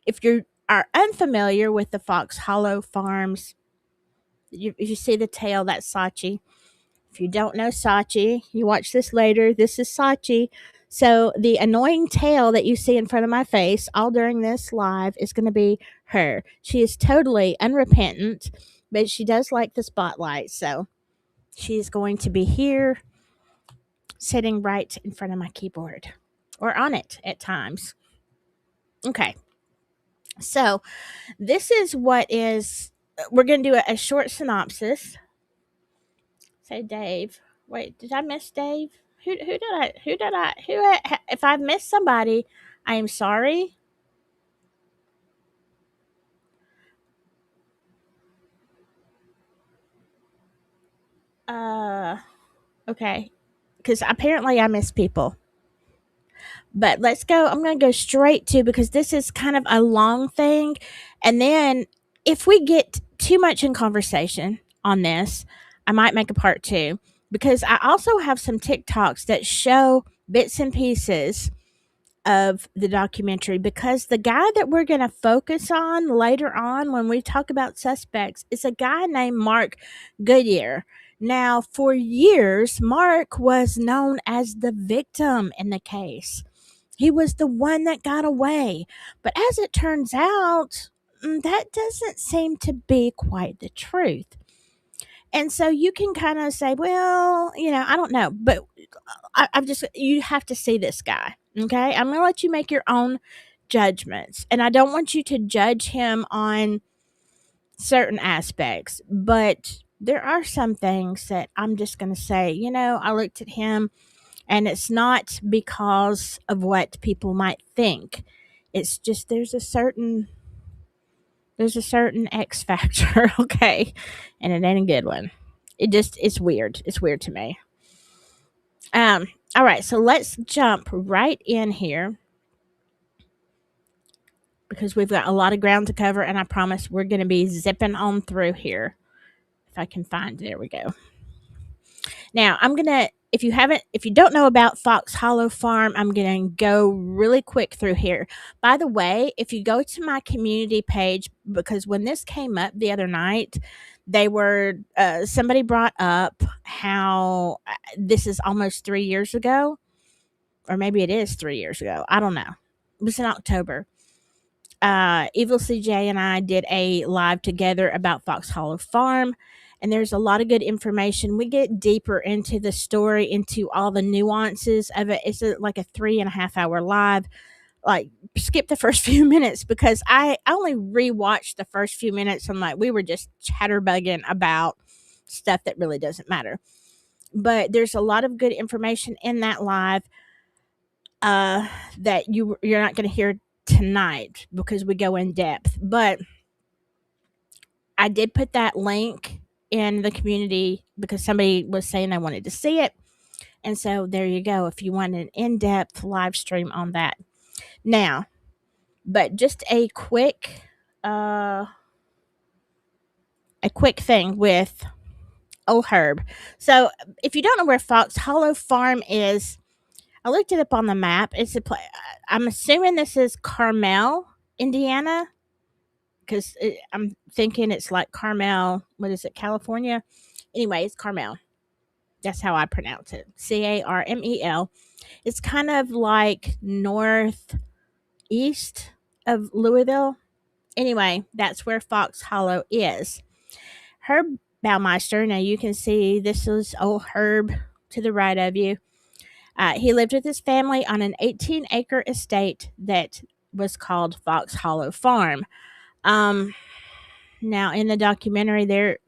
if you are unfamiliar with the Fox Hollow Farms, if you see the tail, that's Sachi. If you don't know Sachi, you watch this later. This is Sachi. So the annoying tail that you see in front of my face all during this live is going to be her. She is totally unrepentant, but she does like the spotlight. So she's going to be here sitting right in front of my keyboard or on it at times. Okay. So this is what is, we're going to do a short synopsis. Say Dave. Wait, did I miss Dave? If I've missed somebody, I am sorry. Uh, okay. Because apparently I miss people. But let's go. I'm going to go straight to, because this is kind of a long thing. And then if we get too much in conversation on this, I might make a part two. Because I also have some TikToks that show bits and pieces of the documentary, because the guy that we're going to focus on later on when we talk about suspects is a guy named Mark Goodyear. Now, for years, Mark was known as the victim in the case. He was the one that got away. But as it turns out, that doesn't seem to be quite the truth. And so you can kind of say, well, I don't know, but I've just, you have to see this guy. Okay. I'm going to let you make your own judgments. And I don't want you to judge him on certain aspects, but there are some things that I'm just going to say, I looked at him, and it's not because of what people might think. It's just there's a certain X factor, okay? And it ain't a good one. It's weird. It's weird to me. All right, so let's jump right in here, because we've got a lot of ground to cover, and I promise we're going to be zipping on through here. If I can find, there we go. Now, I'm going to, if you don't know about Fox Hollow Farm, I'm going to go really quick through here. By the way, if you go to my community page, because when this came up the other night, somebody brought up how this is almost 3 years ago, or maybe it is 3 years ago. I don't know. It was in October. Evil CJ and I did a live together about Fox Hollow Farm, and there's a lot of good information. We get deeper into the story, into all the nuances of it. It's like a 3.5 hour live. Like, skip the first few minutes, because I only rewatched the first few minutes. I'm like, we were just chatterbugging about stuff that really doesn't matter. But there's a lot of good information in that live that you're not going to hear tonight, because we go in depth. But I did put that link in the community because somebody was saying they wanted to see it. And so there you go, if you want an in-depth live stream on that. Now, but just a quick thing with old Herb. So if you don't know where Fox Hollow Farm is, I looked it up on the map. It's a place. I'm assuming this is Carmel, Indiana, because I'm thinking it's like Carmel. What is it, California? Anyway, it's Carmel. That's how I pronounce it. Carmel. It's kind of like northeast of Louisville. Anyway, that's where Fox Hollow is. Herb Baumeister. Now you can see this is old Herb to the right of you. He lived with his family on an 18-acre estate that was called Fox Hollow Farm. Now, in the documentary, there,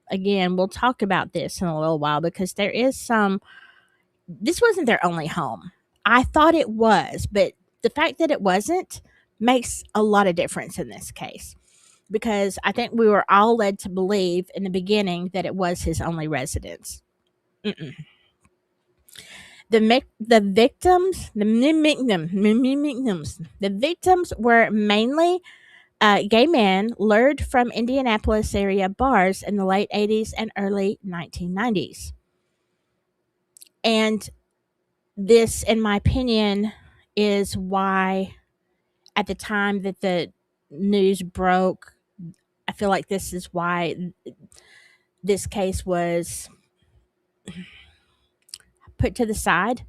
again, we'll talk about this in a little while, because there is this wasn't their only home. I thought it was, but the fact that it wasn't makes a lot of difference in this case, because I think we were all led to believe in the beginning that it was his only residence. Mm-mm. The victims were mainly gay men lured from Indianapolis area bars in the late 80s and early 1990s. And this, in my opinion, is why at the time that the news broke, I feel like this is why this case was put to the side,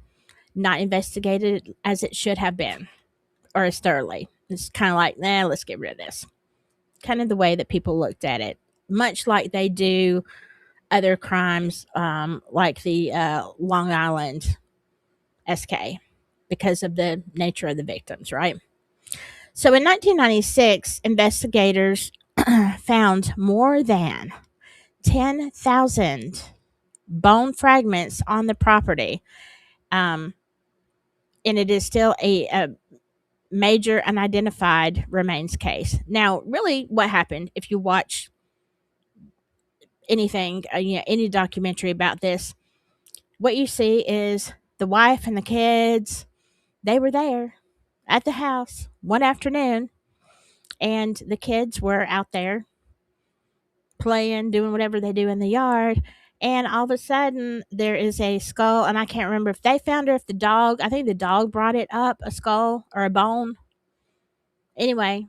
not investigated as it should have been, or as thoroughly. It's kind of like, nah, let's get rid of this. Kind of the way that people looked at it, much like they do other crimes, like the Long Island SK, because of the nature of the victims, right? So in 1996, investigators found more than 10,000 bone fragments on the property. Um, and it is still a major unidentified remains case. Now, really, what happened, if you watch anything, any documentary about this, what you see is the wife and the kids, they were there at the house one afternoon, and the kids were out there playing, doing whatever they do in the yard. And all of a sudden, there is a skull, and I can't remember if they found her, if the dog, I think the dog brought it up, a skull or a bone. Anyway,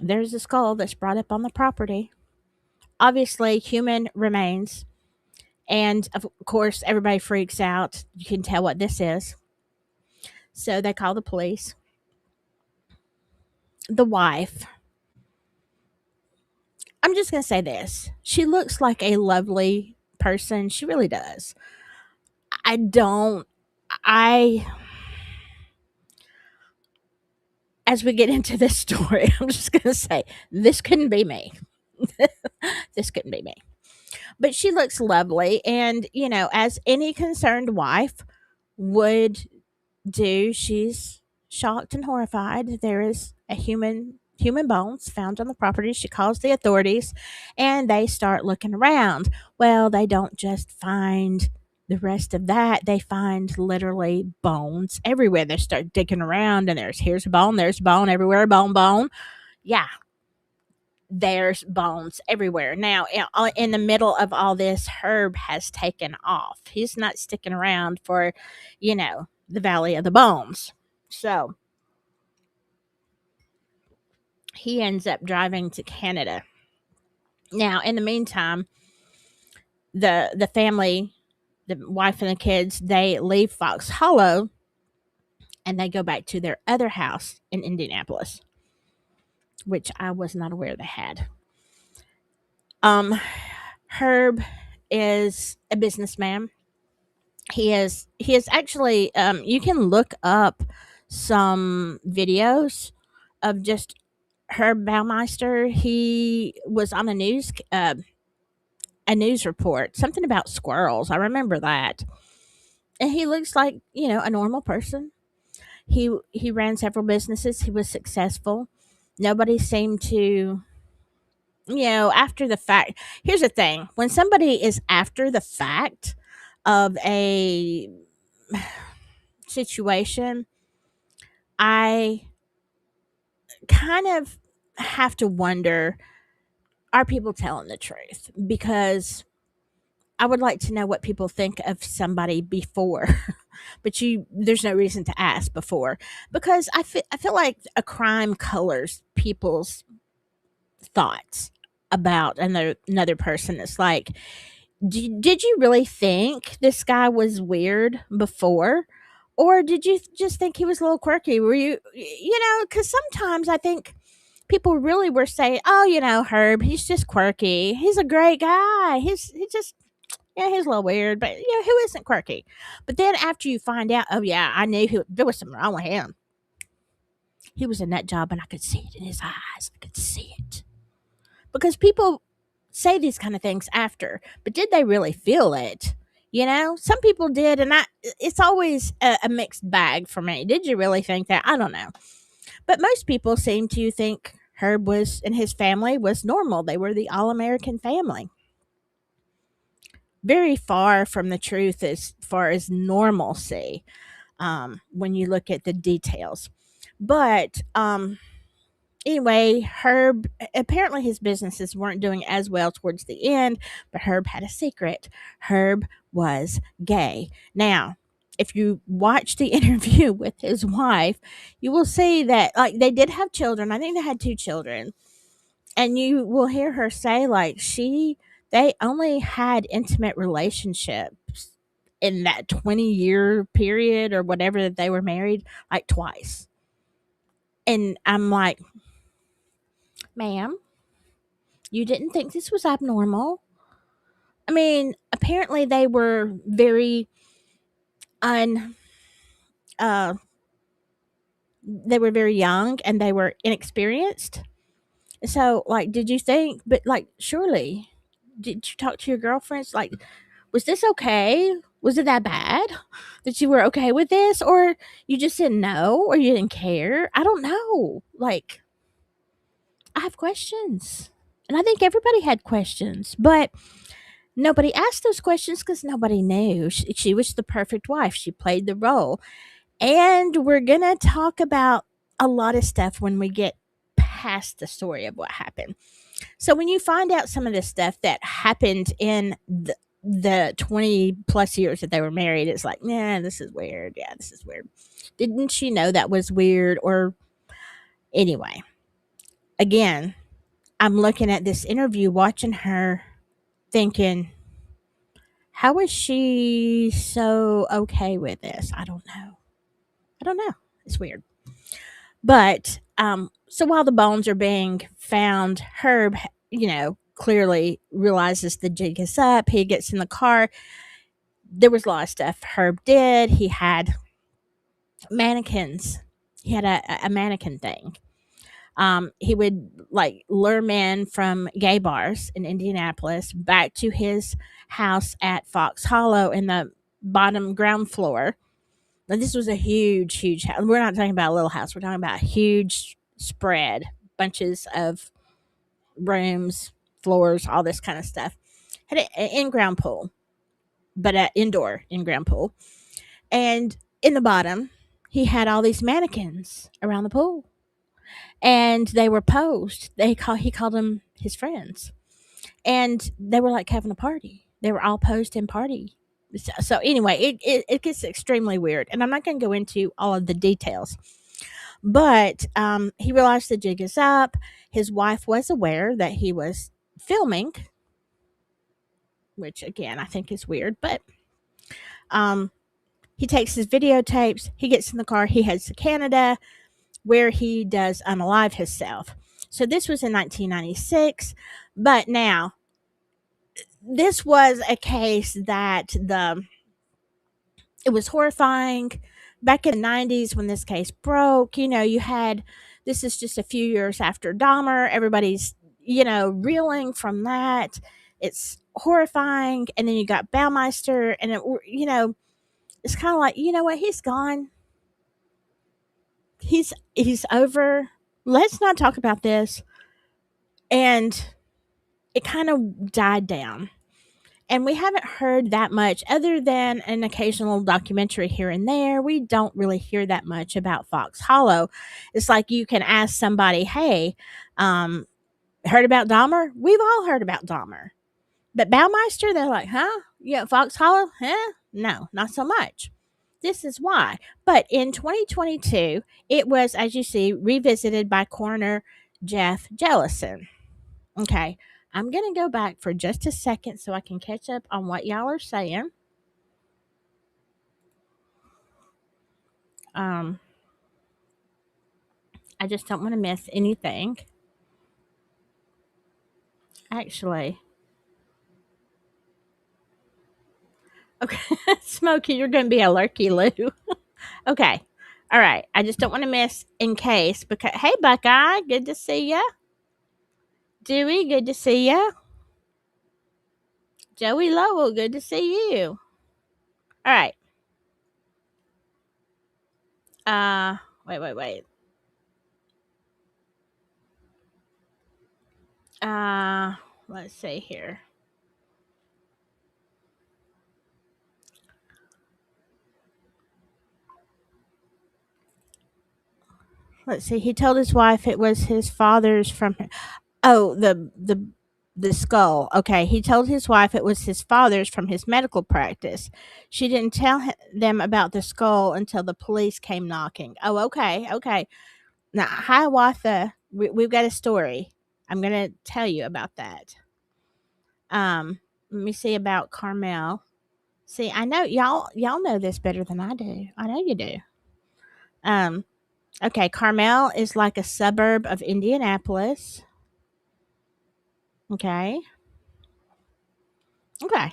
there's a skull that's brought up on the property. Obviously, human remains. And of course, everybody freaks out. You can tell what this is. So they call the police. The wife, I'm just going to say this. She looks like a lovely person. She really does. I don't, I, as we get into this story, I'm just going to say this couldn't be me. This couldn't be me. But she looks lovely. And, as any concerned wife would do, she's shocked and horrified. There is a human bones found on the property. She calls the authorities, and they start looking around. Well, they don't just find the rest of that. They find literally bones everywhere. They start digging around, and here's there's a bone everywhere, bone. Yeah, there's bones everywhere. Now, in the middle of all this, Herb has taken off. He's not sticking around for, the Valley of the Bones. So he ends up driving to Canada. Now, in the meantime, the family, the wife and the kids, they leave Fox Hollow and they go back to their other house in Indianapolis, which I was not aware they had. Herb is a businessman. He is actually, you can look up some videos of just Herb Baumeister. He was on a news report, something about squirrels. I remember that. And he looks like, a normal person. He ran several businesses. He was successful. Nobody seemed to, after the fact. Here's the thing. When somebody is after the fact of a situation, I kind of have to wonder, are people telling the truth? Because I would like to know what people think of somebody before. But there's no reason to ask before, because I feel like a crime colors people's thoughts about another person. It's like, did you really think this guy was weird before? Or did you just think he was a little quirky? Were because sometimes I think people really were saying, oh, Herb, he's just quirky. He's a great guy. He just, yeah, he's a little weird, but who isn't quirky? But then after you find out, oh yeah, I knew there was something wrong with him. He was a nut job, and I could see it in his eyes. I could see it. Because people say these kind of things after, but did they really feel it? Some people did, and it's always a mixed bag for me. Did you really think that? I don't know. But most people seem to think Herb and his family was normal. They were the all-American family. Very far from the truth as far as normalcy, when you look at the details. But anyway, Herb, apparently his businesses weren't doing as well towards the end, but Herb had a secret. Herb was gay. Now, if you watch the interview with his wife, you will see that like they did have children. I think they had two children, and you will hear her say like they only had intimate relationships in that 20-year period or whatever that they were married like twice. And I'm like, ma'am, you didn't think this was abnormal? I mean, apparently they were very un uh they were very young and they were inexperienced. So like, did you think, but like, surely did you talk to your girlfriends like, was this okay? Was it that bad that you were okay with this, or you just didn't know, or you didn't care? I don't know. Like, I have questions, and I think everybody had questions, but nobody asked those questions because nobody knew. She was the perfect wife. She played the role. And we're going to talk about a lot of stuff when we get past the story of what happened. So, when you find out some of the stuff that happened in the 20 plus years that they were married, it's like, nah, this is weird. Yeah, this is weird. Didn't she know that was weird? Or, anyway, again, I'm looking at this interview, watching her, thinking, how is she so okay with this? I don't know. I don't know. It's weird. But so while the bones are being found, Herb, clearly realizes the jig is up. He gets in the car. There was a lot of stuff Herb did. He had mannequins. He had a mannequin thing. He would like lure men from gay bars in Indianapolis back to his house at Fox Hollow in the bottom ground floor. Now, this was a huge, huge house. We're not talking about a little house. We're talking about a huge spread, bunches of rooms, floors, all this kind of stuff. Had an in-ground pool, but an indoor in-ground pool. And in the bottom, he had all these mannequins around the pool. And they were posed. He called them his friends. And they were like having a party. They were all posed in party. So anyway, it gets extremely weird. And I'm not going to go into all of the details. But he realized the jig is up. His wife was aware that he was filming, which again I think is weird. But he takes his videotapes. He gets in the car. He heads to Canada, where he does unalive himself. So this was in 1996. But now, this was a case that it was horrifying. Back in the 90s when this case broke, you had, this is just a few years after Dahmer. Everybody's, reeling from that. It's horrifying. And then you got Baumeister, and it's kind of like, you know what? He's gone. He's over. Let's not talk about this. And it kind of died down. And we haven't heard that much other than an occasional documentary here and there. We don't really hear that much about Fox Hollow. It's like you can ask somebody, hey, heard about Dahmer? We've all heard about Dahmer. But Baumeister, they're like, huh? Yeah, Fox Hollow? Huh? No, not so much. This is why. But in 2022, it was, as you see, revisited by coroner Jeff Jellison. Okay, I'm going to go back for just a second so I can catch up on what y'all are saying. I just don't want to miss anything. Actually, okay, Smokey, you're going to be a lurky Lou. Okay, all right. I just don't want to miss in case because, hey, Buckeye, good to see ya. Dewey, good to see ya. Joey Lowell, good to see you. All right. Wait. Let's see here. Let's see. He told his wife it was his father's from. Oh, the the skull. Okay, he told his wife it was his father's from his medical practice. She didn't tell them about the skull until the police came knocking. Oh, okay, okay. Now, Hiawatha, we've got a story. I'm going to tell you about that. Let me see about Carmel. See, I know y'all know this better than I do. I know you do. Um, okay, Carmel is like a suburb of Indianapolis. Okay. Okay.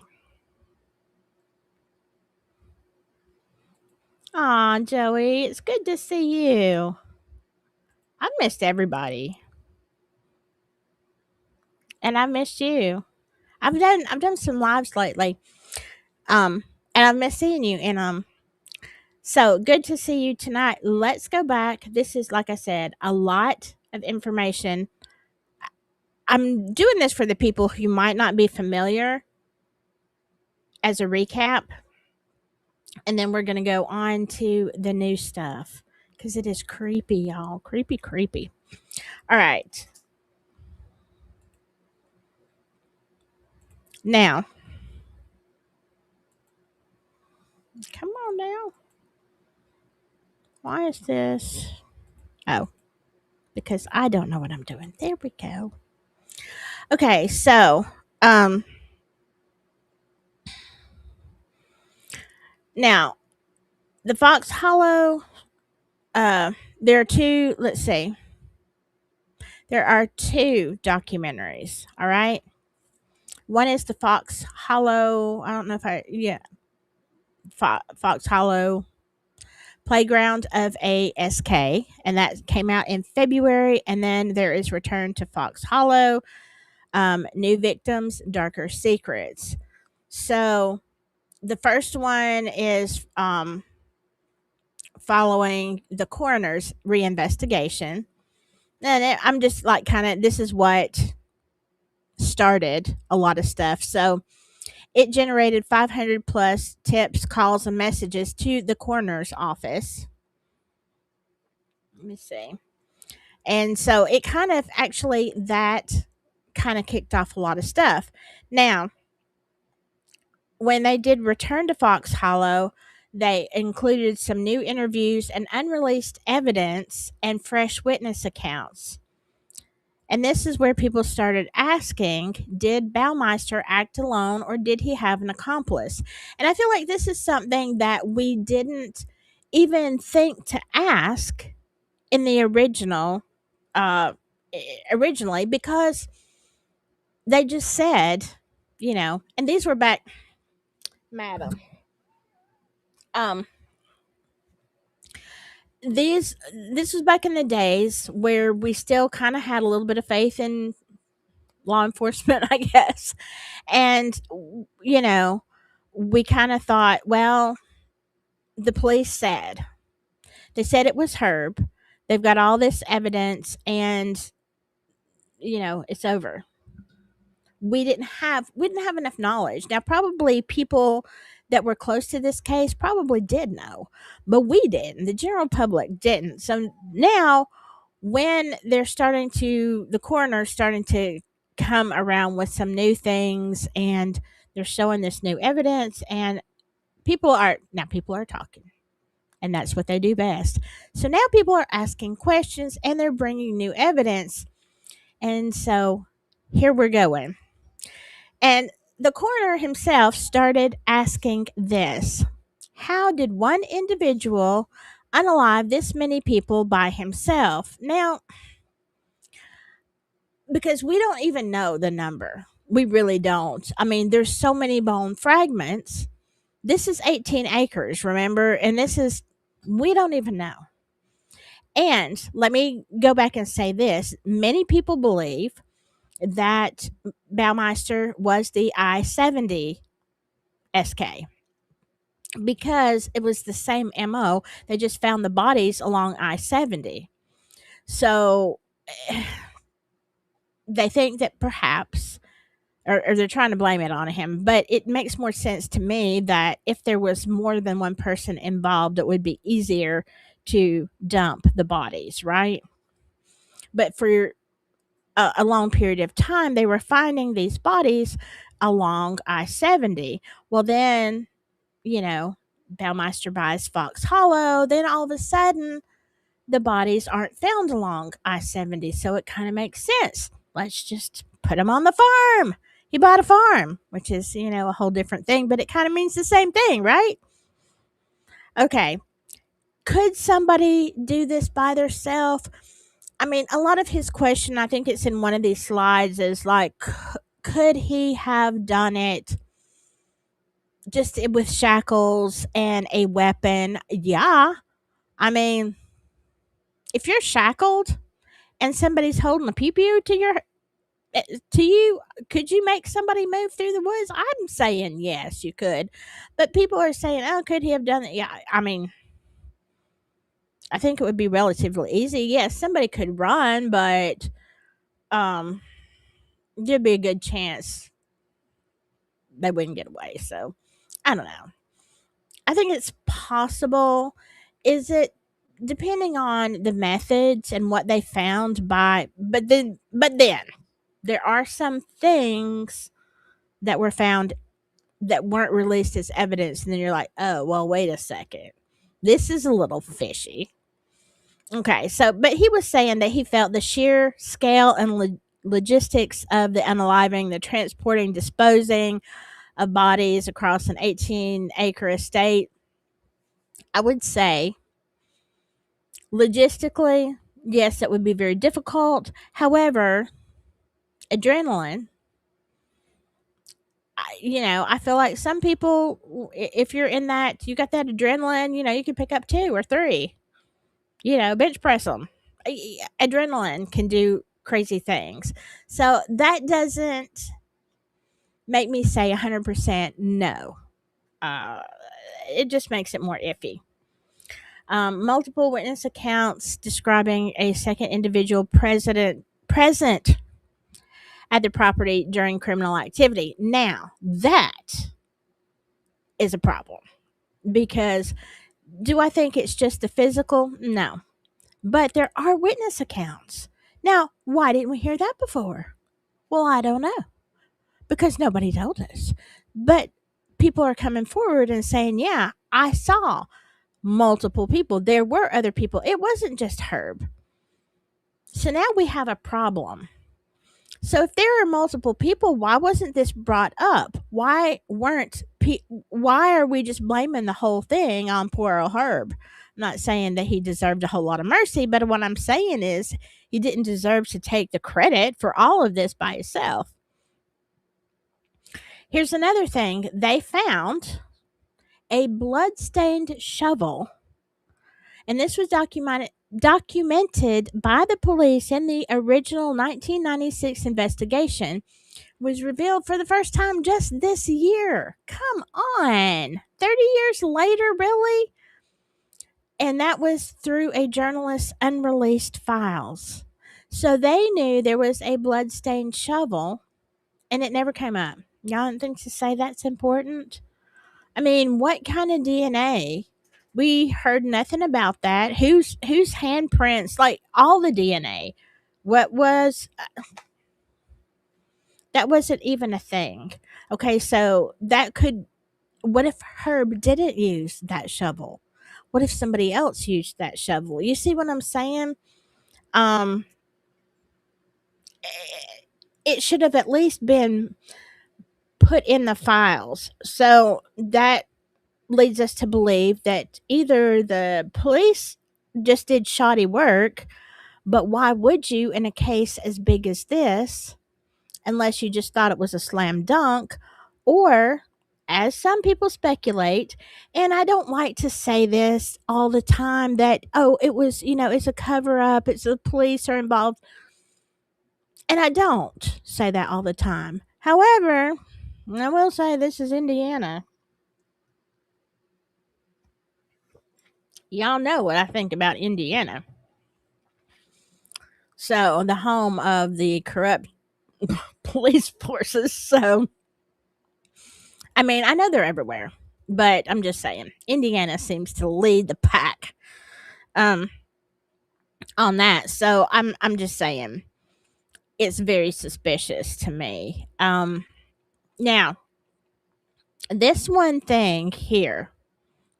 Aw, Joey, it's good to see you. I've missed everybody, and I missed you. I've done some lives lately, um, and I've missed seeing you. And so good to see you tonight. Let's go back. This is, like I said, a lot of information. I'm doing this for the people who might not be familiar as a recap, and then we're going to go on to the new stuff because it is creepy, y'all. Creepy, creepy. All right. Now, come on now. Why is this? Oh, because I don't know what I'm doing. There we go. Okay, so um now the Fox Hollow, there are two, let's see. There are two documentaries, all right? One is the Fox Hollow, I don't know if I yeah, Fox Hollow Playground of ASK, and that came out in February. And then there is Return to Fox Hollow, New Victims, Darker Secrets. So the first one is following the coroner's reinvestigation. And I'm just like, kind of, this is what started a lot of stuff. So it generated 500 plus tips, calls, and messages to the coroner's office. Let me see. And so it kind of actually, that kind of kicked off a lot of stuff. Now, when they did Return to Fox Hollow, they included some new interviews and unreleased evidence and fresh witness accounts. And this is where people started asking, did Baumeister act alone or did he have an accomplice? And I feel like this is something that we didn't even think to ask in the uh, originally, because they just said, and these were back, madam. Um, this was back in the days where we still kind of had a little bit of faith in law enforcement, I guess. And we kind of thought, well, the police said, they said it was Herb. They've got all this evidence, and it's over. We didn't have enough knowledge. Now, probably people that were close to this case probably did know, but we didn't. The general public didn't. So now, when the coroner's starting to come around with some new things, and they're showing this new evidence, and people are talking, and that's what they do best. So now people are asking questions, and they're bringing new evidence, and so here we're going. And the coroner himself started asking this: how did one individual unalive this many people by himself? Now, because we don't even know the number. We really don't. I mean, there's so many bone fragments. This is 18 acres, remember? And we don't even know. And let me go back and say this: many people believe that Baumeister was the I-70 SK because it was the same MO. They just found the bodies along I-70. So they think that perhaps, or they're trying to blame it on him, but it makes more sense to me that if there was more than one person involved, it would be easier to dump the bodies, right? But for a long period of time, they were finding these bodies along I-70. Well, then, you know, Baumeister buys Fox Hollow. Then all of a sudden, the bodies aren't found along I-70. So it kind of makes sense. Let's just put them on the farm. He bought a farm, which is, a whole different thing, but it kind of means the same thing, right? Okay. Could somebody do this by themselves? I mean, a lot of his question, I think it's in one of these slides, is like, could he have done it just with shackles and a weapon? Yeah. I mean, if you're shackled and somebody's holding a pew pew to you, could you make somebody move through the woods? I'm saying yes, you could. But people are saying, oh, could he have done it? Yeah, I mean, I think it would be relatively easy. Yes, somebody could run, but um, there'd be a good chance they wouldn't get away. So I don't know. I think it's possible. Is it depending on the methods and what they found but then there are some things that were found that weren't released as evidence, and then you're like, oh well, wait a second, this is a little fishy. Okay, so but he was saying that he felt the sheer scale and logistics of the unaliving, the transporting, disposing of bodies across an 18-acre estate. I would say logistically, yes, that would be very difficult. However, adrenaline, I feel like some people, if you're in that, you got that adrenaline, you can pick up 2 or 3, bench press them. Adrenaline can do crazy things. So that doesn't make me say 100% no. Uh, it just makes it more iffy. Multiple witness accounts describing a second individual present at the property during criminal activity. Now, that is a problem because do I think it's just the physical? No. But there are witness accounts. Now, why didn't we hear that before? Well, I don't know because nobody told us. But people are coming forward and saying, yeah, I saw multiple people. There were other people. It wasn't just Herb. So now we have a problem. So if there are multiple people, why wasn't this brought up? Why are we just blaming the whole thing on poor old Herb? I'm not saying that he deserved a whole lot of mercy, but what I'm saying is he didn't deserve to take the credit for all of this by himself. Here's another thing. They found a bloodstained shovel, and this was documented by the police in the original 1996 investigation, was revealed for the first time just this year. Come on. 30 years later, really? And that was through a journalist's unreleased files. So they knew there was a bloodstained shovel and it never came up. Y'all don't think to say that's important? I mean, what kind of DNA? We heard nothing about that. Whose handprints? Like all the DNA. What was that wasn't even a thing. Okay, so what if Herb didn't use that shovel? What if somebody else used that shovel? You see what I'm saying? Um it should have at least been put in the files. So that leads us to believe that either the police just did shoddy work, but why would you in a case as big as this unless you just thought it was a slam dunk, or as some people speculate, and I don't like to say this all the time that, oh, it was, it's a cover up, it's the police are involved. And I don't say that all the time. However, I will say this is Indiana. Y'all know what I think about Indiana. So, the home of the corrupt police forces. So, I mean, I know they're everywhere, but I'm just saying, Indiana seems to lead the pack um, on that. So, I'm just saying, it's very suspicious to me. Now, this one thing here,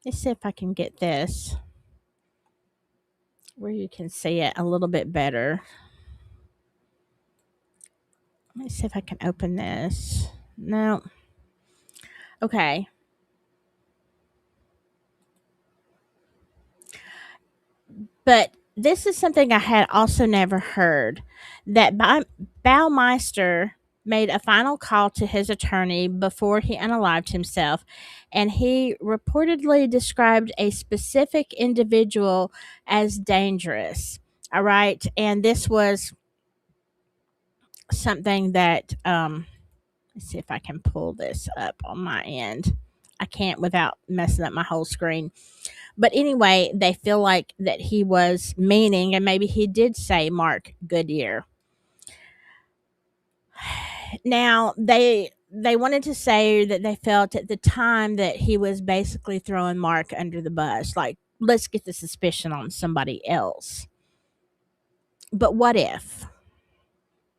let's see if I can get this where you can see it a little bit better. Let me see if I can open this. No. Okay. But this is something I had also never heard, that Baumeister made a final call to his attorney before he unalived himself, and he reportedly described a specific individual as dangerous. All right. And this was something that, let's see if I can pull this up on my end. I can't without messing up my whole screen. But anyway, they feel like that he was meaning, and maybe he did say Mark Goodyear. Now, they wanted to say that they felt at the time that he was basically throwing Mark under the bus, like, let's get the suspicion on somebody else. But what if?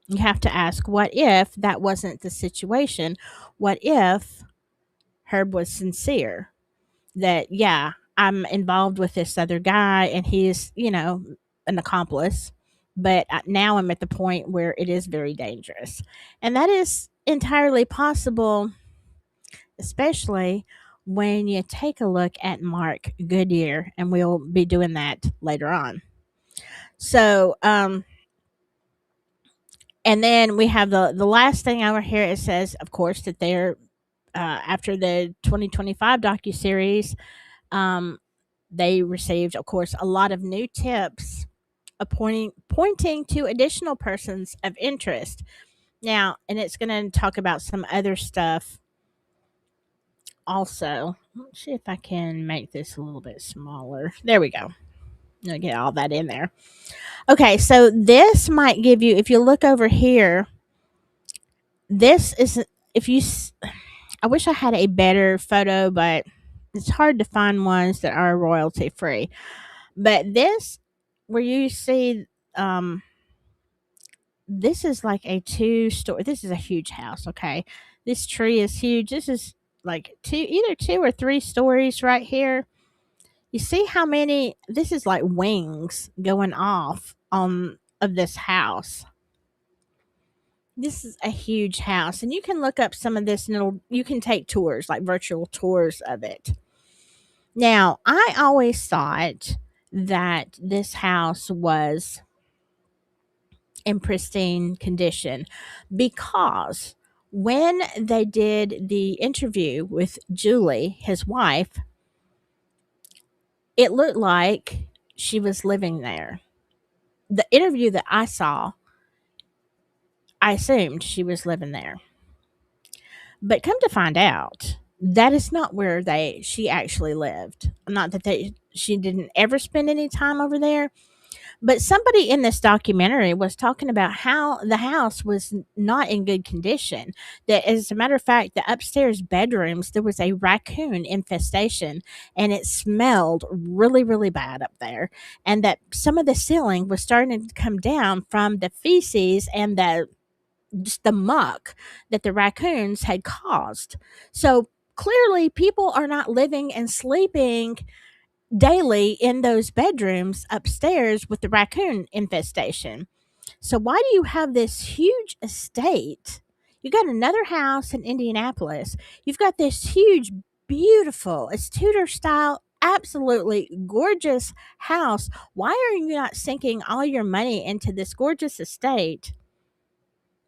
You have to ask, what if that wasn't the situation? What if Herb was sincere? That, yeah, I'm involved with this other guy and he's, an accomplice, but now I'm at the point where it is very dangerous. And that is entirely possible, especially when you take a look at Mark Goodyear, and we'll be doing that later on. So, and then we have the last thing over here. It says, of course, that they're after the 2025 docuseries, they received, of course, a lot of new tips pointing to additional persons of interest. Now, and it's going to talk about some other stuff also. Let's see if I can make this a little bit smaller. There we go. I'll get all that in there. Okay, so this might give you, if you look over here, this is, I wish I had a better photo, but it's hard to find ones that are royalty free. But this, where you see, this is like a two-story. This is a huge house. Okay, this tree is huge. This is like either two or three stories right here. You see how many? This is like wings going off of this house. This is a huge house, and you can look up some of this, and you can take tours, like virtual tours of it. Now, I always thought that this house was in pristine condition because when they did the interview with Julie, his wife, it looked like she was living there. The interview that I saw, I assumed she was living there. But come to find out, that is not where she actually lived. Not that she didn't ever spend any time over there. But somebody in this documentary was talking about how the house was not in good condition. That, as a matter of fact, the upstairs bedrooms, there was a raccoon infestation and it smelled really, really bad up there. And that some of the ceiling was starting to come down from the feces and just the muck that the raccoons had caused. So clearly, people are not living and sleeping daily in those bedrooms upstairs with the raccoon infestation. So why do you have this huge estate? You got another house in Indianapolis. You've got this huge, beautiful, it's Tudor style, absolutely gorgeous house. Why are you not sinking all your money into this gorgeous estate?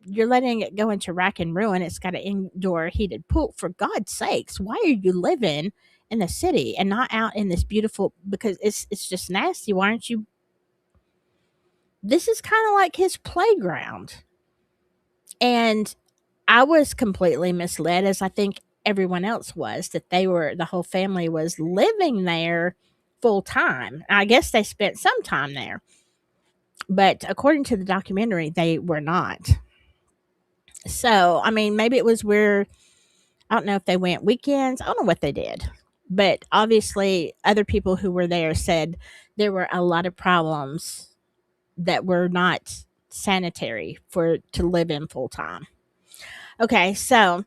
You're letting it go into rack and ruin. It's got an indoor heated pool. For God's sakes, why are you living in the city and not out in this beautiful, because it's just nasty. Why aren't you? This is kind of like his playground. And I was completely misled, as I think everyone else was, that the whole family was living there full time. I guess they spent some time there. But according to the documentary, they were not. So, I mean, maybe it was where, I don't know if they went weekends. I don't know what they did. But obviously, other people who were there said there were a lot of problems that were not sanitary to live in full time. Okay, so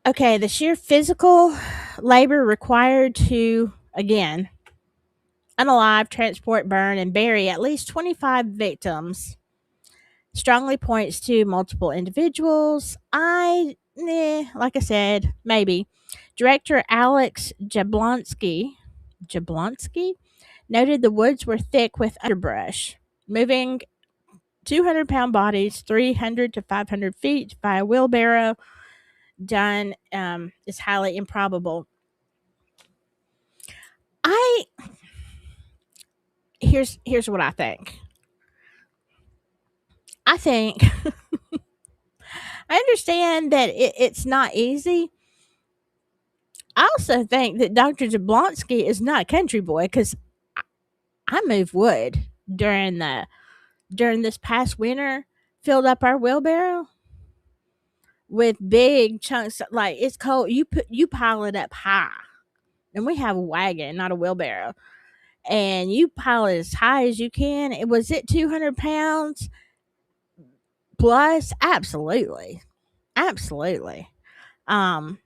the sheer physical labor required to, again, unalive, transport, burn, and bury at least 25 victims strongly points to multiple individuals. Like I said, maybe. Director Alex Jablonski noted the woods were thick with underbrush. Moving 200-pound bodies 300 to 500 feet by a wheelbarrow done is highly improbable. Here's what I think. I think I understand that it's not easy. I also think that Dr. Jablonski is not a country boy, because I moved wood during this past winter, filled up our wheelbarrow with big chunks. Like, it's cold. You pile it up high, and we have a wagon, not a wheelbarrow, and you pile it as high as you can. It was it 200 pounds plus? Absolutely, absolutely. Um,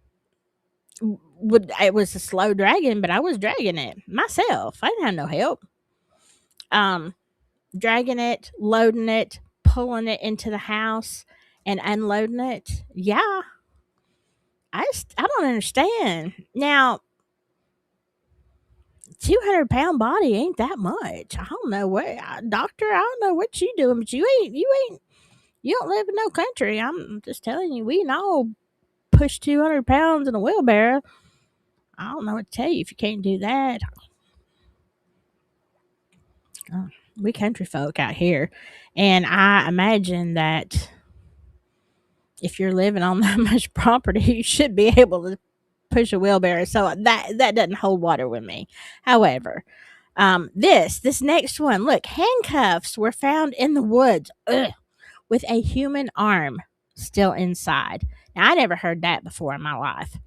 it was a slow dragging, but I was dragging it myself. I didn't have no help. Dragging it, loading it, pulling it into the house, and unloading it. Yeah, I don't understand. Now, 200-pound body ain't that much. I don't know what, doctor. I don't know what you doing, but you don't live in no country. I'm just telling you, we can all push 200 pounds in a wheelbarrow. I don't know what to tell you if you can't do that. We country folk out here, and I imagine that if you're living on that much property, you should be able to push a wheelbarrow. So that doesn't hold water with me. However, this next one, look, handcuffs were found in the woods. Ugh, with a human arm still inside. Now, I never heard that before in my life.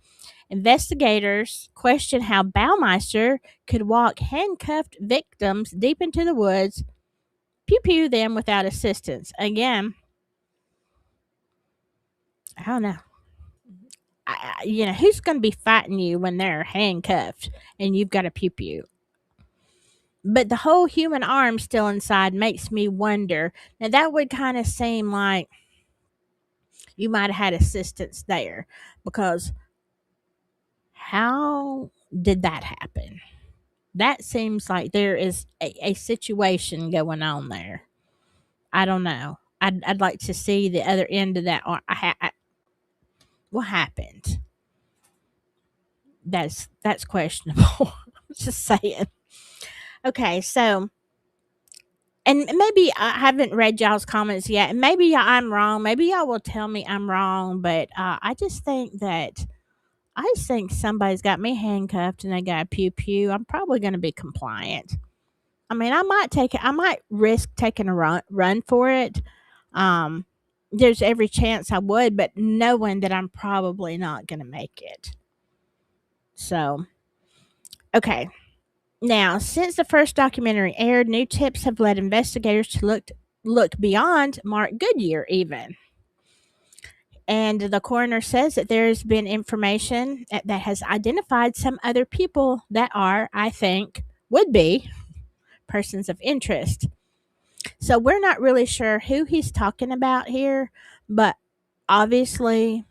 Investigators question how Baumeister could walk handcuffed victims deep into the woods, pew them without assistance. Again, I don't know. Who's going to be fighting you when they're handcuffed and you've got a pew? But the whole human arm still inside makes me wonder. Now, that would kind of seem like you might have had assistance there, because how did that happen? That seems like there is a situation going on there. I don't know. I'd like to see the other end of that. What happened? That's questionable. Just saying. Okay, so, and maybe I haven't read y'all's comments yet, and maybe I'm wrong. Maybe y'all will tell me I'm wrong, but I just think somebody's got me handcuffed and they got a pew. I'm probably going to be compliant. I mean, I might risk taking a run for it. There's every chance I would, but knowing that I'm probably not going to make it. So, okay. Now, since the first documentary aired, new tips have led investigators to look beyond Mark Goodyear even. And the coroner says that there's been information that has identified some other people that are, I think, would be persons of interest. So we're not really sure who he's talking about here, but obviously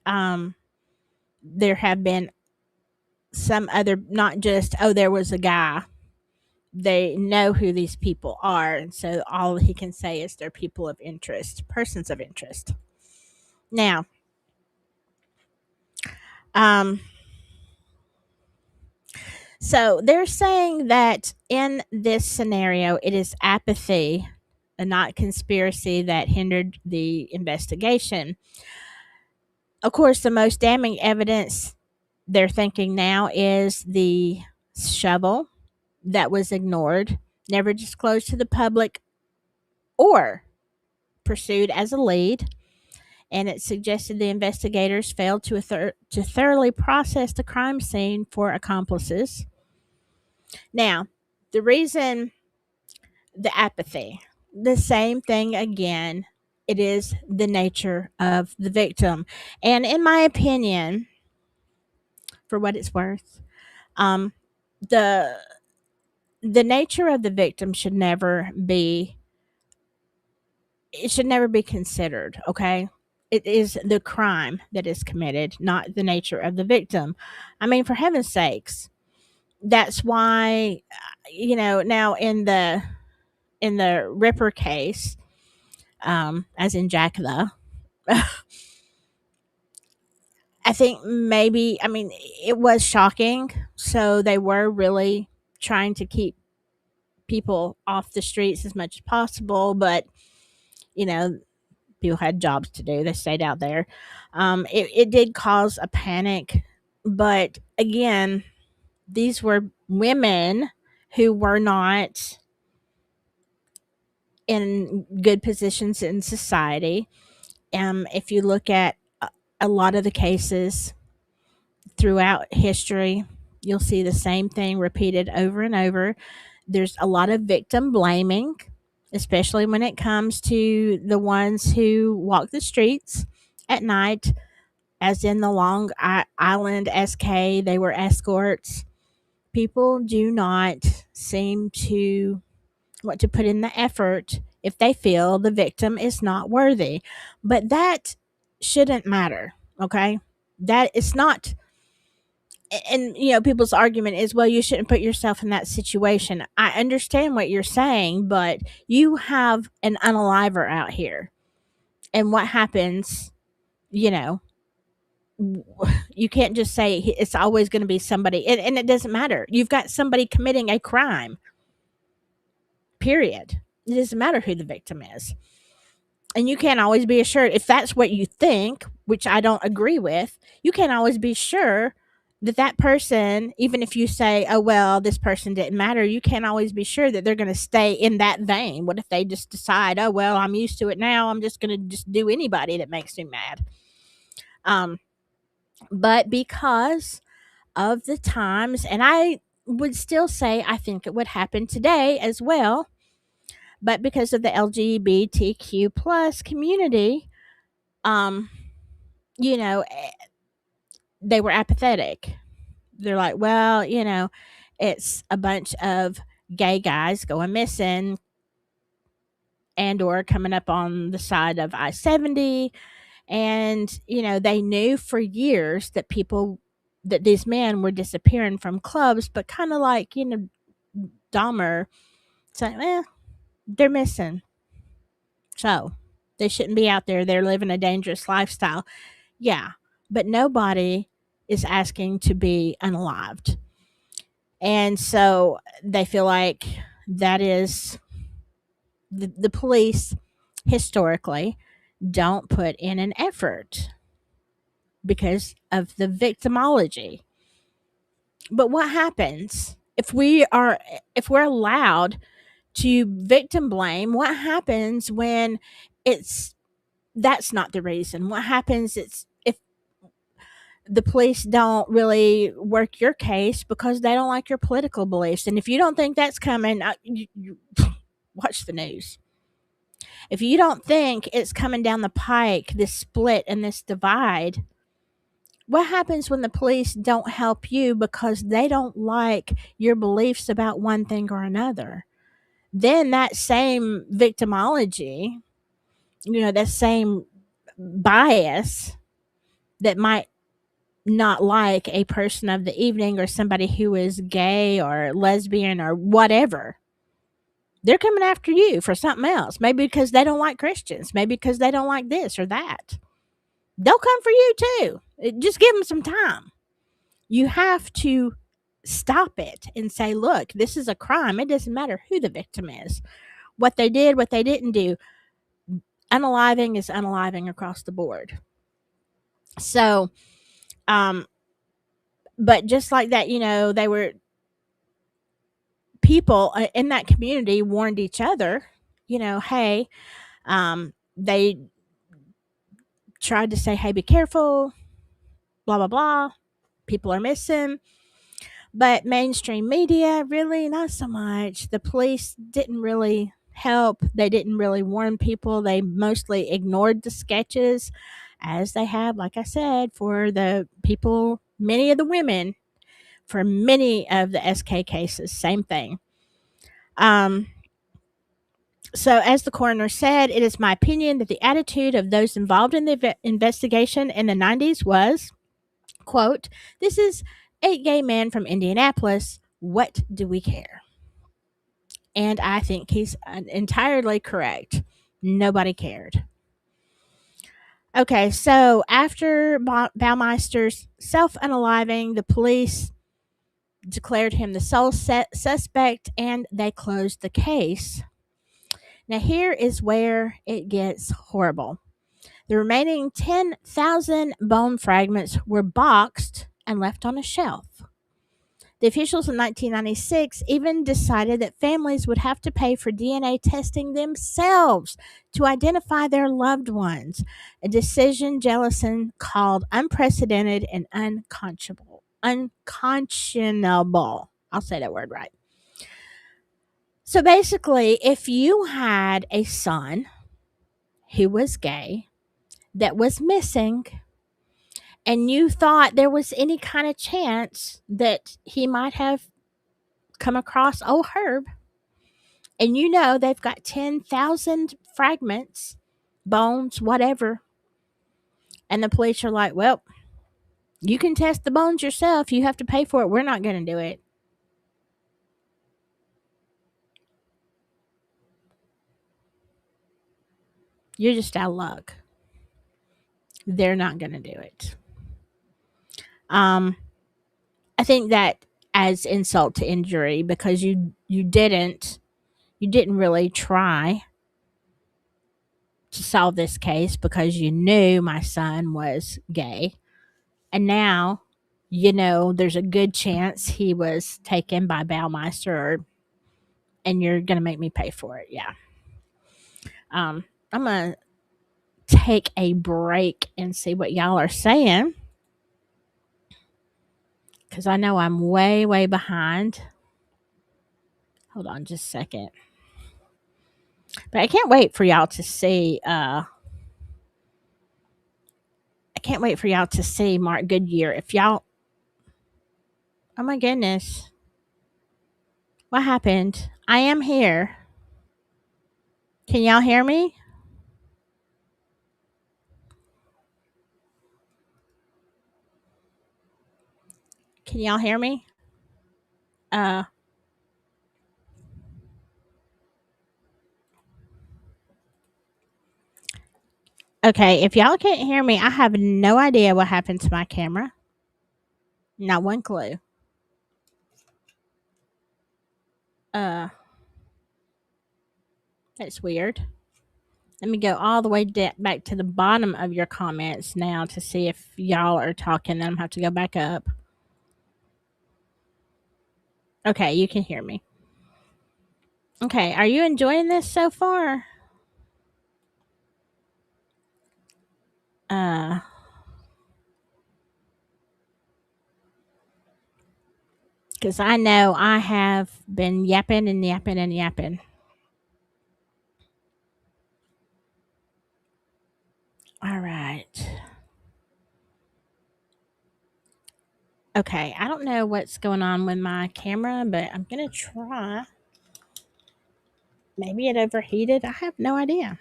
there have been some other, not just, there was a guy. They know who these people are, and so all he can say is they're people of interest, persons of interest. Now, so they're saying that in this scenario, it is apathy and not conspiracy that hindered the investigation. Of course, the most damning evidence they're thinking now is the shovel that was ignored, never disclosed to the public or pursued as a lead. And it suggested the investigators failed to thoroughly process the crime scene for accomplices. Now, the reason the apathy. The same thing again. It is the nature of the victim. And in my opinion, for what it's worth, um, the the nature of the victim should never be considered, okay? It is the crime that is committed, not the nature of the victim. I mean, for heaven's sakes, that's why now in the Ripper case, as in Jack the, I think maybe, I mean, it was shocking. So they were really trying to keep people off the streets as much as possible, but you know, people had jobs to do. They stayed out there. It did cause a panic, but again, these were women who were not in good positions in society. If you look at a lot of the cases throughout history, you'll see the same thing repeated over and over. There's a lot of victim blaming, especially when it comes to the ones who walk the streets at night, as in the Long Island SK, they were escorts. People do not seem to want to put in the effort if they feel the victim is not worthy. But that shouldn't matter, okay? That is not, and people's argument is, well, you shouldn't put yourself in that situation. I understand what you're saying, but you have an unaliver out here. And what happens, you know, you can't just say it's always going to be somebody, and it doesn't matter. You've got somebody committing a crime, period. It doesn't matter who the victim is. And you can't always be assured, if that's what you think, which I don't agree with, you can't always be sure that that person, even if you say, oh, well, this person didn't matter, you can't always be sure that they're going to stay in that vein. What if they just decide, oh, well, I'm used to it now, I'm just going to just do anybody that makes me mad? But because of the times, and I would still say I think it would happen today as well, but because of the LGBTQ plus community, um, you know, they were apathetic. They're like, well, it's a bunch of gay guys going missing and or coming up on the side of I-70. And, they knew for years that these men were disappearing from clubs, but kind of like, Dahmer saying, they're missing. So they shouldn't be out there. They're living a dangerous lifestyle. Yeah. But nobody is asking to be unalived. And so they feel like that is the police historically don't put in an effort because of the victimology. But what happens if we're allowed to victim blame? What happens when that's not the reason? What happens if the police don't really work your case because they don't like your political beliefs? And if you don't think that's coming, you watch the news. If you don't think it's coming down the pike, this split and this divide, what happens when the police don't help you because they don't like your beliefs about one thing or another? Then that same victimology, that same bias that might not like a person of the evening or somebody who is gay or lesbian or whatever, they're coming after you for something else. Maybe because they don't like Christians. Maybe because they don't like this or that. They'll come for you too. Just give them some time. You have to stop it and say, look, this is a crime. It doesn't matter who the victim is, what they did, what they didn't do. Unaliving is unaliving across the board. So, but just like that, they were people in that community warned each other, hey, they tried to say, hey, be careful, blah, blah, blah. People are missing. But mainstream media, really not so much. The police didn't really help. They didn't really warn people. They mostly ignored the sketches, as they have, like I said, for the people, many of the women, for many of the SK cases. Same thing. Um, so, as the coroner said, it is my opinion that the attitude of those involved in the investigation in the 90s was, quote, "This is 8 gay men from Indianapolis. What do we care?" And I think he's entirely correct. Nobody cared. Okay, so after Baumeister's self unaliving, the police declared him the sole suspect and they closed the case. Now, here is where it gets horrible. The remaining 10,000 bone fragments were boxed and left on a shelf. The officials in 1996 even decided that families would have to pay for DNA testing themselves to identify their loved ones, a decision Jellison called unprecedented and unconscionable. Unconscionable. I'll say that word right. So basically, if you had a son who was gay that was missing, and you thought there was any kind of chance that he might have come across old Herb, and you know they've got 10,000 fragments, bones, whatever, and the police are like, well, you can test the bones yourself. You have to pay for it. We're not going to do it. You're just out of luck. They're not going to do it. I think that adds insult to injury because you didn't really try to solve this case because you knew my son was gay. And now, there's a good chance he was taken by Baumeister, and you're going to make me pay for it. Yeah. I'm going to take a break and see what y'all are saying because I know I'm way, way behind. Hold on just a second. But I can't wait for y'all to see. I can't wait for y'all to see Mark Goodyear. If y'all, oh my goodness, what happened? I am here. Can y'all hear me? Can y'all hear me? Uh, okay. If y'all can't hear me, I have no idea what happened to my camera. Not one clue. Uh, that's weird. Let me go all the way back to the bottom of your comments now to see if y'all are talking. Then I'm gonna have to go back up. Okay, you can hear me. Okay, are you enjoying this so far? Uh, because I know I have been yapping and yapping and yapping. All right. Okay, I don't know what's going on with my camera, but I'm gonna try. Maybe it overheated. I have no idea.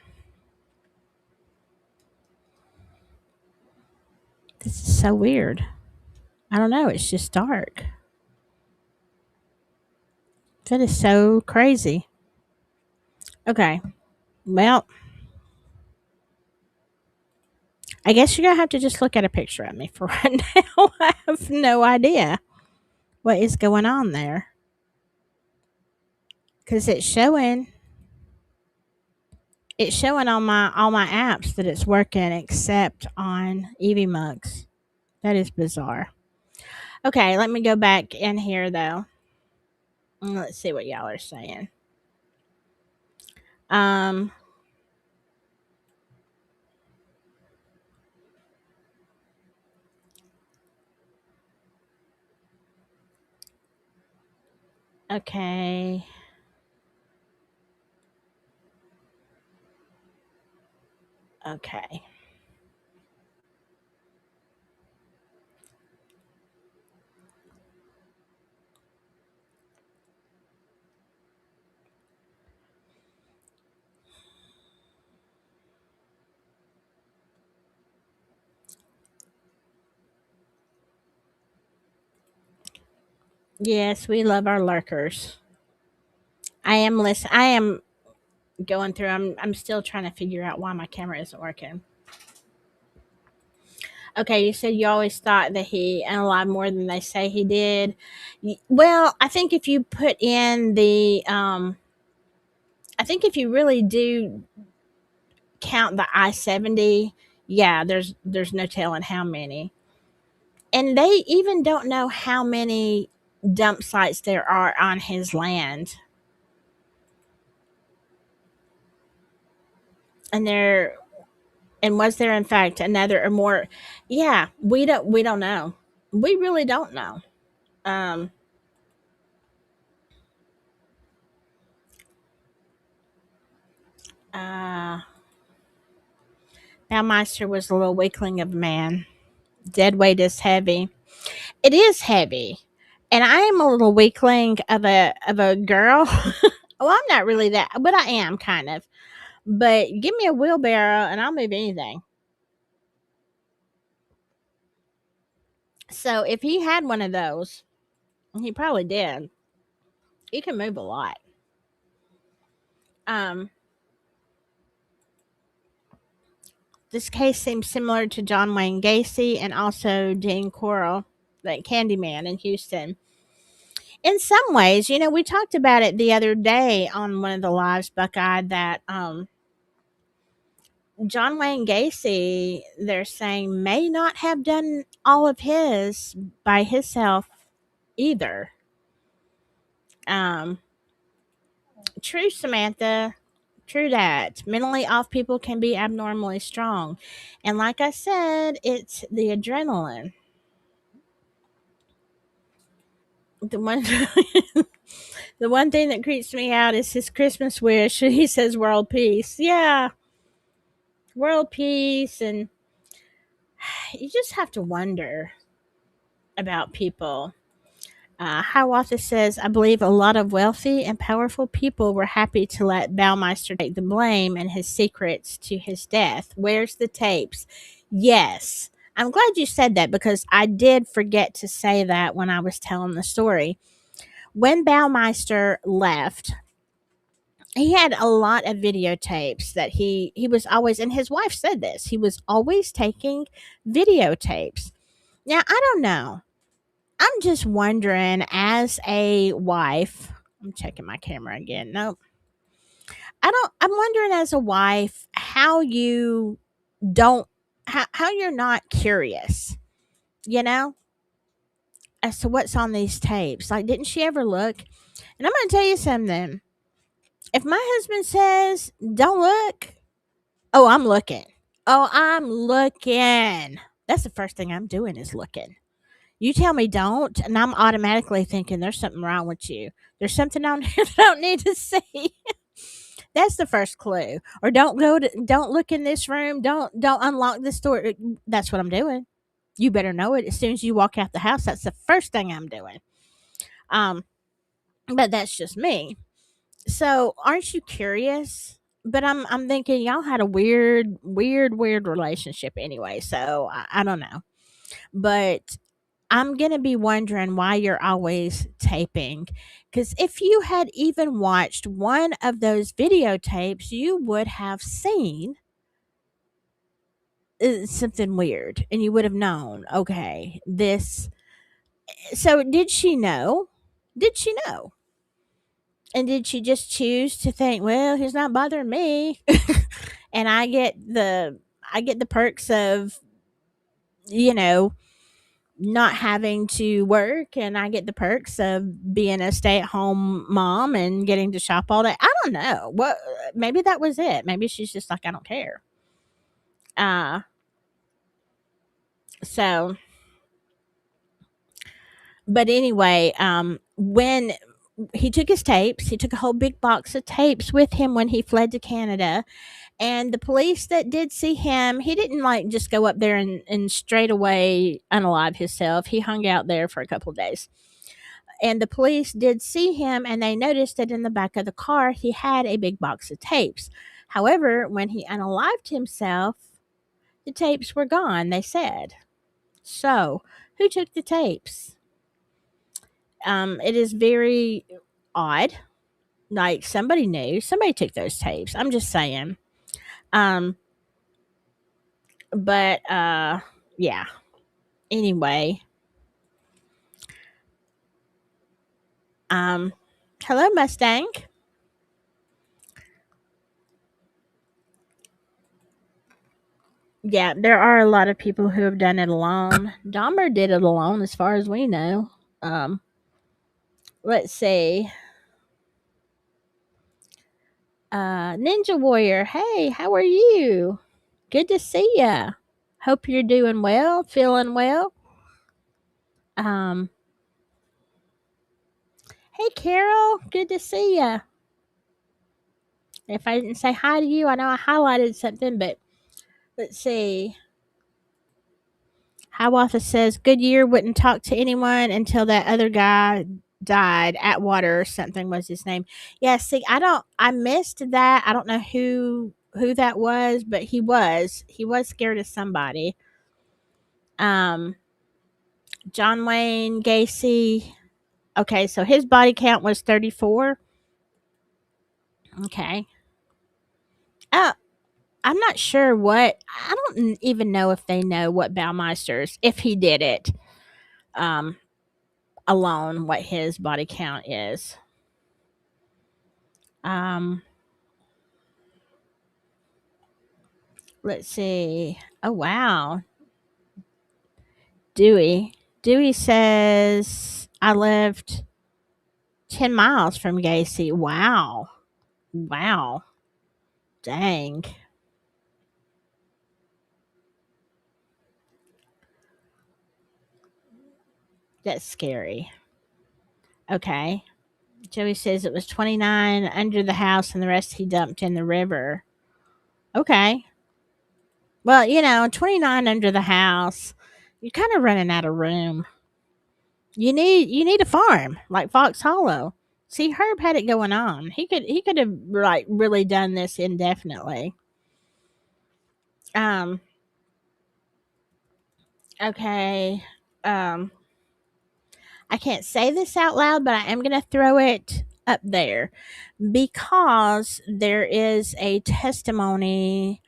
This is so weird. I don't know. It's just dark. That is so crazy. Okay. Well, I guess you're going to have to just look at a picture of me for right now. I have no idea what is going on there. Because it's showing on my all my apps that it's working except on Evie Mugs. That is bizarre. Okay, let me go back in here though. Let's see what y'all are saying. Um Okay. Okay. Yes, we love our lurkers. I am going through. I'm still trying to figure out why my camera isn't working. Okay, you said you always thought that he analyzed more than they say he did. Well, I think if you put in the I think if you really do count the I-70, yeah, there's no telling how many. And they even don't know how many dump sites there are on his land. And there and was there in fact another or more? Yeah, we don't know. We really don't know. Um uh Baumeister was a little weakling of a man. Dead weight is heavy. It is heavy. And I am a little weakling of a girl. Well, I'm not really that, but I am kind of. But give me a wheelbarrow and I'll move anything. So if he had one of those, he probably did. He can move a lot. Um, this case seems similar to John Wayne Gacy and also Dean Coral, that Candyman in Houston. In some ways, we talked about it the other day on one of the lives, Buckeye, that John Wayne Gacy, they're saying, may not have done all of his by himself either. Um, True, Samantha. True that. Mentally off people can be abnormally strong. And like I said, it's the adrenaline. The one the one thing that creeps me out is his Christmas wish. He says world peace. Yeah, world peace, and you just have to wonder about people. Hiawatha says, I believe a lot of wealthy and powerful people were happy to let Baumeister take the blame and his secrets to his death. Where's the tapes? Yes. I'm glad you said that because I did forget to say that when I was telling the story. When Baumeister left, he had a lot of videotapes that he was always, and his wife said this, he was always taking videotapes. Now, I don't know. I'm just wondering, as a wife, I'm checking my camera again. No, I don't. I'm wondering, as a wife, how you don't, how you're not curious, you know, as to what's on these tapes. Like, didn't she ever look? And I'm going to tell you something. If my husband says, don't look, oh, I'm looking. Oh, I'm looking. That's the first thing I'm doing is looking. You tell me don't, and I'm automatically thinking there's something wrong with you. There's something on here that I don't need to see. That's the first clue. Or don't look in this room. Don't unlock this door. That's what I'm doing. You better know it. As soon as you walk out the house, that's the first thing I'm doing. Um, but that's just me. So aren't you curious? But I'm thinking y'all had a weird relationship anyway. So I don't know. But I'm going to be wondering why you're always taping. Because if you had even watched one of those videotapes, you would have seen something weird and you would have known, okay, this. So, did she know? Did she know? And did she just choose to think, well, he's not bothering me? And I get the perks of, you know, not having to work, and I get the perks of being a stay-at-home mom and getting to shop all day. I don't know. What maybe that was it. Maybe she's just like I don't care. Uh so but anyway, when he took his tapes. He took a whole big box of tapes with him when he fled to Canada. And the police that did see him, he didn't like just go up there and straight away unalive himself. He hung out there for a couple of days. And the police did see him and they noticed that in the back of the car he had a big box of tapes. However, when he unalived himself, the tapes were gone, they said. So, who took the tapes? It is very odd. Like somebody knew, somebody took those tapes. I'm just saying. Um, but yeah. Anyway, um, hello Mustang. Yeah, there are a lot of people who have done it alone. Dahmer did it alone, as far as we know. Um, let's see. Ninja Warrior, hey, how are you? Good to see ya. Hope you're doing well, feeling well. Um, hey, Carol, good to see ya. If I didn't say hi to you, I know I highlighted something, but let's see. Hiawatha says Goodyear wouldn't talk to anyone until that other guy died. Atwater or something was his name. Yeah, see, I missed that. I don't know who that was, but he was scared of somebody. Um, John Wayne Gacy. Okay, so his body count was 34. Okay. Uh, I'm not sure what. I don't even know if they know what Baumeister's, if he did it um, alone, what his body count is. Um, let's see. Oh, wow. Dewey. Dewey says, I lived 10 miles from Gacy. Wow. Wow. Dang. That's scary. Okay. Joey says it was 29 under the house and the rest he dumped in the river. Okay. Well, 29 under the house, you're kind of running out of room. You need a farm like Fox Hollow. See, Herb had it going on. He could have like really done this indefinitely. Um. Okay. Um. I can't say this out loud, but I am going to throw it up there because there is a testimony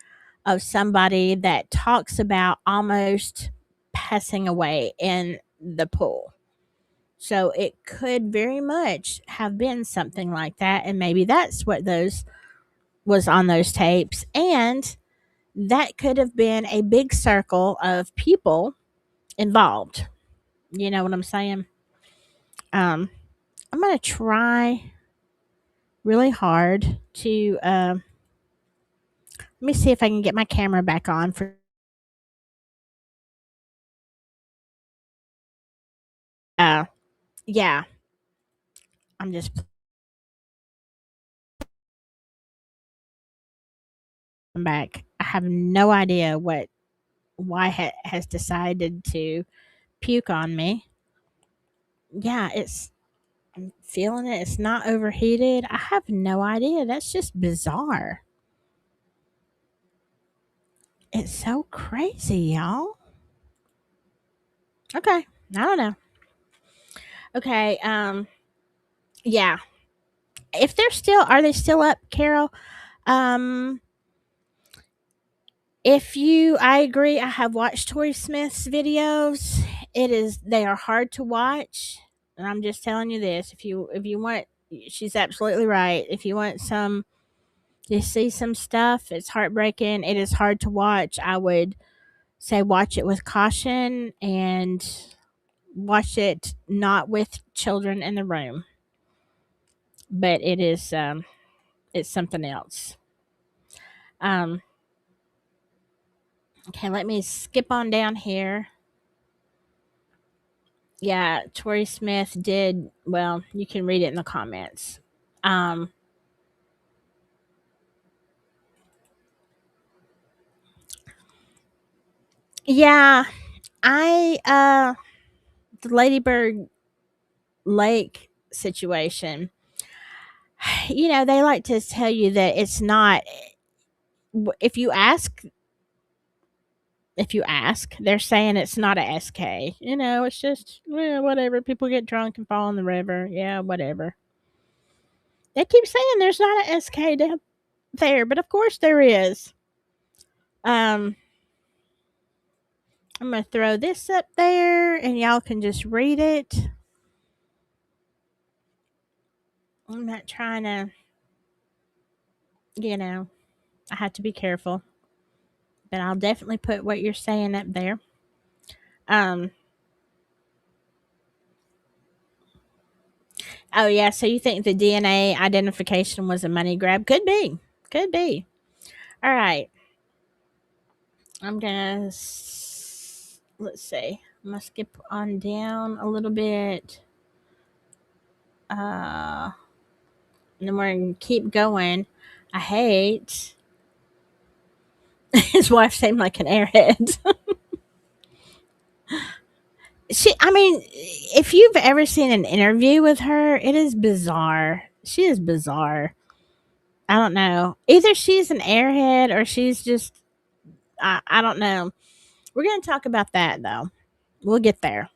of somebody that talks about almost passing away in the pool. So it could very much have been something like that. And maybe that's what those was on those tapes. And that could have been a big circle of people involved. You know what I'm saying? Um, I'm going to try really hard to, let me see if I can get my camera back on for, uh, yeah, I'm just back. I have no idea why has decided to puke on me. Yeah, I'm feeling it. It's not overheated. I have no idea. That's just bizarre. It's so crazy, y'all. Okay. I don't know. Okay. Yeah. If they're still, are they still up, Carol? Um, I agree. I have watched Tori Smith's videos. They are hard to watch. And I'm just telling you this. If you want, she's absolutely right. If you want to see some stuff, it's heartbreaking. It is hard to watch. I would say watch it with caution and watch it not with children in the room. But it's something else. Um, okay, let me skip on down here. Yeah, Tori Smith did. Well, you can read it in the comments. Um, yeah, the Ladybird Lake situation. They like to tell you that it's not. If you ask, they're saying it's not a SK. It's just whatever. People get drunk and fall in the river. Yeah, whatever. They keep saying there's not a SK down there, but of course there is. Um, I'm gonna throw this up there, and y'all can just read it. I'm not trying to, you know, I have to be careful, but I'll definitely put what you're saying up there. Um, oh yeah, so you think the DNA identification was a money grab? Could be. All right, let's see. I'm gonna skip on down a little bit. And then we're gonna keep going. I hate his wife seemed like an airhead. I mean, if you've ever seen an interview with her, it is bizarre. She is bizarre. I don't know. Either she's an airhead or she's just, I don't know. We're going to talk about that though. We'll get there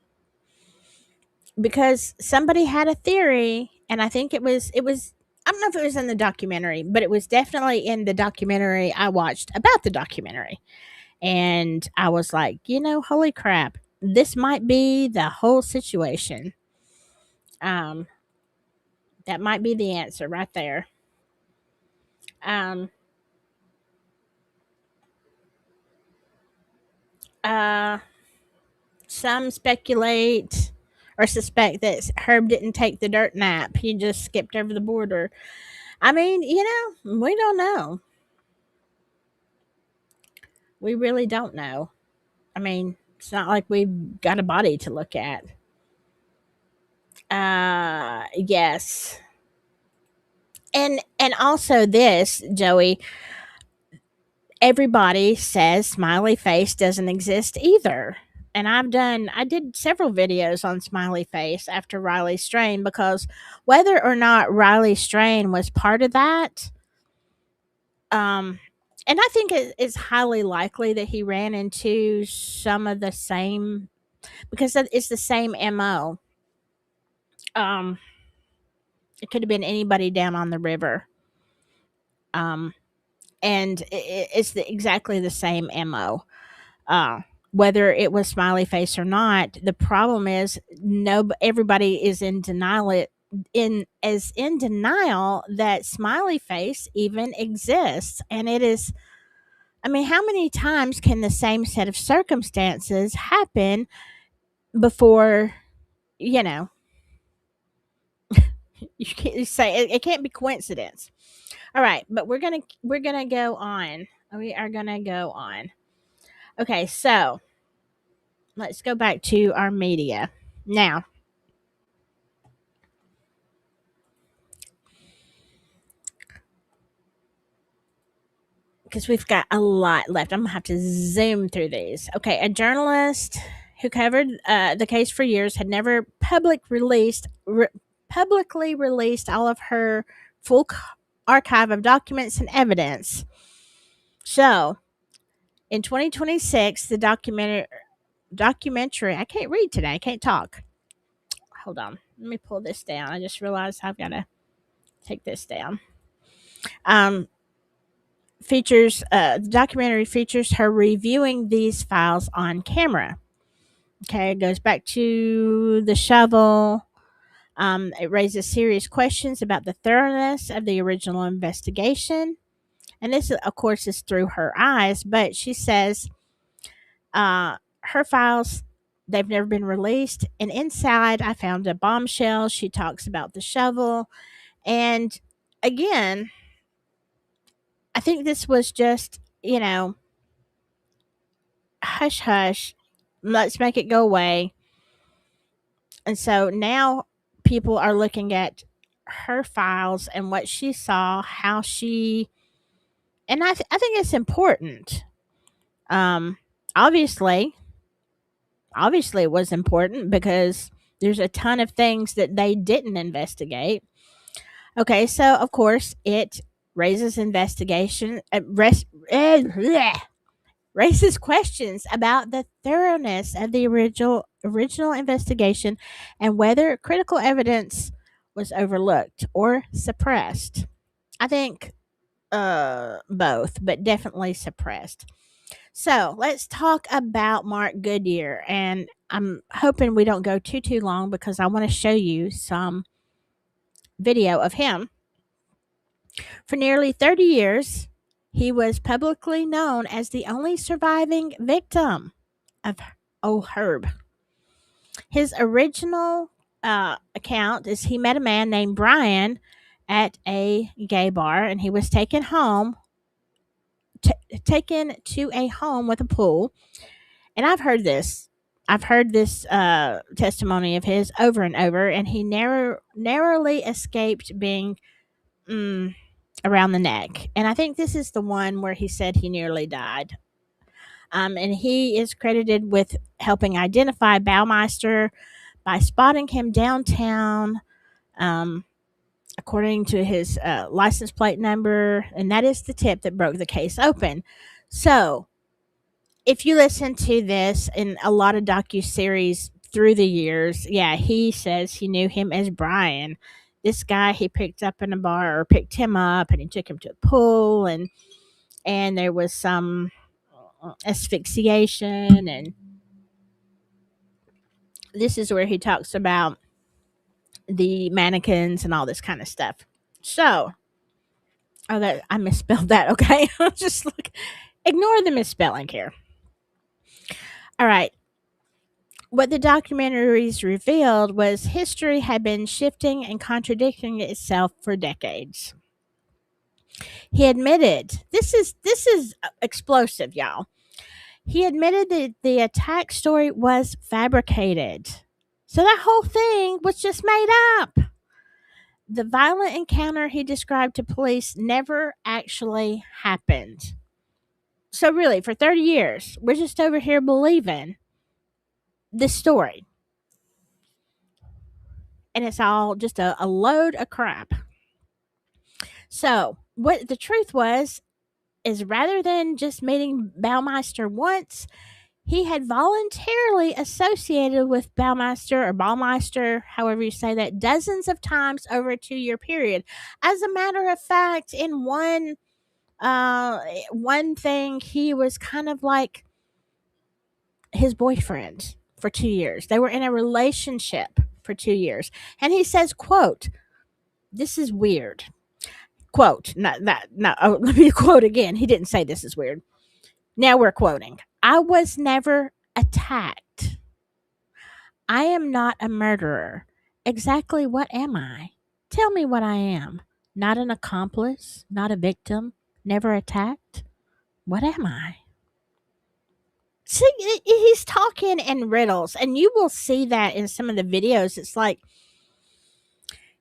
because somebody had a theory, and I think I don't know if it was in the documentary, but it was definitely in the documentary I watched about the documentary. And I was like, holy crap, this might be the whole situation. Um, that might be the answer right there. Um, uh, some speculate or suspect that Herb didn't take the dirt nap. He just skipped over the border. I mean, we don't know. We really don't know. I mean, it's not like we've got a body to look at. Yes. And also this, Joey, everybody says smiley face doesn't exist either. And I did several videos on smiley face after Riley Strain, because whether or not Riley Strain was part of that, um, and I think it's highly likely that he ran into some of the same, because it's the same MO. Um, it could have been anybody down on the river. Um, and it's exactly the same MO. uh, Whether it was smiley face or not. The problem is no, everybody is in denial. In denial that smiley face even exists, and it is. I mean, how many times can the same set of circumstances happen before you know? You can't say it can't be coincidence. All right, but we're gonna go on. We are gonna go on. Okay, so let's go back to our media now, because we've got a lot left. I'm gonna have to zoom through these. Okay, a journalist who covered the case for years had never publicly released all of her full archive of documents and evidence. So, in 2026, the documentary. I can't read today. I can't talk. Hold on. Let me pull this down. I just realized I've got to take this down. Um, the documentary features her reviewing these files on camera. Okay, it goes back to the shovel. It raises serious questions about the thoroughness of the original investigation. And this, of course, is through her eyes, but she says her files, they've never been released. And inside, I found a bombshell. She talks about the shovel. And again, I think this was just, hush hush, let's make it go away. And so now people are looking at her files and what she saw, how she, and I think it's important. Um, obviously, obviously it was important because there's a ton of things that they didn't investigate. Okay, so of course it raises investigation, bleh, raises questions about the thoroughness of the original investigation and whether critical evidence was overlooked or suppressed. I think both, but definitely suppressed. So let's talk about Mark Goodyear, and I'm hoping we don't go too long because I want to show you some video of him. For nearly 30 years, he was publicly known as the only surviving victim of old Herb. His original account is he met a man named Brian at a gay bar, and he was taken to a home with a pool. And I've heard this. I've heard this testimony of his over and over, and he narrowly escaped being around the neck. And I think this is the one where he said he nearly died. And he is credited with helping identify Baumeister by spotting him downtown, um, according to his license plate number. And that is the tip that broke the case open. So, if you listen to this in a lot of docuseries through the years, yeah, he says he knew him as Brian. This guy he picked up in a bar or picked him up and he took him to a pool and there was some asphyxiation, and this is where he talks about the mannequins and all this kind of stuff. So, oh, that I misspelled that. Okay, just look, ignore the misspelling here. All right. What the documentaries revealed was history had been shifting and contradicting itself for decades. He admitted this is explosive, y'all. He admitted that the attack story was fabricated. So that whole thing was just made up. The violent encounter he described to police never actually happened. So really, for 30 years, we're just over here believing this story. And it's all just a load of crap. So, what the truth was is rather than just meeting Baumeister once, he had voluntarily associated with Baumeister, however you say that, dozens of times over a 2-year period. As a matter of fact, in one thing, he was kind of like his boyfriend for 2 years. They were in a relationship for 2 years. And he says, quote, "This is weird." Quote, not that, no, oh, let me quote again. He didn't say this is weird. Now we're quoting. "I was never attacked. I am not a murderer. Exactly what am I? Tell me what I am. Not an accomplice, not a victim, never attacked. What am I?" See, he's talking in riddles, and you will see that in some of the videos. It's like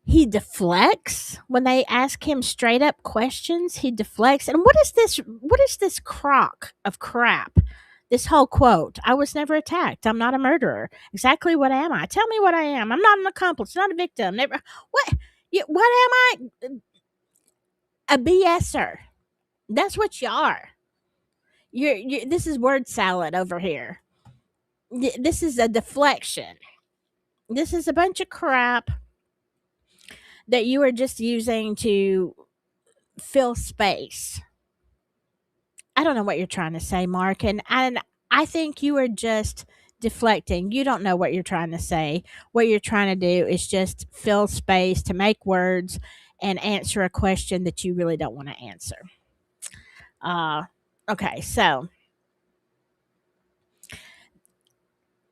he deflects when they ask him straight up questions. He deflects. And what is this? What is this crock of crap? This whole quote: "I was never attacked. I'm not a murderer. Exactly what am I? Tell me what I am. I'm not an accomplice. Not a victim. Never. What? What am I? A BSer. That's what you are. This is word salad over here. This is a deflection. This is a bunch of crap that you are just using to fill space. I don't know what you're trying to say, Mark, and I think you are just deflecting. You don't know what you're trying to say. What you're trying to do is just fill space to make words and answer a question that you really don't want to answer. Okay, so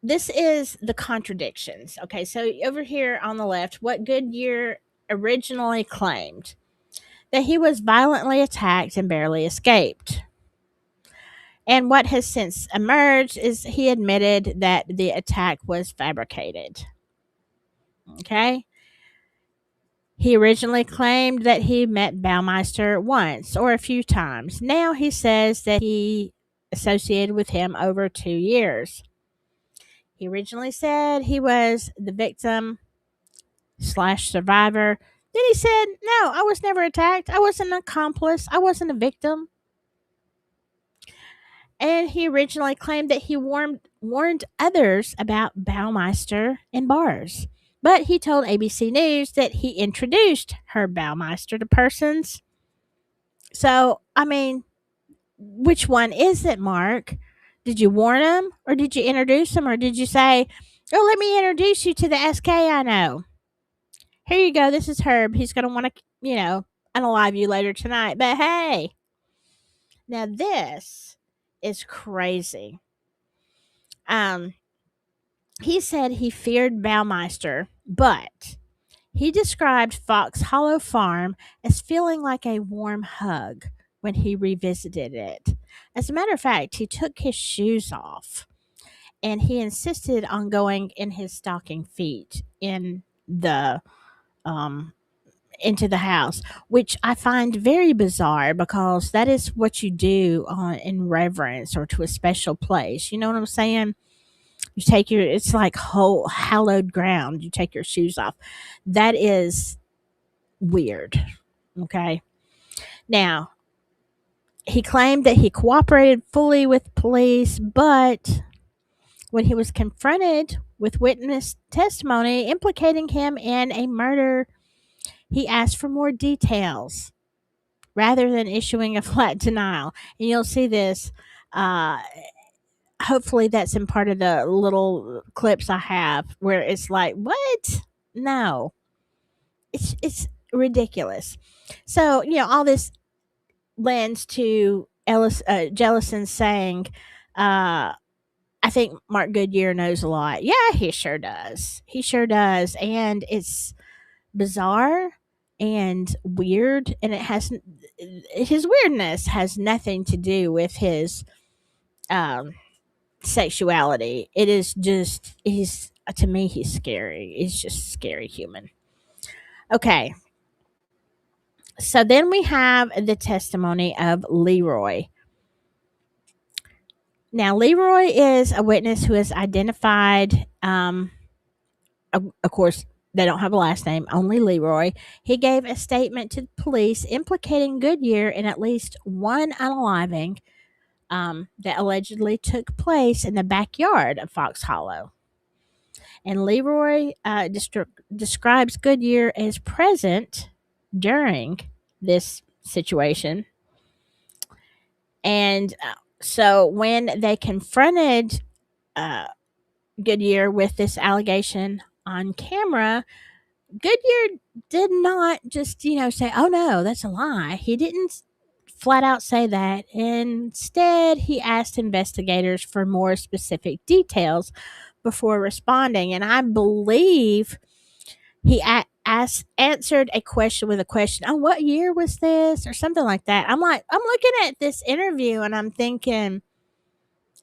this is the contradictions. Okay, so over here on the left, what Goodyear originally claimed: that he was violently attacked and barely escaped. And what has since emerged is he admitted that the attack was fabricated. Okay. He originally claimed that he met Baumeister once or a few times. Now he says that he associated with him over 2 years. He originally said he was the victim slash survivor. Then he said, no, I was never attacked. I wasn't an accomplice. I wasn't a victim. And he originally claimed that he warned others about Baumeister in bars. But he told ABC News that he introduced Herb Baumeister to persons. So, I mean, which one is it, Mark? Did you warn him, or did you introduce him, or did you say, oh, let me introduce you to the SK I know? Here you go. This is Herb. He's going to want to, unalive you later tonight. But hey, now this is crazy. Um, he said he feared Baumeister, but he described Fox Hollow Farm as feeling like a warm hug when he revisited it. As a matter of fact, he took his shoes off and he insisted on going in his stocking feet in the um into the house, which I find very bizarre because that is what you do in reverence or to a special place. You know what I'm saying? You take it's like whole hallowed ground. You take your shoes off. That is weird. Okay. Now, he claimed that he cooperated fully with police, but when he was confronted with witness testimony implicating him in a murder, he asked for more details rather than issuing a flat denial. And you'll see this. Uh, Hopefully, that's in part of the little clips I have where it's like, what? No, it's ridiculous. So all this lends to Jellison saying, I think Mark Goodyear knows a lot. Yeah, he sure does. He sure does. And it's bizarre and weird. And his weirdness has nothing to do with his um, sexuality. It is just, to me, he's scary. He's just scary human. Okay. So then we have the testimony of Leroy. Now, Leroy is a witness who is identified. Of course, they don't have a last name, only Leroy. He gave a statement to the police implicating Goodyear in at least one unaliving that allegedly took place in the backyard of Fox Hollow. And Leroy describes Goodyear as present during this situation. And so when they confronted Goodyear with this allegation on camera, Goodyear did not just, say, oh no, that's a lie. He didn't flat out say that. Instead, he asked investigators for more specific details before responding. And I believe he answered a question with a question. Oh, what year was this? Or something like that. I'm looking at this interview and I'm thinking,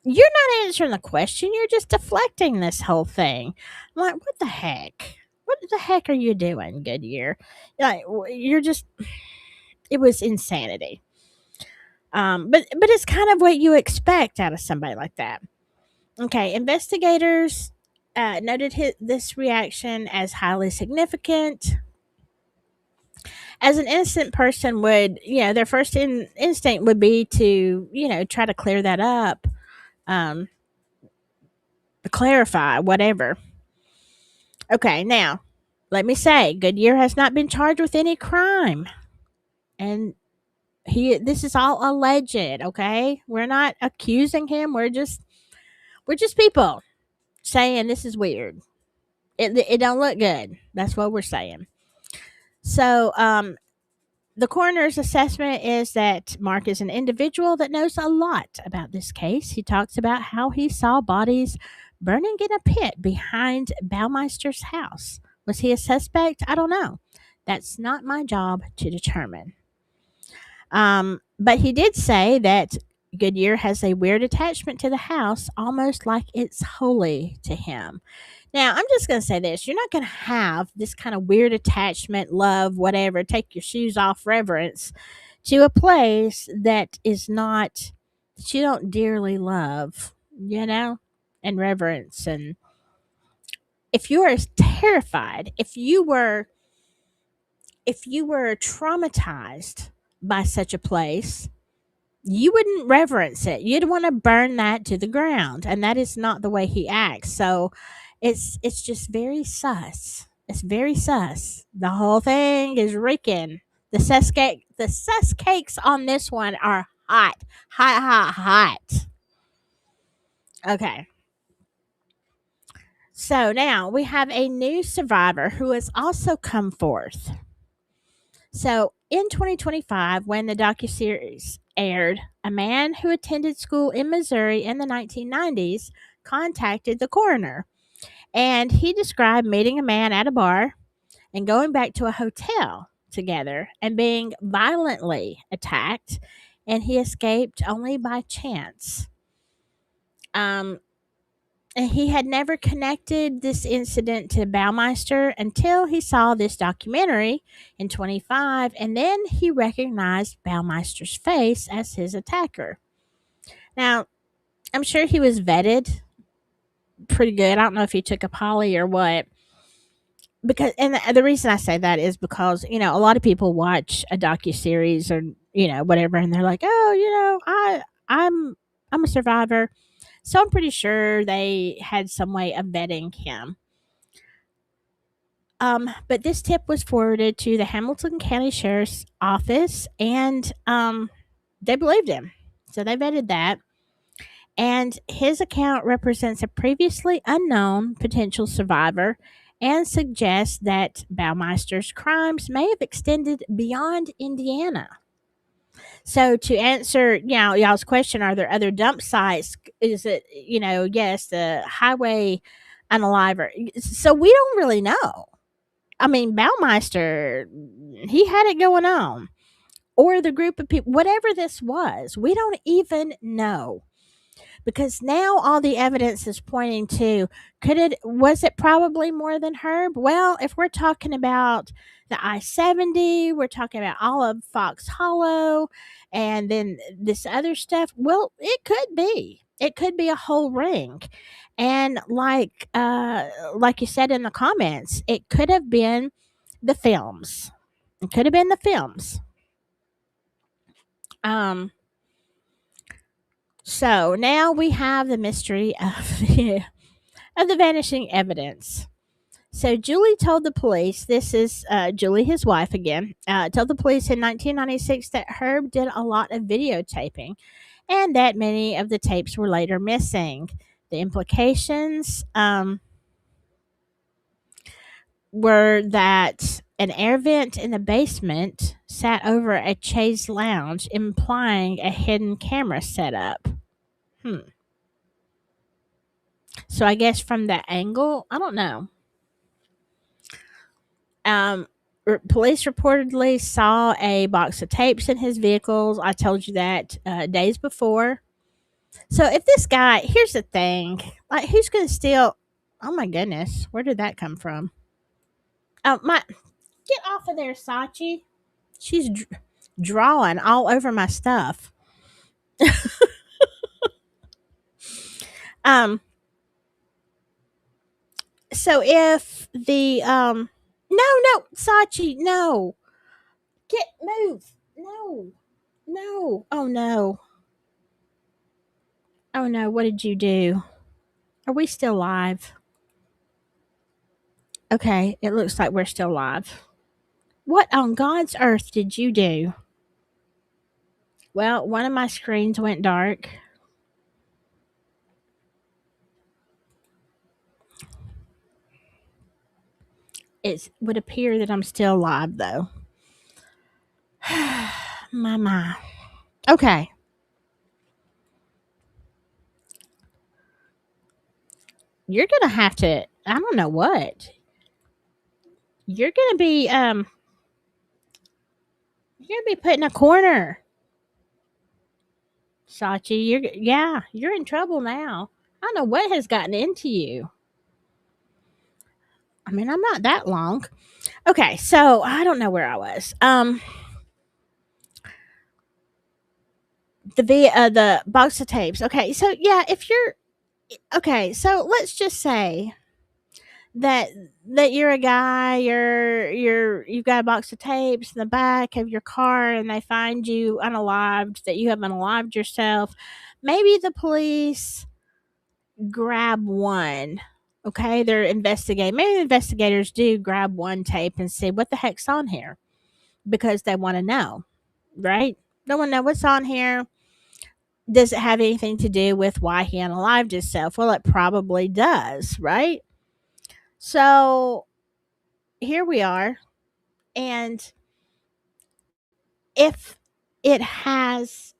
you're not answering the question. You're just deflecting this whole thing. I'm like, what the heck? What the heck are you doing, Goodyear? Like, you're just, it was insanity. But it's kind of what you expect out of somebody like that. Okay, investigators noted this reaction as highly significant. As an innocent person would, their first instinct would be to, try to clear that up, clarify, whatever. Okay, now, let me say, Goodyear has not been charged with any crime. And this is all alleged, okay? We're not accusing him. We're just people saying this is weird. It don't look good. That's what we're saying. So, the coroner's assessment is that Mark is an individual that knows a lot about this case. He talks about how he saw bodies burning in a pit behind Baumeister's house. Was he a suspect? I don't know. That's not my job to determine. But he did say that Goodyear has a weird attachment to the house, almost like it's holy to him. Now, I'm just going to say this. You're not going to have this kind of weird attachment, love, whatever, take your shoes off reverence to a place that is not, that you don't dearly love, and reverence. And if you are terrified, if you were traumatized by such a place, you wouldn't reverence it. You'd want to burn that to the ground, and that is not the way he acts. So it's just very sus. It's very sus. The whole thing is reeking. The sus cakes on this one are hot, hot, hot, hot. Okay. So now we have a new survivor who has also come forth. So in 2025, when the docuseries aired, a man who attended school in Missouri in the 1990s contacted the coroner, and he described meeting a man at a bar and going back to a hotel together and being violently attacked, and he escaped only by chance. Um, and he had never connected this incident to Baumeister until he saw this documentary in 25, and then he recognized Baumeister's face as his attacker. Now, I'm sure he was vetted pretty good. I don't know if he took a poly or what. Because and the reason I say that is because, a lot of people watch a docu-series or, whatever, and they're like, "Oh, I'm a survivor." So I'm pretty sure they had some way of vetting him. But this tip was forwarded to the Hamilton County Sheriff's Office, and they believed him. So they vetted that. And his account represents a previously unknown potential survivor and suggests that Baumeister's crimes may have extended beyond Indiana. So to answer, y'all's question, are there other dump sites? Is it, yes, the highway unaliver. So we don't really know. I mean, Baumeister, he had it going on. Or the group of people, whatever this was, we don't even know. Because now all the evidence is pointing to, was it probably more than Herb? Well, if we're talking about the I-70, we're talking about all of Fox Hollow, and then this other stuff, well, it could be a whole ring. And like you said in the comments, it could have been the films. It could have been the films. So now we have the mystery of of the vanishing evidence. So Julie told the police, this is Julie, his wife again, told the police in 1996 that Herb did a lot of videotaping and that many of the tapes were later missing. The implications were that an air vent in the basement sat over a chaise lounge, implying a hidden camera setup. So I guess from that angle, I don't know. Police reportedly saw a box of tapes in his vehicles. I told you that days before. So if this guy, here's the thing, like who's going to steal? Oh my goodness, where did that come from? Oh my, get off of there, Sachi. She's drawing all over my stuff. So if the no, Sachi, no. Move. No. No. Oh no. Oh no, what did you do? Are we still live? Okay, it looks like we're still live. What on God's earth did you do? Well, one of my screens went dark. It would appear that I'm still live though. My. Okay. You're gonna have to, I don't know what. You're gonna be put in a corner. Sachi, you're in trouble now. I don't know what has gotten into you. I mean, I'm not that long. Okay, so I don't know where I was. The box of tapes. Okay, so yeah, if you're okay, so let's just say that you're a guy, you've got a box of tapes in the back of your car, and they find you unalived, that you have unalived yourself. Maybe the police grab one. Okay, they're investigating. Maybe the investigators do grab one tape and see what the heck's on here because they want to know, right? They want to know what's on here. Does it have anything to do with why he unalived himself? Well, it probably does, right? So here we are. And if it has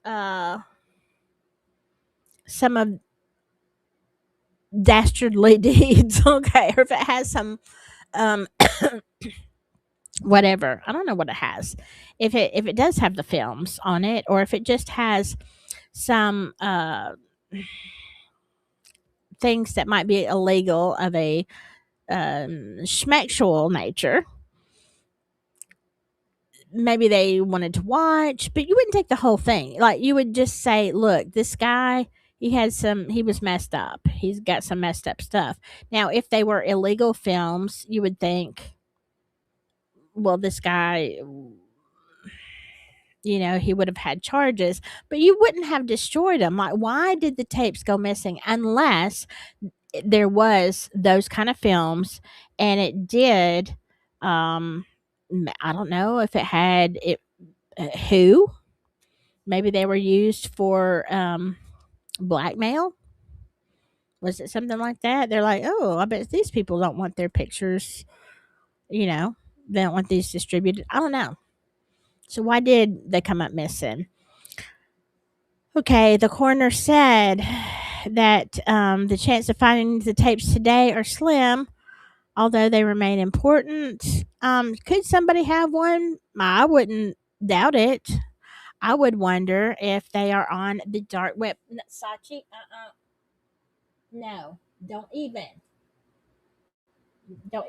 some of dastardly deeds, okay, or if it has some um, whatever, I don't know what it has. If it does have the films on it, or if it just has some things that might be illegal of a schmexual nature, maybe they wanted to watch, but you wouldn't take the whole thing. Like, you would just say, look, this guy, he was messed up. He's got some messed up stuff. Now, if they were illegal films, you would think, well, this guy, he would have had charges, but you wouldn't have destroyed them. Like, why did the tapes go missing unless there was those kind of films and it did, I don't know if it had it, who maybe they were used for blackmail. Was it something like that? They're like, oh, I bet these people don't want their pictures, they don't want these distributed. I don't know. So why did they come up missing? Okay, the coroner said that the chance of finding the tapes today are slim, although they remain important. Could somebody have one? I wouldn't doubt it. I would wonder if they are on the dark web. Sachi, no, don't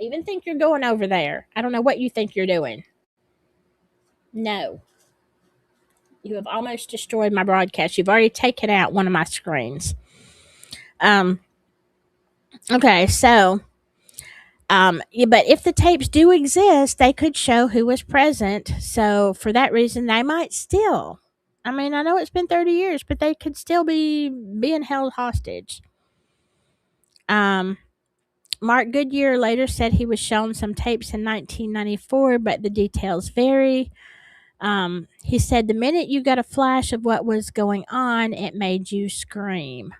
even think you're going over there. I don't know what you think you're doing. No, you have almost destroyed my broadcast. You've already taken out one of my screens. Um. Okay, so yeah, but if the tapes do exist, they could show who was present. So for that reason, they might still. I mean, I know it's been 30 years, but they could still be being held hostage. Um, Mark Goodyear later said he was shown some tapes in 1994, but the details vary. He said the minute you got a flash of what was going on, it made you scream.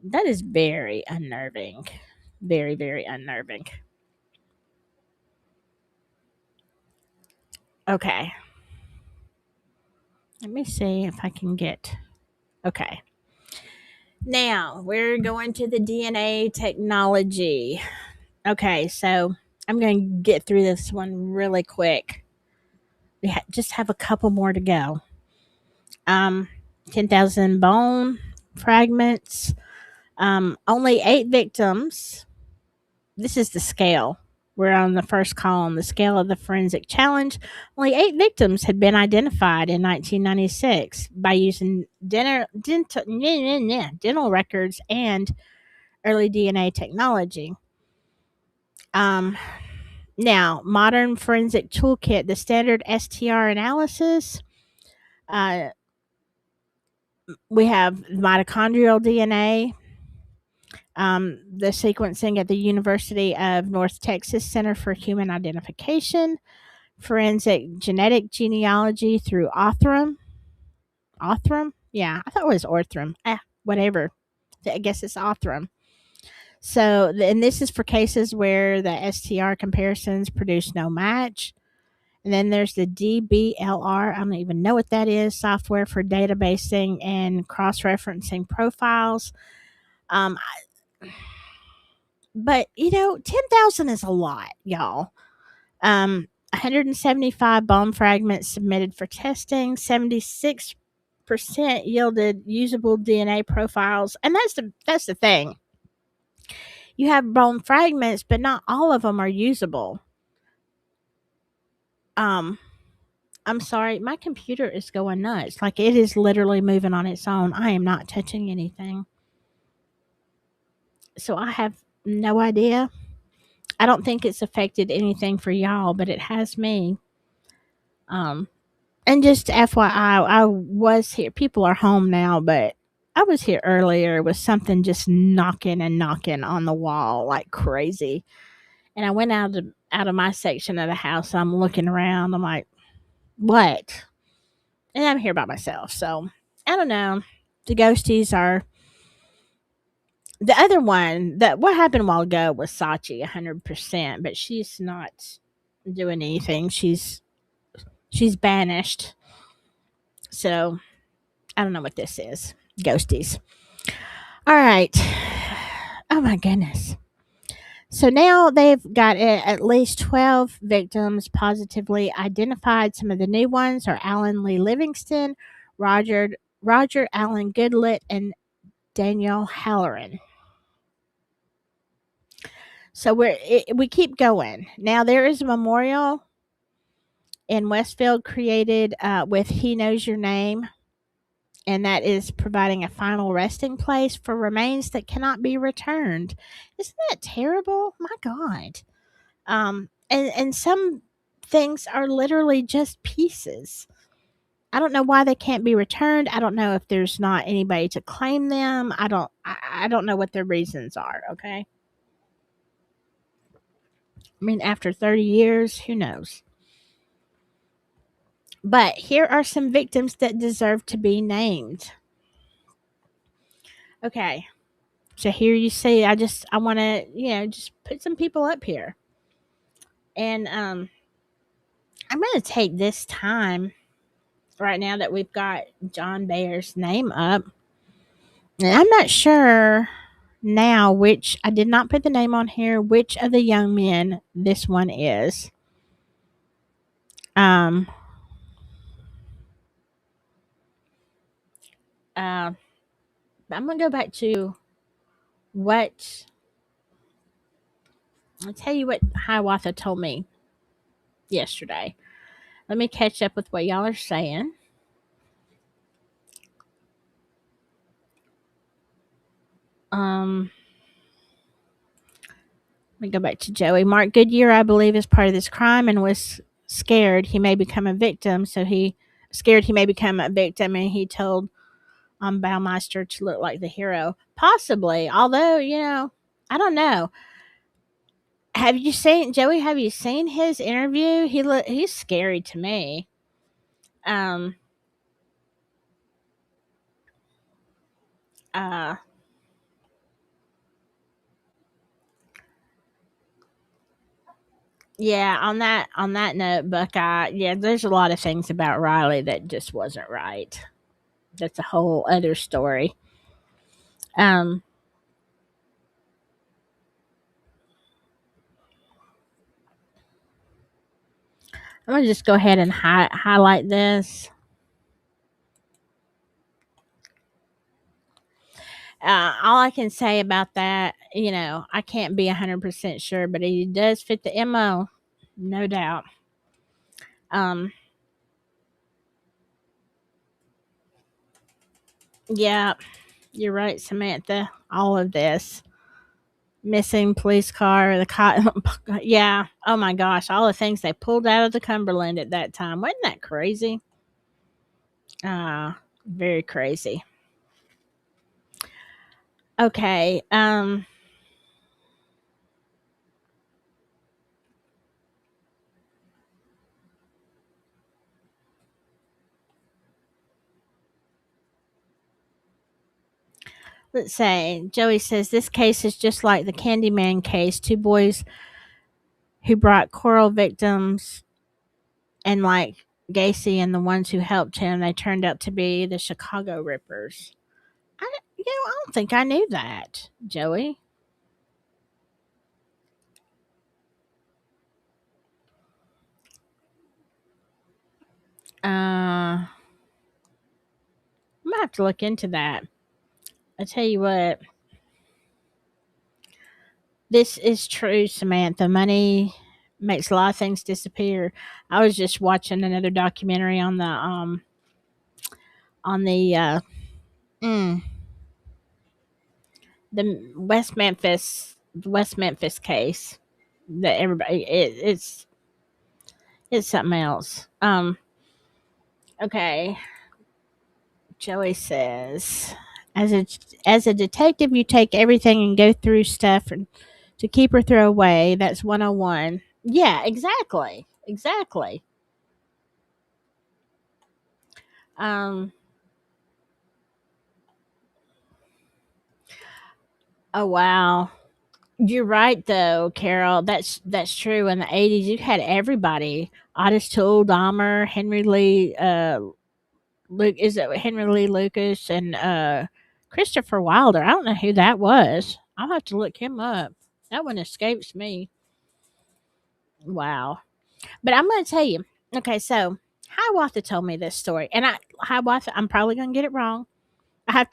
That is very unnerving. Very, very unnerving. Okay. Let me see if I can get. Okay. Now we're going to the DNA technology. Okay, so I'm going to get through this one really quick. We just have a couple more to go. 10,000 bone fragments. Only 8 victims. This is the scale. We're on the first column, the scale of the forensic challenge. Only 8 victims had been identified in 1996 by using dental records and early DNA technology. Now, modern forensic toolkit, the standard STR analysis. We have mitochondrial DNA, the sequencing at the University of North Texas Center for Human Identification, forensic genetic genealogy through Othram. Othram? Yeah, I thought it was Orthram. Whatever. I guess it's Othram. So, and this is for cases where the STR comparisons produce no match. And then there's the DBLR. I don't even know what that is. Software for databasing and cross-referencing profiles. But 10,000 is a lot, y'all. 175 bone fragments submitted for testing. 76 yielded usable DNA profiles, and that's the thing. You have bone fragments, but not all of them are usable. Um, I'm sorry, my computer is going nuts. Like it is literally moving on its own. I am not touching anything. So I have no idea. I don't think it's affected anything for y'all, but it has me. Um, and just FYI, I was here. People are home now, but I was here earlier with something just knocking and knocking on the wall like crazy. And I went out of my section of the house. I'm looking around. I'm like, what? And I'm here by myself. So I don't know. The ghosties are the other one. That what happened a while ago was Sachi 100%, but she's not doing anything. She's banished. So I don't know what this is. Ghosties. All right. Oh my goodness. So now they've got at least 12 victims positively identified. Some of the new ones are Alan Lee Livingston, Roger Roger Allen Goodlett, and Danielle Halloran. So we keep going. Now there is a memorial in Westfield created with "He Knows Your Name," and that is providing a final resting place for remains that cannot be returned. Isn't that terrible? My God. And some things are literally just pieces. I don't know why they can't be returned. I don't know if there's not anybody to claim them. I don't know what their reasons are, okay? I mean, after 30 years, who knows? But here are some victims that deserve to be named. Okay. So here you see, I want to, just put some people up here. And I'm going to take this time right now that we've got John Bayer's name up. And I'm not sure now which, I did not put the name on here, which of the young men this one is. Um, I'm going to go back to what, I'll tell you what Hiawatha told me yesterday. Let me catch up with what y'all are saying. Um, Let me go back to Joey. Mark Goodyear, I believe, is part of this crime and was scared he may become a victim. So he scared he may become a victim, and he told Baumeister to look like the hero. Possibly, although I don't know. Have you seen Joey? Have you seen his interview? He's scary to me. Um. Uh. Yeah. On that note, Buckeye. Yeah, there's a lot of things about Riley that just wasn't right. That's a whole other story. Um. I'm gonna just go ahead and highlight this. All I can say about that, I can't be 100% sure, but he does fit the MO, no doubt. Um, yeah, you're right, Samantha. All of this missing police car, the cop, yeah. Oh my gosh, all the things they pulled out of the Cumberland at that time. Wasn't that crazy? Very crazy. Okay. Let's say Joey says this case is just like the Candyman case. Two boys who brought choral victims, and like Gacy and the ones who helped him, they turned out to be the Chicago Rippers. I don't think I knew that, Joey. Uh, gonna have to look into that. I tell you what, this is true, Samantha. Money makes a lot of things disappear. I was just watching another documentary on mm, the West Memphis case that it's something else. Okay. Joey says, as a detective, you take everything and go through stuff and to keep or throw away. That's 101. Yeah, exactly. Exactly. Um oh wow. You're right though, Carol. That's true. In the 80s, you had everybody. Otis Toole, Dahmer, Henry Lee Luke is it Henry Lee Lucas and Christopher Wilder. I don't know who that was. I'll have to look him up. That one escapes me. Wow. But I'm going to tell you. Okay, so Hiawatha told me this story, and Hiawatha, I'm probably going to get it wrong. I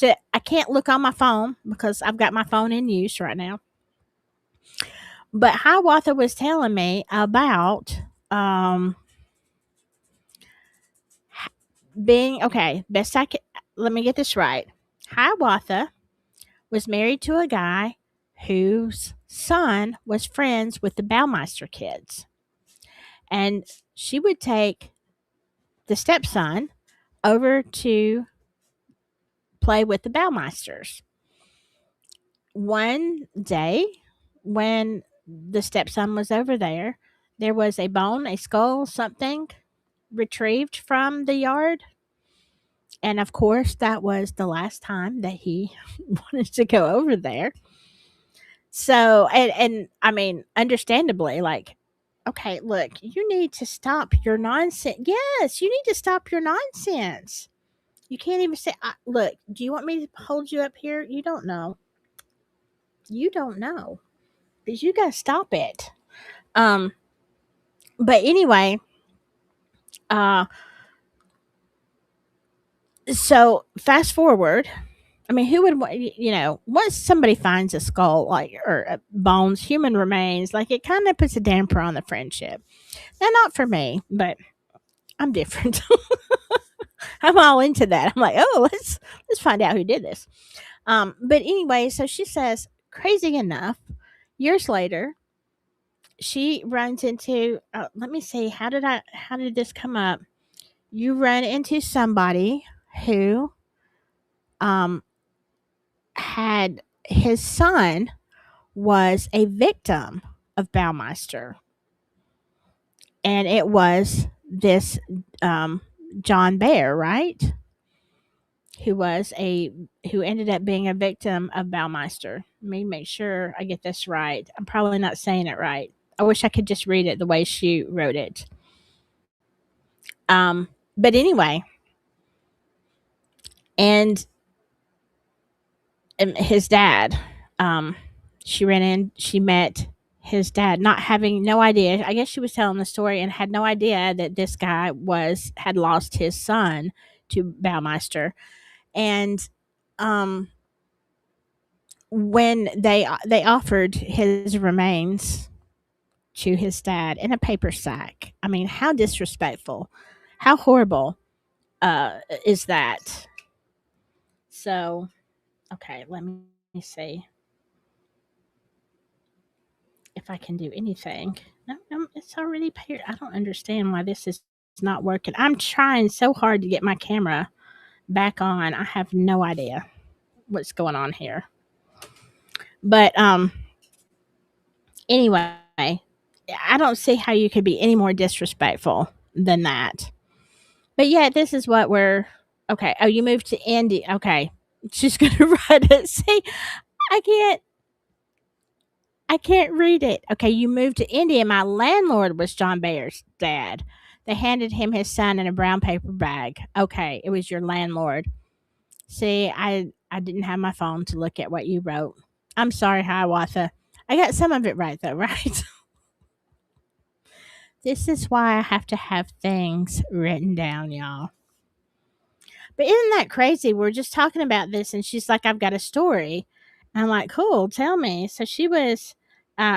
can't look on my phone because I've got my phone in use right now. But Hiawatha was telling me about um being okay. Best I can. Let me get this right. Hiawatha was married to a guy whose son was friends with the Baumeister kids, and she would take the stepson over to play with the Baumeisters. One day, when the stepson was over there was a bone, a skull, something retrieved from the yard. And of course, that was the last time that he wanted to go over there. So, and I mean, understandably, like, okay, look, you need to stop your nonsense. Yes, you need to stop your nonsense. You can't even say, look, do you want me to hold you up here? You don't know. You don't know. Because you got to stop it. Um, but anyway, uh, so fast forward. I mean, who would once somebody finds a skull like or bones, human remains, like it kind of puts a damper on the friendship. Now, not for me, but I'm different. I'm all into that. I'm like, oh, let's find out who did this. But anyway, so she says, crazy enough, years later, she runs into. Let me see, how did this come up? You run into somebody who um had his son was a victim of Baumeister, and it was this John Bear, right? Who ended up being a victim of Baumeister. Let me make sure I get this right. I'm probably not saying it right. I wish I could just read it the way she wrote it. But anyway, and his dad, she ran in, she met his dad, not having no idea. I guess she was telling the story and had no idea that this guy had lost his son to Baumeister. And um when they offered his remains to his dad in a paper sack. I mean, how disrespectful. How horrible is that? So, okay, let me see if I can do anything. No, no, it's already paired. I don't understand why this is not working. I'm trying so hard to get my camera back on. I have no idea what's going on here. But anyway, I don't see how you could be any more disrespectful than that. But yeah, this is what we're okay. Oh, you moved to India. Okay. She's gonna write it. See, I can't I can't read it. Okay, you moved to India. My landlord was John Bayer's dad. They handed him his son in a brown paper bag. Okay, it was your landlord. See, I didn't have my phone to look at what you wrote. I'm sorry, Hiawatha. I got some of it right though, right? This is why I have to have things written down, y'all. But isn't that crazy? We're just talking about this, and she's like, I've got a story. And I'm like, cool, tell me. So she was,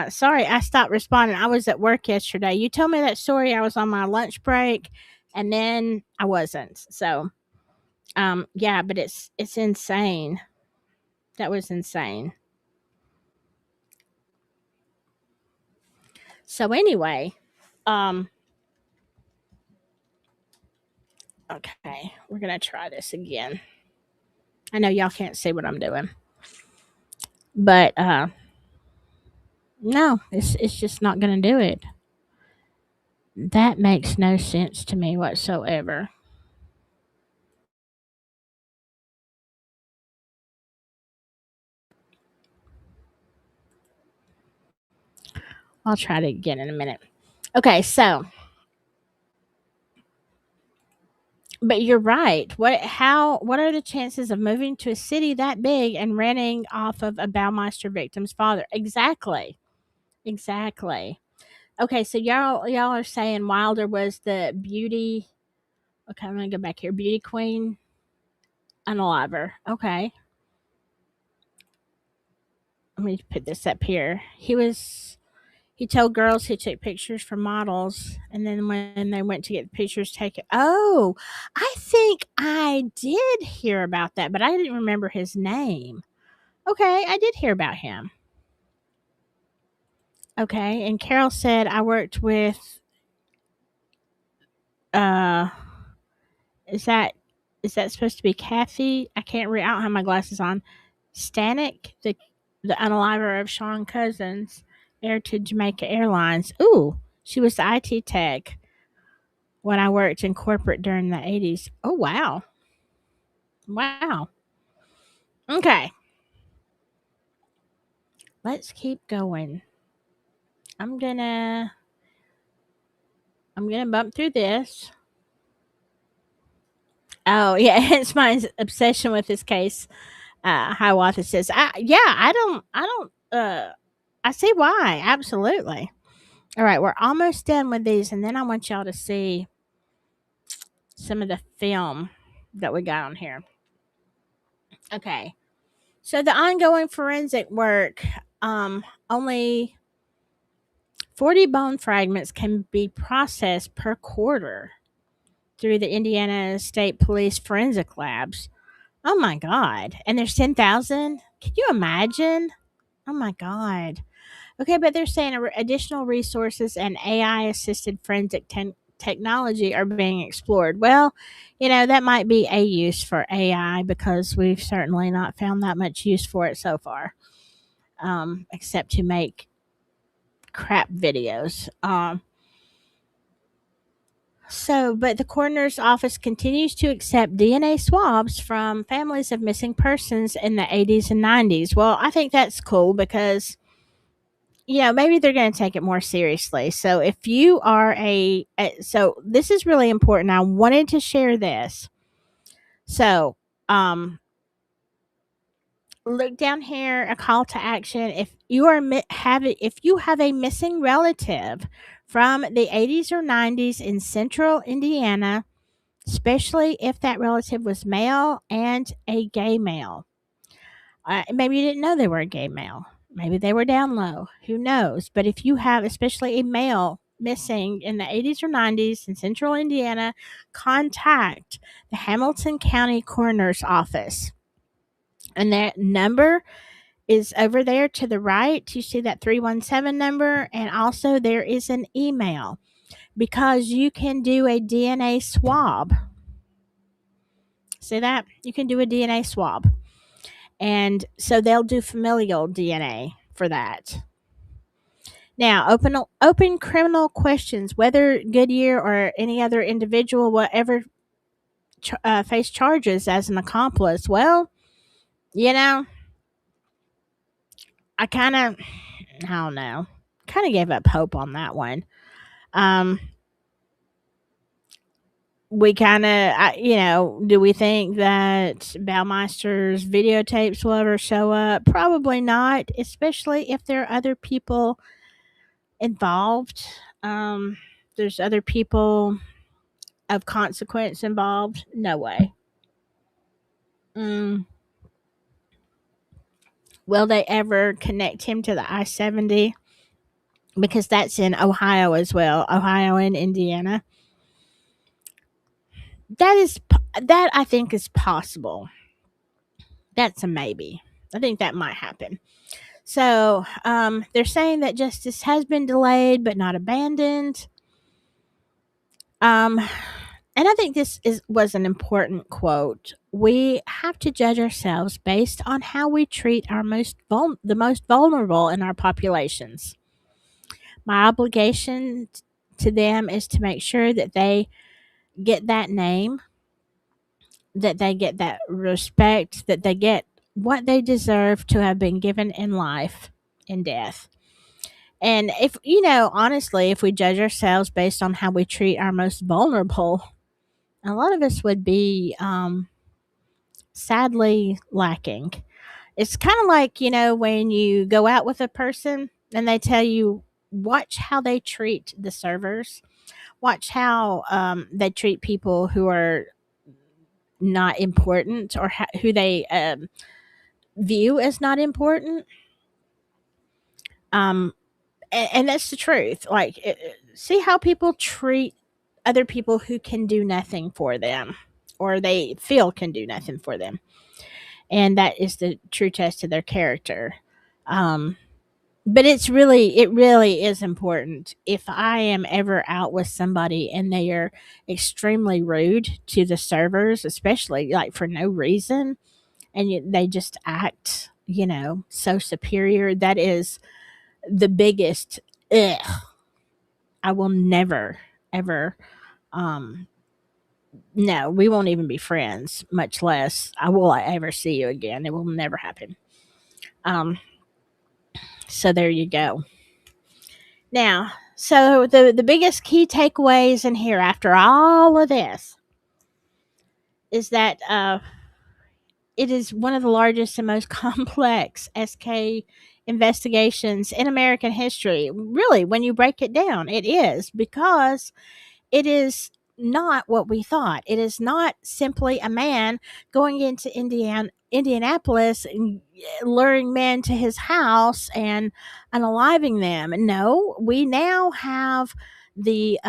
sorry, I stopped responding. I was at work yesterday. You told me that story. I was on my lunch break, and then I wasn't. So, yeah, but it's insane. That was insane. So anyway, um, okay, we're gonna try this again. I know y'all can't see what I'm doing, but no, it's just not gonna do it. That makes no sense to me whatsoever. I'll try it again in a minute. Okay, so but you're right. What are the chances of moving to a city that big and renting off of a Baumeister victim's father? Exactly. Exactly. Okay, so y'all are saying Wilder was the beauty. Okay, I'm gonna go back here. Beauty queen unaliver. Okay. Let me put this up here. He told girls he took pictures for models, and then when they went to get the pictures taken, oh, I think I did hear about that, but I didn't remember his name. Okay, I did hear about him. Okay, and Carol said I worked with uh is that is that supposed to be Kathy? I can't read. I don't have my glasses on. Stanek, the unaliver of Sean Cousins, heir to Jamaica Airlines. Ooh, she was the IT tech when I worked in corporate during the 80s. Oh, wow. Wow. Okay. Let's keep going. I'm going to bump through this. Oh, yeah, it's my obsession with this case. Hiawatha says, yeah, I see why. Absolutely. All right, we're almost done with these, and then I want y'all to see some of the film that we got on here. Okay. So the ongoing forensic work, only 40 bone fragments can be processed per quarter through the Indiana State Police forensic labs. Oh my God. And there's 10,000? Can you imagine? Oh my God. Okay, but they're saying additional resources and AI assisted forensic technology are being explored. Well, that might be a use for AI because we've certainly not found that much use for it so far, except to make crap videos. But the coroner's office continues to accept DNA swabs from families of missing persons in the 80s and 90s. Well, I think that's cool because maybe they're going to take it more seriously. So if you are so this is really important. I wanted to share this. So, look down here, a call to action. If you are if you have a missing relative from the 80s or 90s in central Indiana, especially if that relative was male and a gay male. Maybe you didn't know they were a gay male. Maybe they were down low. Who knows? But if you have, especially a male missing in the 80s or 90s in central Indiana, contact the Hamilton County Coroner's Office. And that number is over there to the right. You see that 317 number. And also, there is an email because you can do a DNA swab. See that? You can do a DNA swab. And so they'll do familial DNA for that. Now, open criminal questions, whether Goodyear or any other individual will ever face charges as an accomplice. Well, I don't know, kind of gave up hope on that one. We kind of, do we think that Baumeister's videotapes will ever show up? Probably not, especially if there are other people involved. There's other people of consequence involved. No way. Mm, will they ever connect him to the I-70? Because that's in Ohio as well, Ohio and Indiana. That I think is possible. That's a maybe. I think that might happen. So they're saying that justice has been delayed but not abandoned. Um, and I think this was an important quote. We have to judge ourselves based on how we treat our the most vulnerable in our populations. My obligation to them is to make sure that they get that name, that they get that respect, that they get what they deserve to have been given in life and death. And if, honestly, if we judge ourselves based on how we treat our most vulnerable, a lot of us would be sadly lacking. It's kind of like, when you go out with a person and they tell you, watch how they treat the servers, watch how they treat people who are not important, or who they view as not important. Um, and that's the truth. Like, see how people treat other people who can do nothing for them, or they feel can do nothing for them, and that is the true test of their character. Um, but it really is important. If I am ever out with somebody and they are extremely rude to the servers, especially like for no reason, and they just act, so superior, that is the biggest ugh. I will never ever um no, we won't even be friends, much less I will ever see you again. It will never happen. Um so there you go. Now, so the biggest key takeaways in here after all of this is that it is one of the largest and most complex SK investigations in American history. Really, when you break it down, it is, because it is not what we thought. It is not simply a man going into Indianapolis and luring men to his house and unaliving them. No, we now have the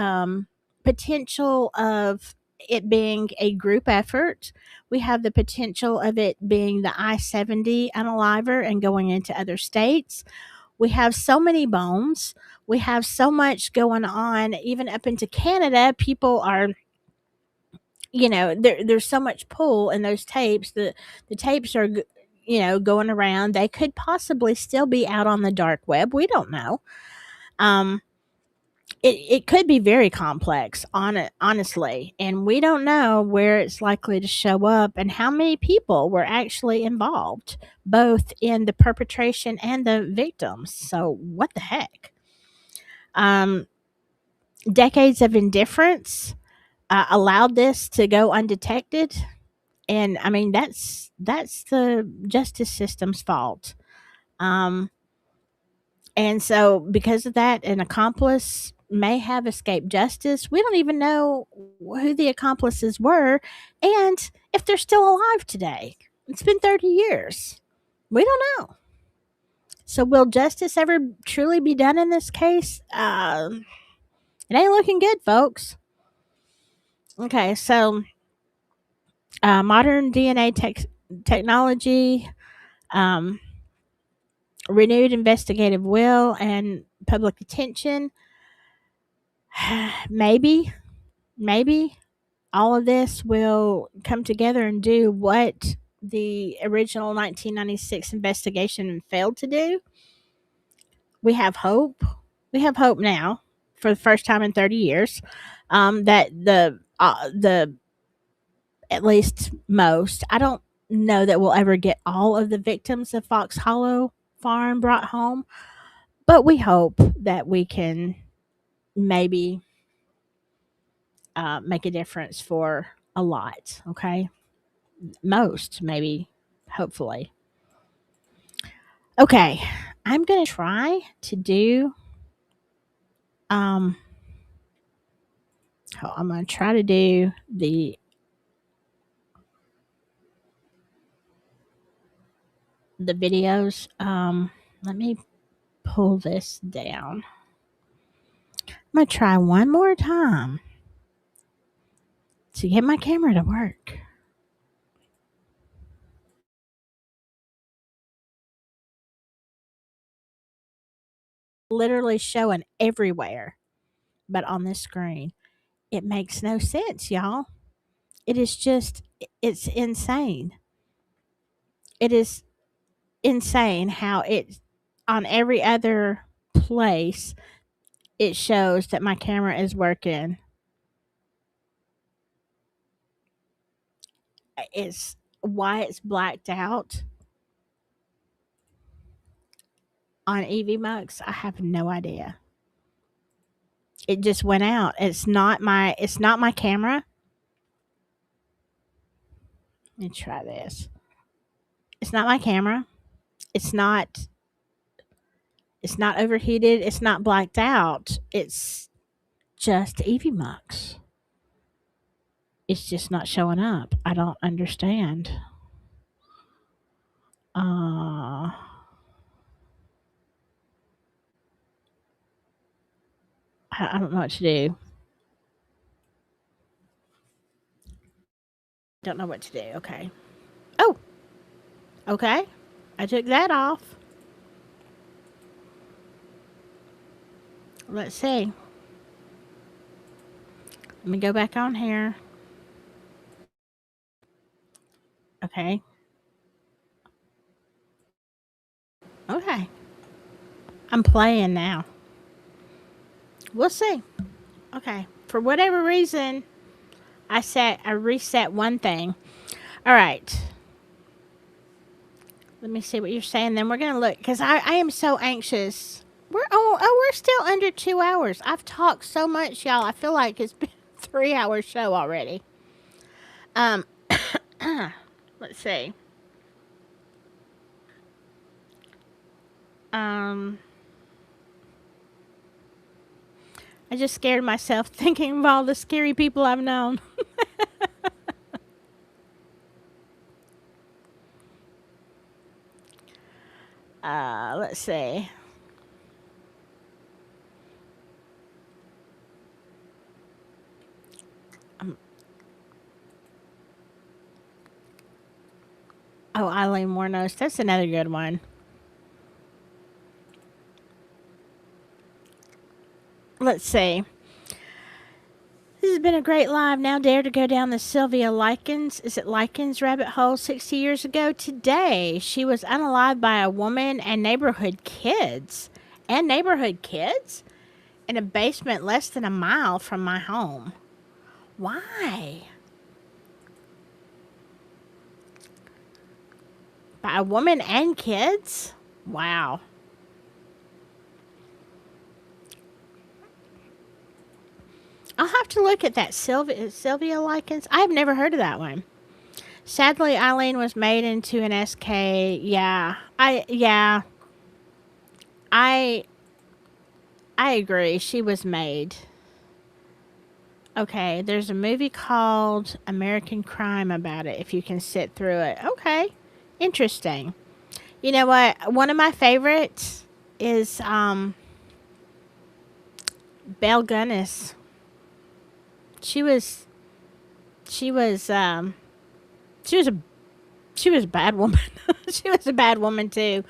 potential of it being a group effort. We have the potential of it being the I-70 unaliver and going into other states. We have so many bones. We have so much going on, even up into Canada. People are, there's so much pull in those tapes. The tapes are, going around. They could possibly still be out on the dark web. We don't know. Um, it could be very complex, honestly, and we don't know where it's likely to show up and how many people were actually involved, both in the perpetration and the victims. So, what the heck? Um, Decades of indifference allowed this to go undetected, and I mean that's the justice system's fault. Um, and so, because of that, an accomplice may have escaped justice. We don't even know who the accomplices were and if they're still alive today. It's been 30 years. We don't know. So, will justice ever truly be done in this case? It ain't looking good, folks. Okay, so modern DNA technology, um, renewed investigative will, and public attention. maybe, maybe all of this will come together and do what the original 1996 investigation failed to do. We have hope. We have hope now, for the first time in 30 years, that the at least most. I don't know that we'll ever get all of the victims of Fox Hollow Farm brought home, but we hope that we can maybe make a difference for a lot. Okay, most, maybe, hopefully. Okay, I'm gonna try to do. Um, I'm gonna try to do the the videos. Let me pull this down. I'm gonna try one more time to get my camera to work. Literally showing everywhere, but on this screen, it makes no sense, y'all. It is just, it's insane. It is insane how it, on every other place, it shows that my camera is working. It's why it's blacked out on EV Mux. I have no idea. It just went out. It's not my camera. Let me try this. It's not my camera. It's not it's not overheated. It's not blacked out. It's just EV Mux. It's just not showing up. I don't understand. I don't know what to do. Don't know what to do. Okay. Oh, okay. I took that off. Let's see. Let me go back on here. Okay. Okay. I'm playing now. We'll see. Okay. For whatever reason, I reset one thing. All right. Let me see what you're saying. Then we're gonna look because I am so anxious. We're still under 2 hours. I've talked so much, y'all. I feel like it's been a 3 hour show already. Um, let's see. I just scared myself thinking of all the scary people I've known. Let's see. Oh, Eileen Warnos. That's another good one. Let's see. This has been a great live. Now dare to go down the Sylvia Likens. Is it Likens rabbit hole 60 years ago? Today, she was unalived by a woman and neighborhood kids. And neighborhood kids? In a basement less than a mile from my home. Why? By a woman and kids? Wow. I'll have to look at that Sylvia Likens. I've never heard of that one. Sadly, Eileen was made into an SK. Yeah, I agree. She was made. Okay, there's a movie called American Crime about it. If you can sit through it, okay, interesting. You know what? One of my favorites is Belle Gunness. She was she was she was a she was a bad woman. She was a bad woman too.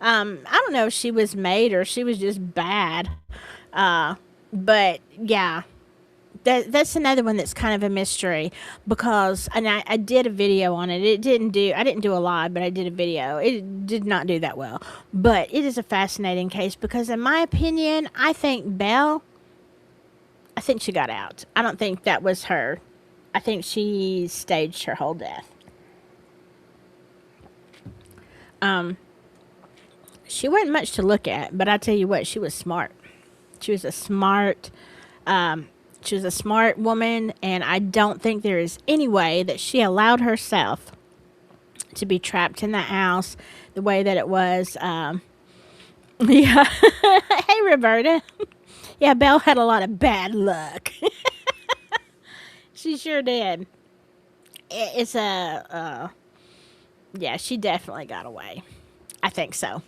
I don't know if she was made or she was just bad. But yeah, that's another one that's kind of a mystery because, and I did a video on it. I didn't do a live, but I did a video. It did not do that well, but it is a fascinating case because, in my opinion, I think she got out. I don't think that was her. I think she staged her whole death. Um, she wasn't much to look at, but I tell you what, she was smart. She was a smart, um, she was a smart woman, and I don't think there is any way that she allowed herself to be trapped in that house the way that it was. Yeah. Hey, Roberta. Yeah, Belle had a lot of bad luck. She sure did. It's a, yeah, she definitely got away. I think so.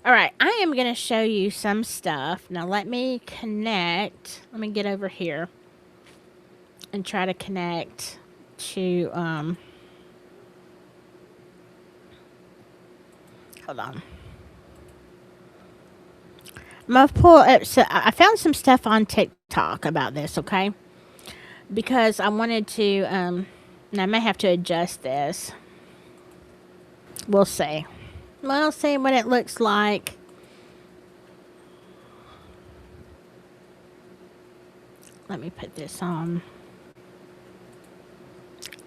All right, I am going to show you some stuff. Now, let me connect. Let me get over here and try to connect to, hold on. I'm going to pull up. So I found some stuff on TikTok about this, okay? Because I wanted to, and I may have to adjust this. We'll see. We'll see what it looks like. Let me put this on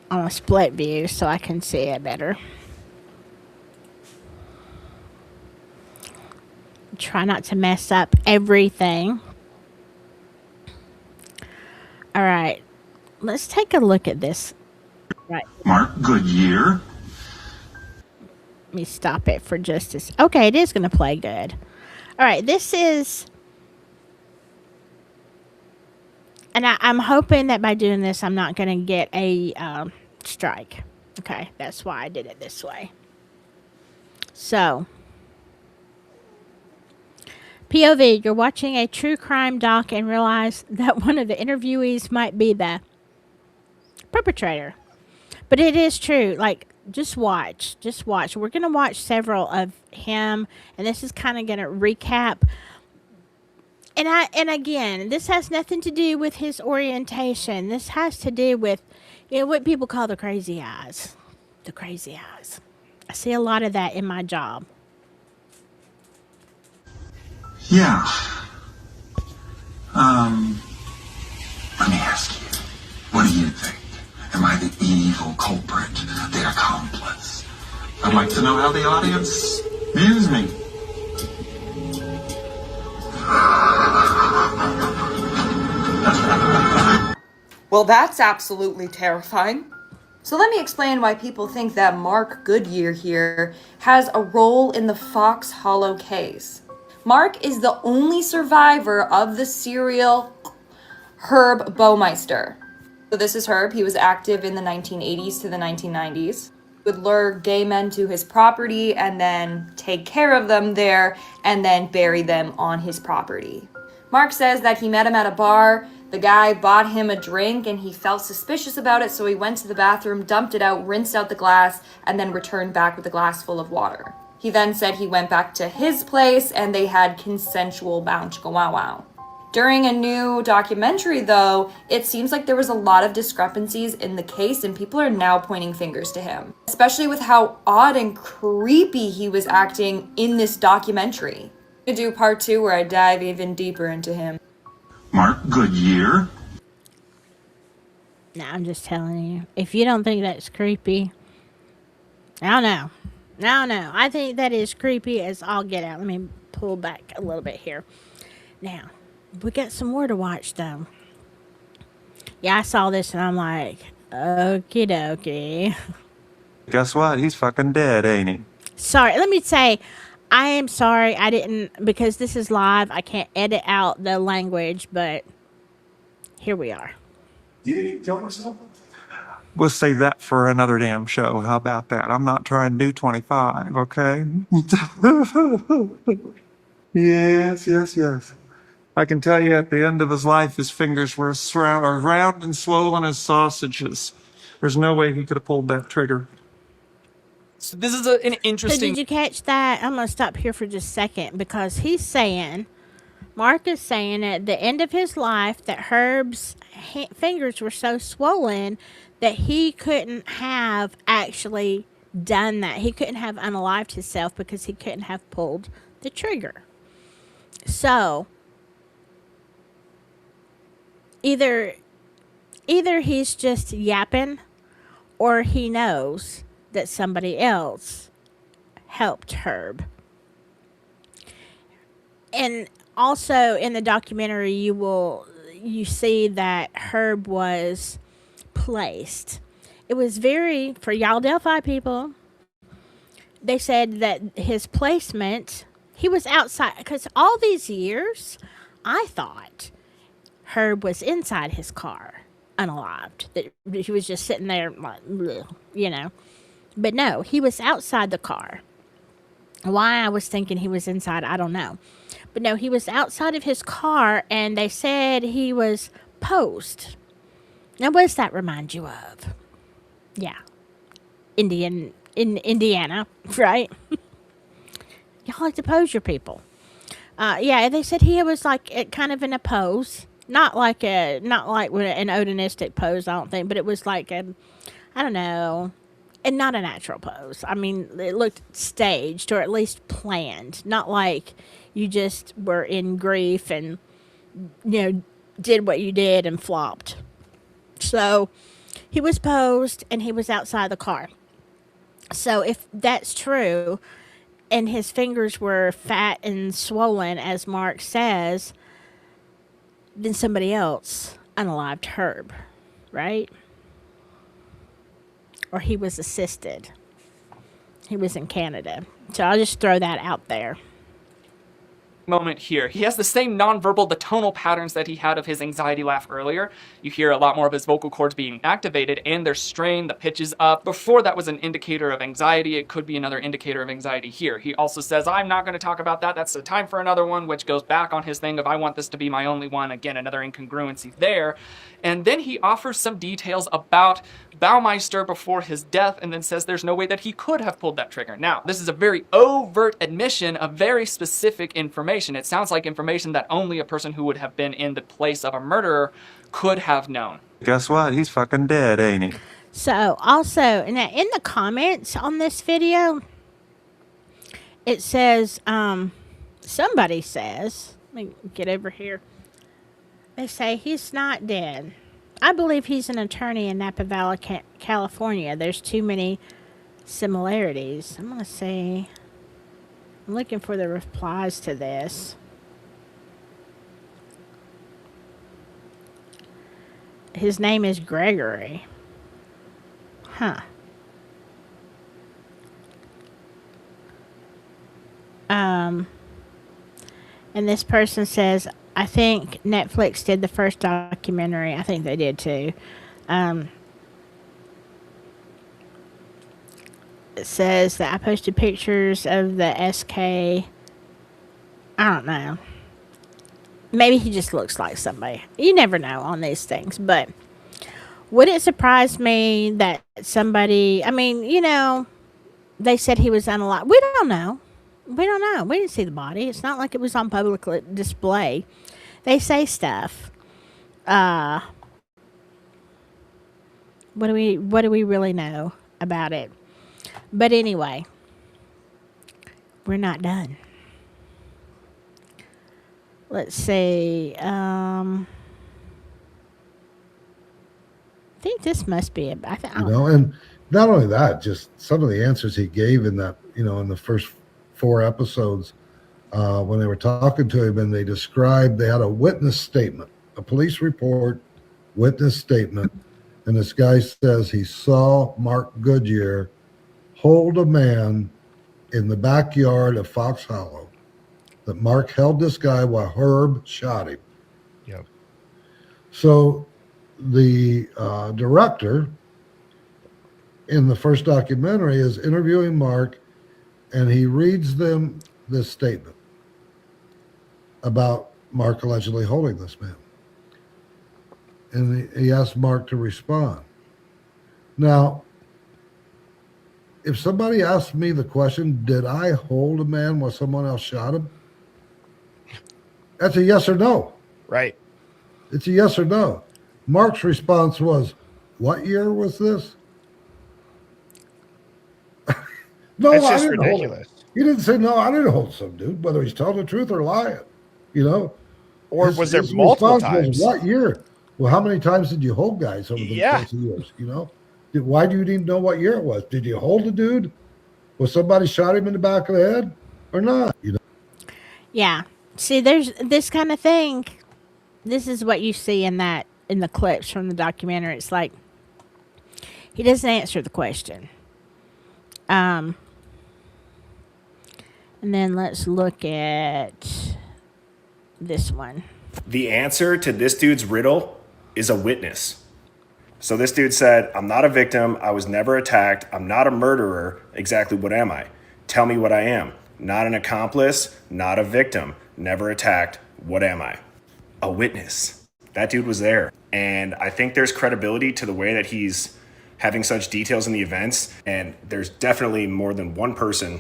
a split view so I can see it better. Try not to mess up everything. All right, let's take a look at this. Right. Mark Goodyear. Let me stop it for just a second. Okay, it is going to play good. All right, this is... And I'm hoping that by doing this, I'm not going to get a strike. Okay, that's why I did it this way. So, POV, you're watching a true crime doc and realize that one of the interviewees might be the perpetrator. But it is true. Like, just watch. Just watch. We're going to watch several of him, and this is kind of going to recap. And again, this has nothing to do with his orientation. This has to do with, what people call the crazy eyes. The crazy eyes. I see a lot of that in my job. Yeah. Let me ask you, what do you think? Am I the evil culprit, the accomplice? I'd like to know how the audience views me. Well, that's absolutely terrifying. So let me explain why people think that Mark Goodyear here has a role in the Fox Hollow case. Mark is the only survivor of the serial Herb Baumeister. So this is Herb. He was active in the 1980s to the 1990s. He would lure gay men to his property and then take care of them there and then bury them on his property. Mark says that he met him at a bar. The guy bought him a drink and he felt suspicious about it, so he went to the bathroom, dumped it out, rinsed out the glass, and then returned back with a glass full of water. He then said he went back to his place and they had consensual bound chicka wow wow. During a new documentary, though, it seems like there was a lot of discrepancies in the case and people are now pointing fingers to him, especially with how odd and creepy he was acting in this documentary. I'm gonna do part 2 where I dive even deeper into him. Mark Goodyear. Now, I'm just telling you, if you don't think that's creepy, I don't know. I think that is creepy as all get out. Let me pull back a little bit here. Now, we got some more to watch, though. Yeah, I saw this and I'm like, okie dokie. Guess what? He's fucking dead, ain't he? Sorry, let me say, I am sorry I didn't, because this is live, I can't edit out the language, but here we are. You didn't kill yourself? We'll save that for another damn show. How about that? I'm not trying to do 25, okay? Yes. I can tell you at the end of his life, his fingers were round and swollen as sausages. There's no way he could have pulled that trigger. So this is an So interesting. did you catch that? I'm going to stop here for just a second because he's saying, Mark is saying at the end of his life that Herb's fingers were so swollen that he couldn't have actually done that. He couldn't have unalived himself because he couldn't have pulled the trigger. So either he's just yapping or he knows that somebody else helped Herb. And also in the documentary you see that Herb was placed. It was very, for y'all Delphi people, they said that his placement, he was outside, because all these years I thought Herb was inside his car unalived, that he was just sitting there like, you know. But no, he was outside the car. Why I was thinking he was inside, I don't know. But no, he was outside of his car, and they said he was posed. Now, what does that remind you of? Yeah, in Indiana, right? Y'all like to pose your people. Yeah, they said he was like kind of in a pose, not like an odonistic pose, I don't think, but it was like I don't know, and not a natural pose. I mean, it looked staged or at least planned, not like you just were in grief and did what you did and flopped. So he was posed and he was outside the car. So if that's true, and his fingers were fat and swollen, as Mark says, then somebody else unalived Herb, right? Or he was assisted. He was in Canada. So I'll just throw that out there. Moment here. He has the same nonverbal, the tonal patterns that he had of his anxiety laugh earlier. You hear a lot more of his vocal cords being activated, and they're strained, the pitch is up. Before that was an indicator of anxiety, it could be another indicator of anxiety here. He also says, I'm not going to talk about that, that's the time for another one, which goes back on his thing of I want this to be my only one. Again, another incongruency there. And then he offers some details about Baumeister before his death, and then says there's no way that he could have pulled that trigger. Now, this is a very overt admission of very specific information. It sounds like information that only a person who would have been in the place of a murderer could have known. Guess what? He's fucking dead, ain't he? So, also, in the comments on this video, it says, somebody says, let me get over here. They say he's not dead. I believe he's an attorney in Napa Valley, California. There's too many similarities. I'm going to say, I'm looking for the replies to this. His name is Gregory. Huh. And this person says, I think Netflix did the first documentary. I think they did too. It says that I posted pictures of the SK. I don't know. Maybe he just looks like somebody. You never know on these things. But would it surprise me that somebody, I mean, they said he was unalive. We don't know. We don't know. We didn't see the body. It's not like it was on public display. They say stuff. What do we really know about it? But anyway, we're not done. Let's see. I think this must be and not only that, just some of the answers he gave in that, in the first 4 episodes, when they were talking to him, and they had a witness statement, a police report, witness statement, and this guy says he saw Mark Goodyear hold a man in the backyard of Fox Hollow, that Mark held this guy while Herb shot him. Yep. So the director in the first documentary is interviewing Mark, and he reads them this statement about Mark allegedly holding this man. And he asked Mark to respond. Now, if somebody asked me the question, did I hold a man while someone else shot him? That's a yes or no. Right. It's a yes or no. Mark's response was, what year was this? No, That's I just didn't ridiculous. hold it. He didn't say, no, I didn't hold some dude, whether he's telling the truth or lying, Or was there multiple times? What year? Well, how many times did you hold guys over the course of years, Why do you need to know what year it was? Did you hold a dude? Was somebody shot him in the back of the head or not? Yeah. See, there's this kind of thing. This is what you see in the clips from the documentary. It's like he doesn't answer the question. And then let's look at this one. The answer to this dude's riddle is a witness. So this dude said, I'm not a victim. I was never attacked. I'm not a murderer. Exactly what am I? Tell me what I am. Not an accomplice, not a victim, never attacked. What am I? A witness. That dude was there. And I think there's credibility to the way that he's having such details in the events. And there's definitely more than one person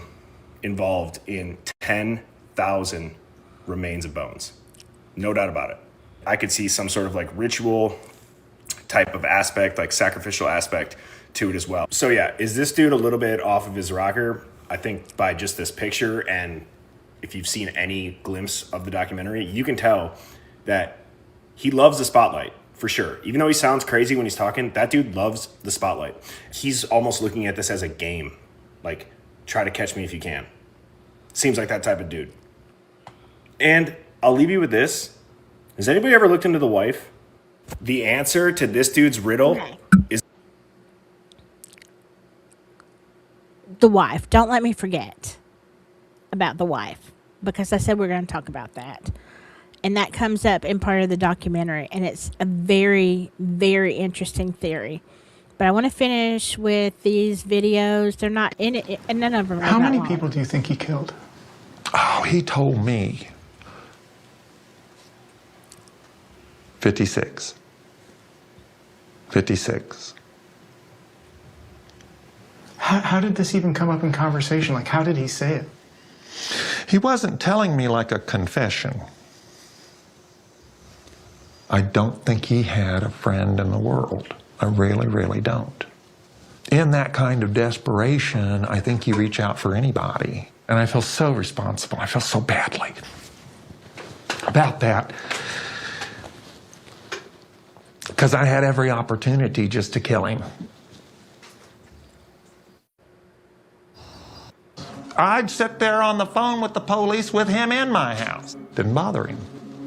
involved in 10,000 remains of bones. No doubt about it. I could see some sort of like ritual type of aspect, like sacrificial aspect to it as well. So yeah, is this dude a little bit off of his rocker? I think by just this picture, and if you've seen any glimpse of the documentary, you can tell that he loves the spotlight for sure. Even though he sounds crazy when he's talking, that dude loves the spotlight. He's almost looking at this as a game. Like, try to catch me if you can. Seems like that type of dude. And I'll leave you with this. Has anybody ever looked into the wife? The answer to this dude's riddle is The wife. Don't let me forget about the wife, because I said we're going to talk about that. And that comes up in part of the documentary, and it's a very, very interesting theory. But I want to finish with these videos. They're not in it, and none of them are How that many long. people do you think he killed? Oh, he told me 56. 56. How did this even come up in conversation? Like, how did he say it? He wasn't telling me like a confession. I don't think he had a friend in the world. I really, really don't. In that kind of desperation, I think you reach out for anybody. And I feel so responsible. I feel so badly about that. Because I had every opportunity just to kill him. I'd sit there on the phone with the police with him in my house. Didn't bother him.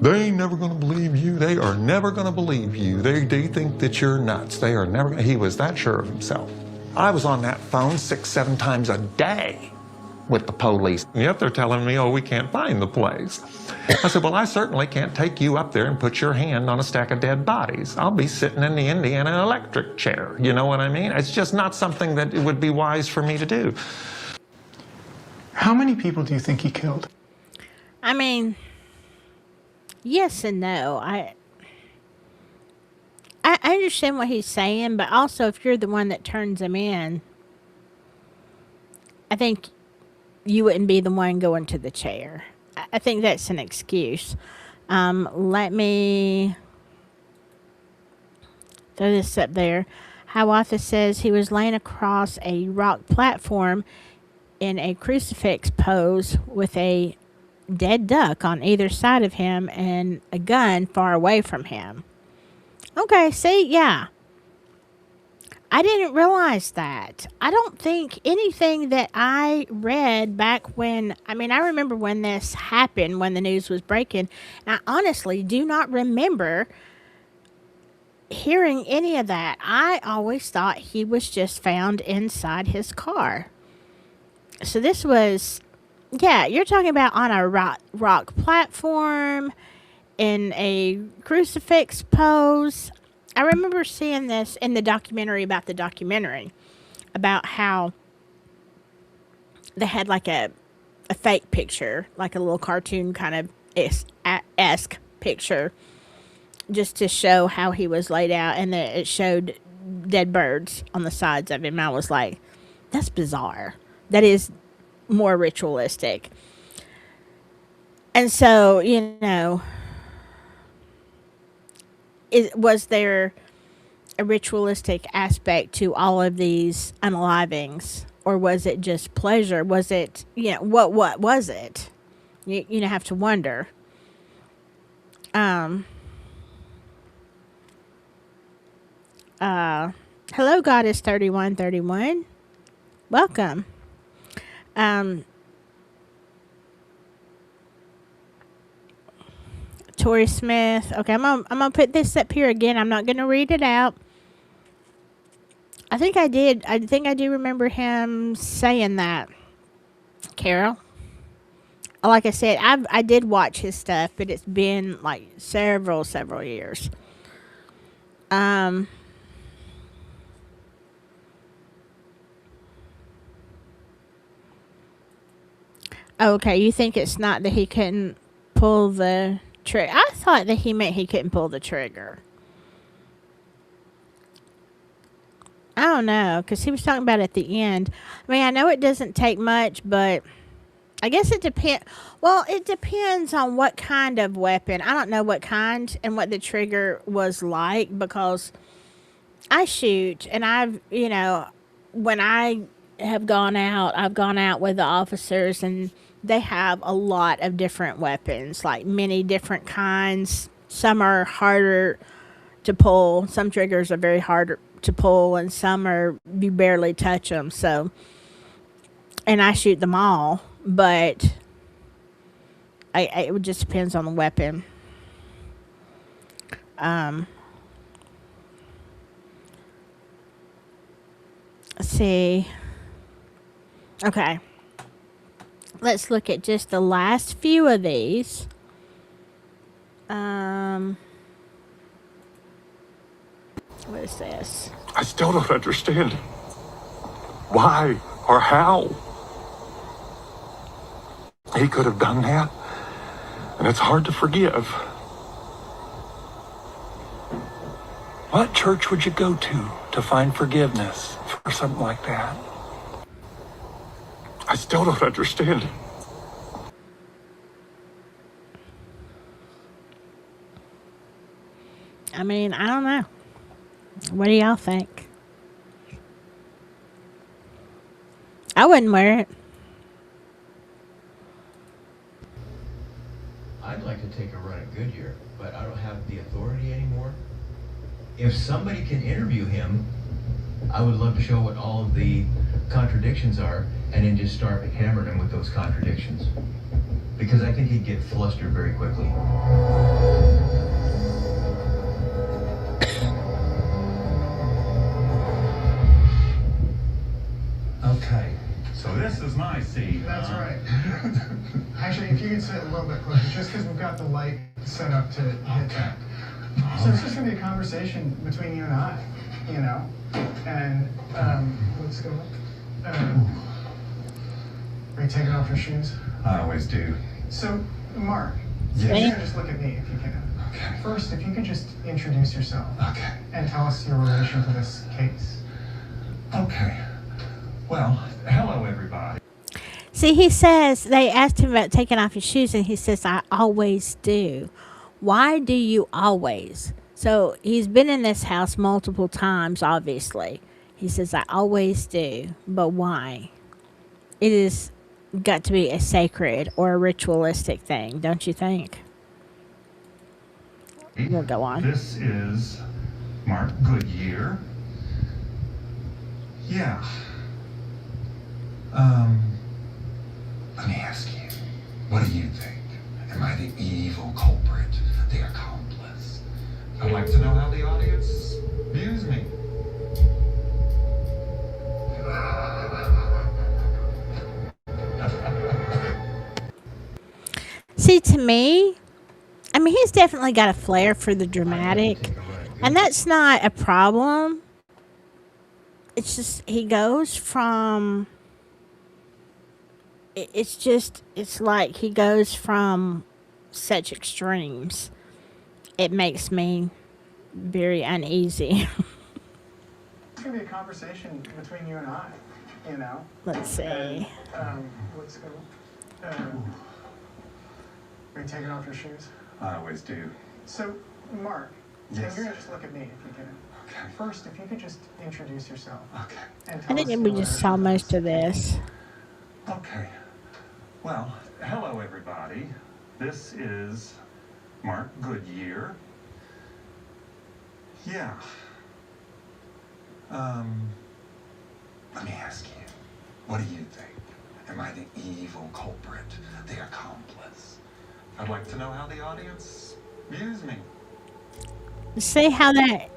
They ain't never gonna believe you. They are never gonna believe you. They think that you're nuts. They are never. He was that sure of himself. I was on that phone 6, 7 times a day with the police. And yet they're telling me, oh, we can't find the place. I said, well, I certainly can't take you up there and put your hand on a stack of dead bodies. I'll be sitting in the Indiana electric chair. You know what I mean? It's just not something that it would be wise for me to do. How many people do you think he killed? I mean, yes and no. I understand what he's saying, but also if you're the one that turns him in, I think you wouldn't be the one going to the chair. I think that's an excuse. Let me throw this up there. Hiawatha says he was laying across a rock platform in a crucifix pose with a dead duck on either side of him and a gun far away from him. Okay, see, yeah. I didn't realize that. I don't think anything that I read back when, I remember when this happened, when the news was breaking, and I honestly do not remember hearing any of that. I always thought he was just found inside his car. So this was, yeah, you're talking about on a rock platform in a crucifix pose. I remember seeing this in the documentary about the documentary, about how they had like a fake picture, like a little cartoon kind of esque picture, just to show how he was laid out, and that it showed dead birds on the sides of him. I was like, that's bizarre. That is more ritualistic. And so, was there a ritualistic aspect to all of these unalivings, or was it just pleasure? Was it, what was it? You have to wonder. Hello, Goddess 3131. Welcome. Tori Smith. Okay, I'm gonna put this up here again. I'm not gonna read it out. I think I did. I think I do remember him saying that. Carol. Like I said, I did watch his stuff, but it's been like several years. Okay, you think it's not that he couldn't pull the trigger? I thought that he meant he couldn't pull the trigger. I don't know, because he was talking about at the end. I mean, I know it doesn't take much, but I guess it depends. Well, it depends on what kind of weapon. I don't know what kind and what the trigger was like because I shoot and when I have gone out, I've gone out with the officers and they have a lot of different weapons, like many different kinds. Some are harder to pull. Some triggers are very hard to pull, and some are you barely touch them. So, and I shoot them all, but it just depends on the weapon. Let's see. Okay. Let's look at just the last few of these. What is this? I still don't understand why or how he could have done that. And it's hard to forgive. What church would you go to find forgiveness for something like that? I still don't understand it. I mean, I don't know. What do y'all think? I wouldn't wear it. I'd like to take a run at Goodyear, but I don't have the authority anymore. If somebody can interview him, I would love to show what all of the contradictions are and then just start hammering him with those contradictions. Because I think he'd get flustered very quickly. Okay, so this is my seat. That's right. Actually, if you could sit a little bit closer, just because we've got the light set up to hit that. So it's just going to be a conversation between you and I, And, let's go. Are you taking off your shoes? I always do. So, Mark, Yes. you can just look at me if you can. Okay. First, if you could just introduce yourself. Okay. And tell us your relation to this case. Okay. Well, hello everybody. See, he says, they asked him about taking off his shoes, and he says, I always do. Why do you always? So he's been in this house multiple times, obviously. He says, I always do. But why? It is got to be a sacred or a ritualistic thing, don't you think? We'll go on. This is Mark Goodyear. Yeah. Let me ask you, what do you think? Am I the evil culprit, the accomplice? I'd like to know how the audience views me. See, to me, I mean, he's definitely got a flair for the dramatic, and that's not a problem. It's just, he goes from, it's like he goes from such extremes. It makes me very uneasy. It's going to be a conversation between you and I, Let's see. And, let's go. Are you taking off your shoes? I always do. So, Mark, Yes. and you're going to just look at me if you can. Okay. First, if you could just introduce yourself. Okay. And I tell think us we your just saw relation most to of this. Okay. Well, hello everybody. This is Mark Goodyear. Yeah. Let me ask you, what do you think? Am I the evil culprit, the accomplice? I'd like to know how the audience views me. See how that...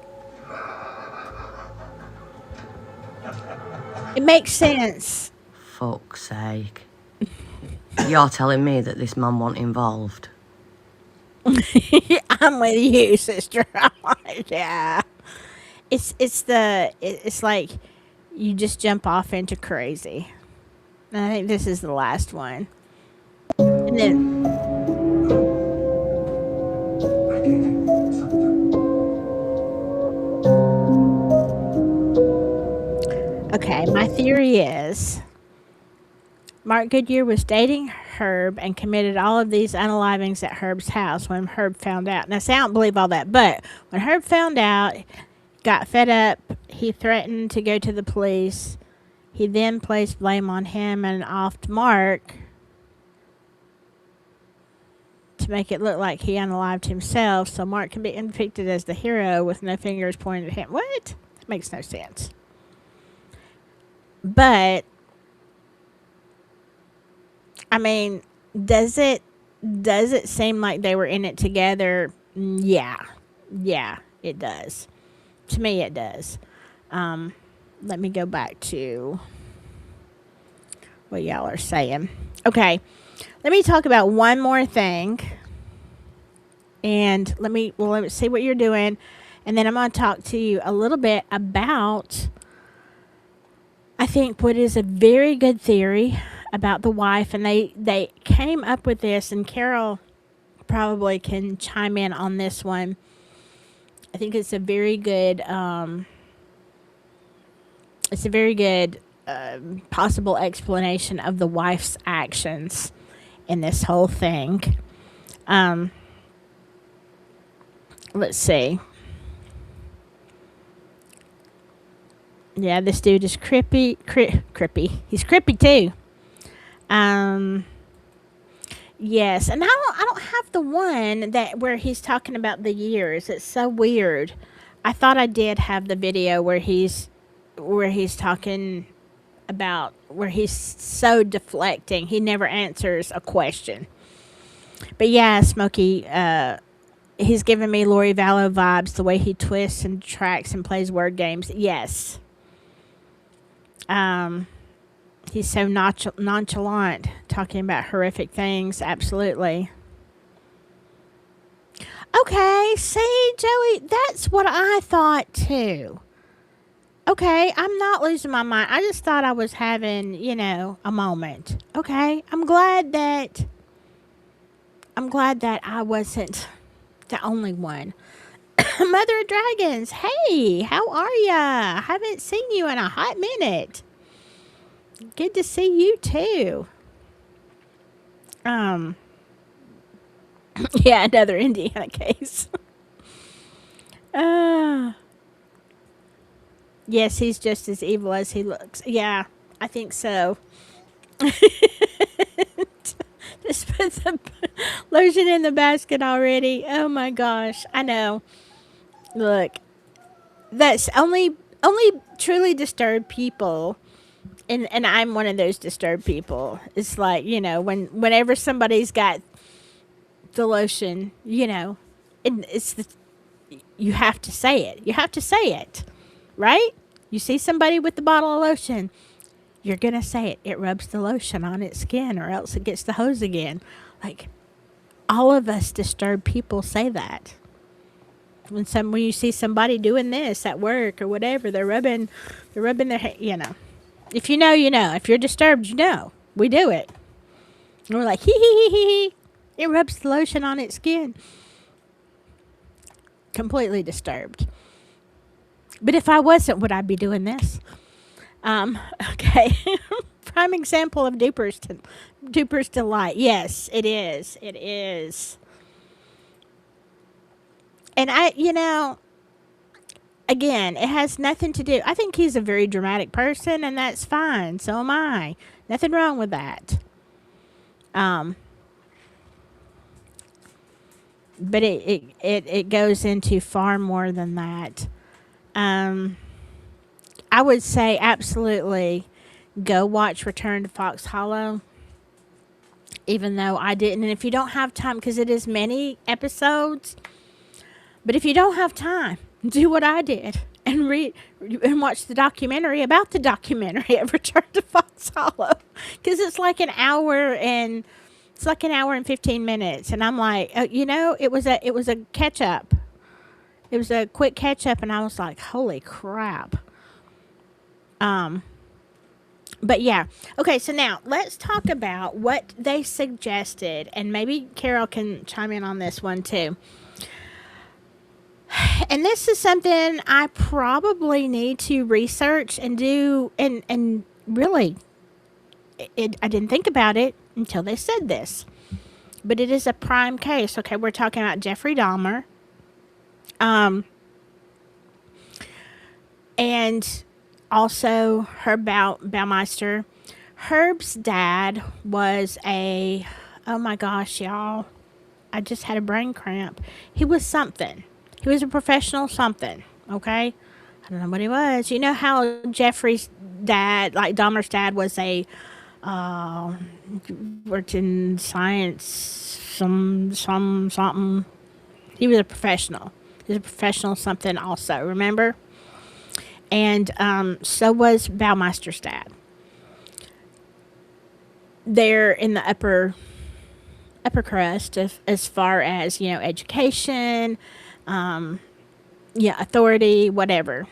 It makes sense. Fuck's sake. You're telling me that this man wasn't involved? I'm with you, sister. Yeah. It's like you just jump off into crazy. And I think this is the last one. And then, okay, my theory is Mark Goodyear was dating Herb and committed all of these unalivings at Herb's house when Herb found out. Now, see, I don't believe all that, but when Herb found out, got fed up, he threatened to go to the police. He then placed blame on him and offed Mark to make it look like he unalived himself, so Mark can be depicted as the hero with no fingers pointed at him. What? That makes no sense. But I mean, does it seem like they were in it together? Yeah, it does. To me, it does. Let me go back to what y'all are saying. Okay, let me talk about one more thing, and let me see what you're doing, and then I'm going to talk to you a little bit about, I think, what is a very good theory about the wife, and they came up with this, and Carol probably can chime in on this one. I think it's a very good possible explanation of the wife's actions in this whole thing. Let's see. Yeah, this dude is creepy. He's creepy too. Yes, and I don't have the one that where he's talking about the years. It's so weird. I thought I did have the video where he's talking about where he's so deflecting. He never answers a question. But yeah, Smokey, he's giving me Lori Vallow vibes, the way he twists and tracks and plays word games. Yes. He's so nonchalant, talking about horrific things. Absolutely. Okay, see, Joey, that's what I thought too. Okay, I'm not losing my mind. I just thought I was having, a moment. Okay, I'm glad that I wasn't the only one. Mother of Dragons, hey, how are ya? Haven't seen you in a hot minute. Good to see you too. Yeah, another Indiana case. Yes, he's just as evil as he looks. Yeah, I think so. Just put the lotion in the basket already. Oh my gosh, I know. Look, that's only truly disturbed people. And I'm one of those disturbed people. It's like, whenever somebody's got the lotion, and you have to say it. You have to say it, right? You see somebody with the bottle of lotion, you're going to say it. It rubs the lotion on its skin or else it gets the hose again. Like, all of us disturbed people say that. When you see somebody doing this at work or whatever, they're rubbing their, If you know, you know. If you're disturbed, you know. We do it. And we're like, hee hee hee hee hee. It rubs the lotion on its skin. Completely disturbed. But if I wasn't, would I be doing this? Okay. Prime example of Duper's delight. Yes, it is. It is. And again, it has nothing to do. I think he's a very dramatic person, and that's fine. So am I. Nothing wrong with that. But it goes into far more than that. I would say absolutely go watch Return to Fox Hollow, even though I didn't. And if you don't have time, because it is many episodes, but if you don't have time, do what I did and read and watch the documentary about the documentary of Return to Fox Hollow, because it's like an hour and 15 minutes, and I'm like, it was a catch up. It was a quick catch up, and I was like, holy crap. But yeah. Okay, so now let's talk about what they suggested, and maybe Carol can chime in on this one too. And this is something I probably need to research and do, and really, I didn't think about it until they said this. But it is a prime case. Okay, we're talking about Jeffrey Dahmer. And also Herb Baumeister. Herb's dad was oh my gosh, y'all. I just had a brain cramp. He was something. He was a professional something, okay? I don't know what he was. You know how Jeffrey's dad, like Dahmer's dad, was worked in science, something. He was a professional. He was a professional something also, remember? And so was Baumeister's dad. They're in the upper crust as far as, education, authority, whatever.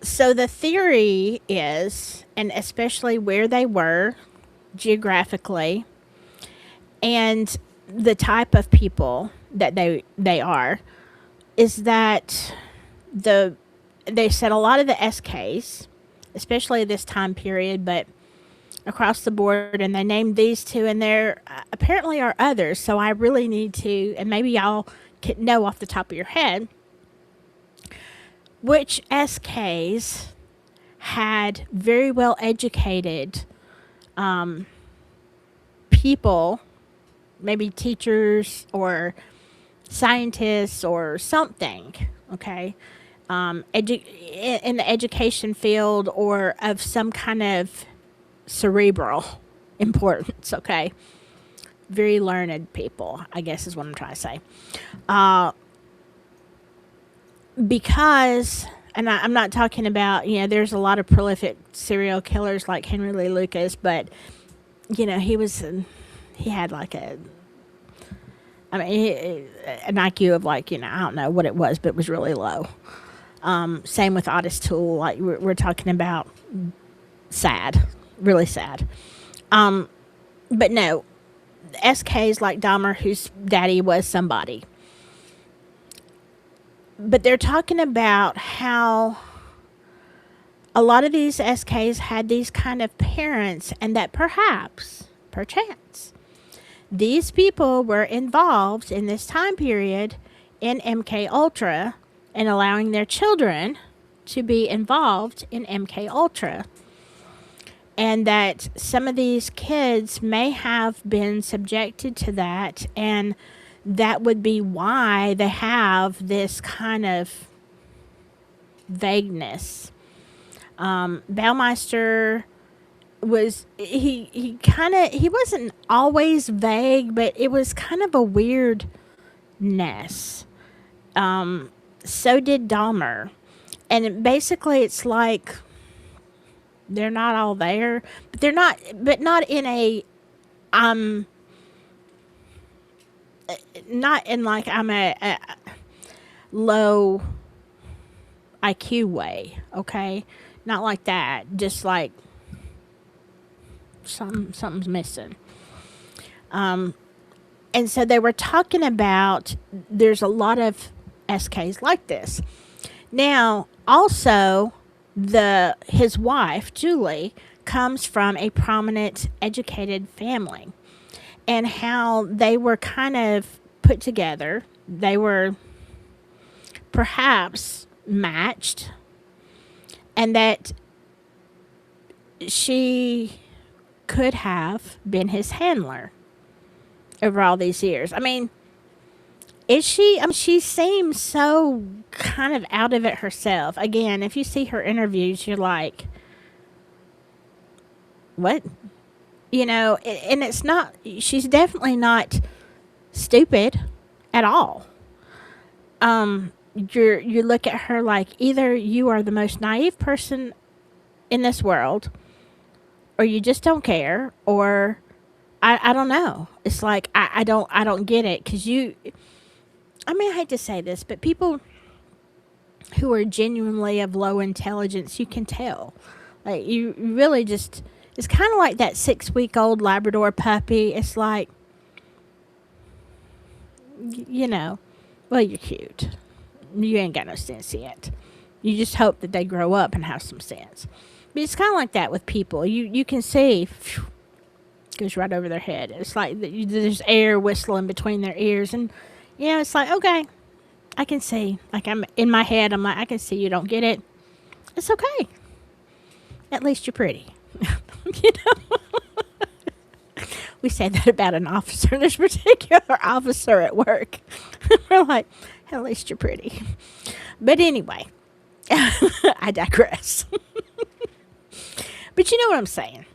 So the theory is, and especially where they were geographically, and the type of people that they are, is that they said a lot of the SKs, especially this time period, but across the board, and they named these two, and there apparently are others. So I really need to, and maybe y'all can know off the top of your head, which SKs had very well educated people, maybe teachers or scientists or something, okay, in the education field or of some kind of cerebral importance, okay? Very learned people, I guess is what I'm trying to say. Because, and I'm not talking about, there's a lot of prolific serial killers like Henry Lee Lucas, but, he had like an IQ of like, I don't know what it was, but it was really low. Same with Otis Toole, like we're talking about sad, really sad. But no, SKs like Dahmer, whose daddy was somebody. But they're talking about how a lot of these SKs had these kind of parents, and that perchance, these people were involved in this time period in MK Ultra and allowing their children to be involved in MK Ultra. And that some of these kids may have been subjected to that, and that would be why they have this kind of vagueness. Baumeister was, he wasn't always vague, but it was kind of a weirdness. So did Dahmer. And basically it's like, they're not all there, but not in a, not in like I'm a low IQ way, okay? Not like that. Just like something's missing. And so they were talking about there's a lot of SKs like this. Now, also, his wife, Julie, comes from a prominent, educated family. And how they were kind of put together. They were perhaps matched. And that she could have been his handler over all these years. I mean, is she? I mean, she seems so kind of out of it herself. Again, if you see her interviews, you're like, what? And it's not, she's definitely not stupid at all. You look at her like either you are the most naive person in this world, or you just don't care, or I don't know. It's like, I don't get it. 'Cause I hate to say this, but people who are genuinely of low intelligence, you can tell. Like, you really just, it's kind of like that 6-week-old Labrador puppy. It's like, you know, well, you're cute. You ain't got no sense yet. You just hope that they grow up and have some sense. But it's kind of like that with people. You can see, phew, goes right over their head. It's like there's air whistling between their ears. And, it's like, okay, I can see. Like, I'm in my head, I'm like, I can see you don't get it. It's okay. At least you're pretty. you know? We say that about an officer. There's a particular officer at work. We're like, at least you're pretty. But anyway, I digress. But you know what I'm saying.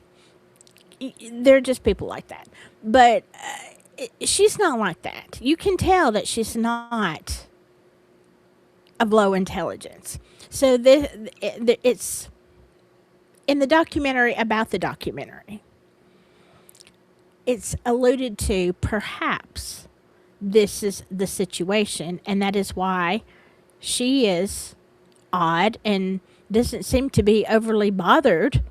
They're just people like that. But she's not like that. You can tell that she's not of low intelligence. So it's in the documentary about the documentary. It's alluded to perhaps this is the situation, and that is why she is odd and doesn't seem to be overly bothered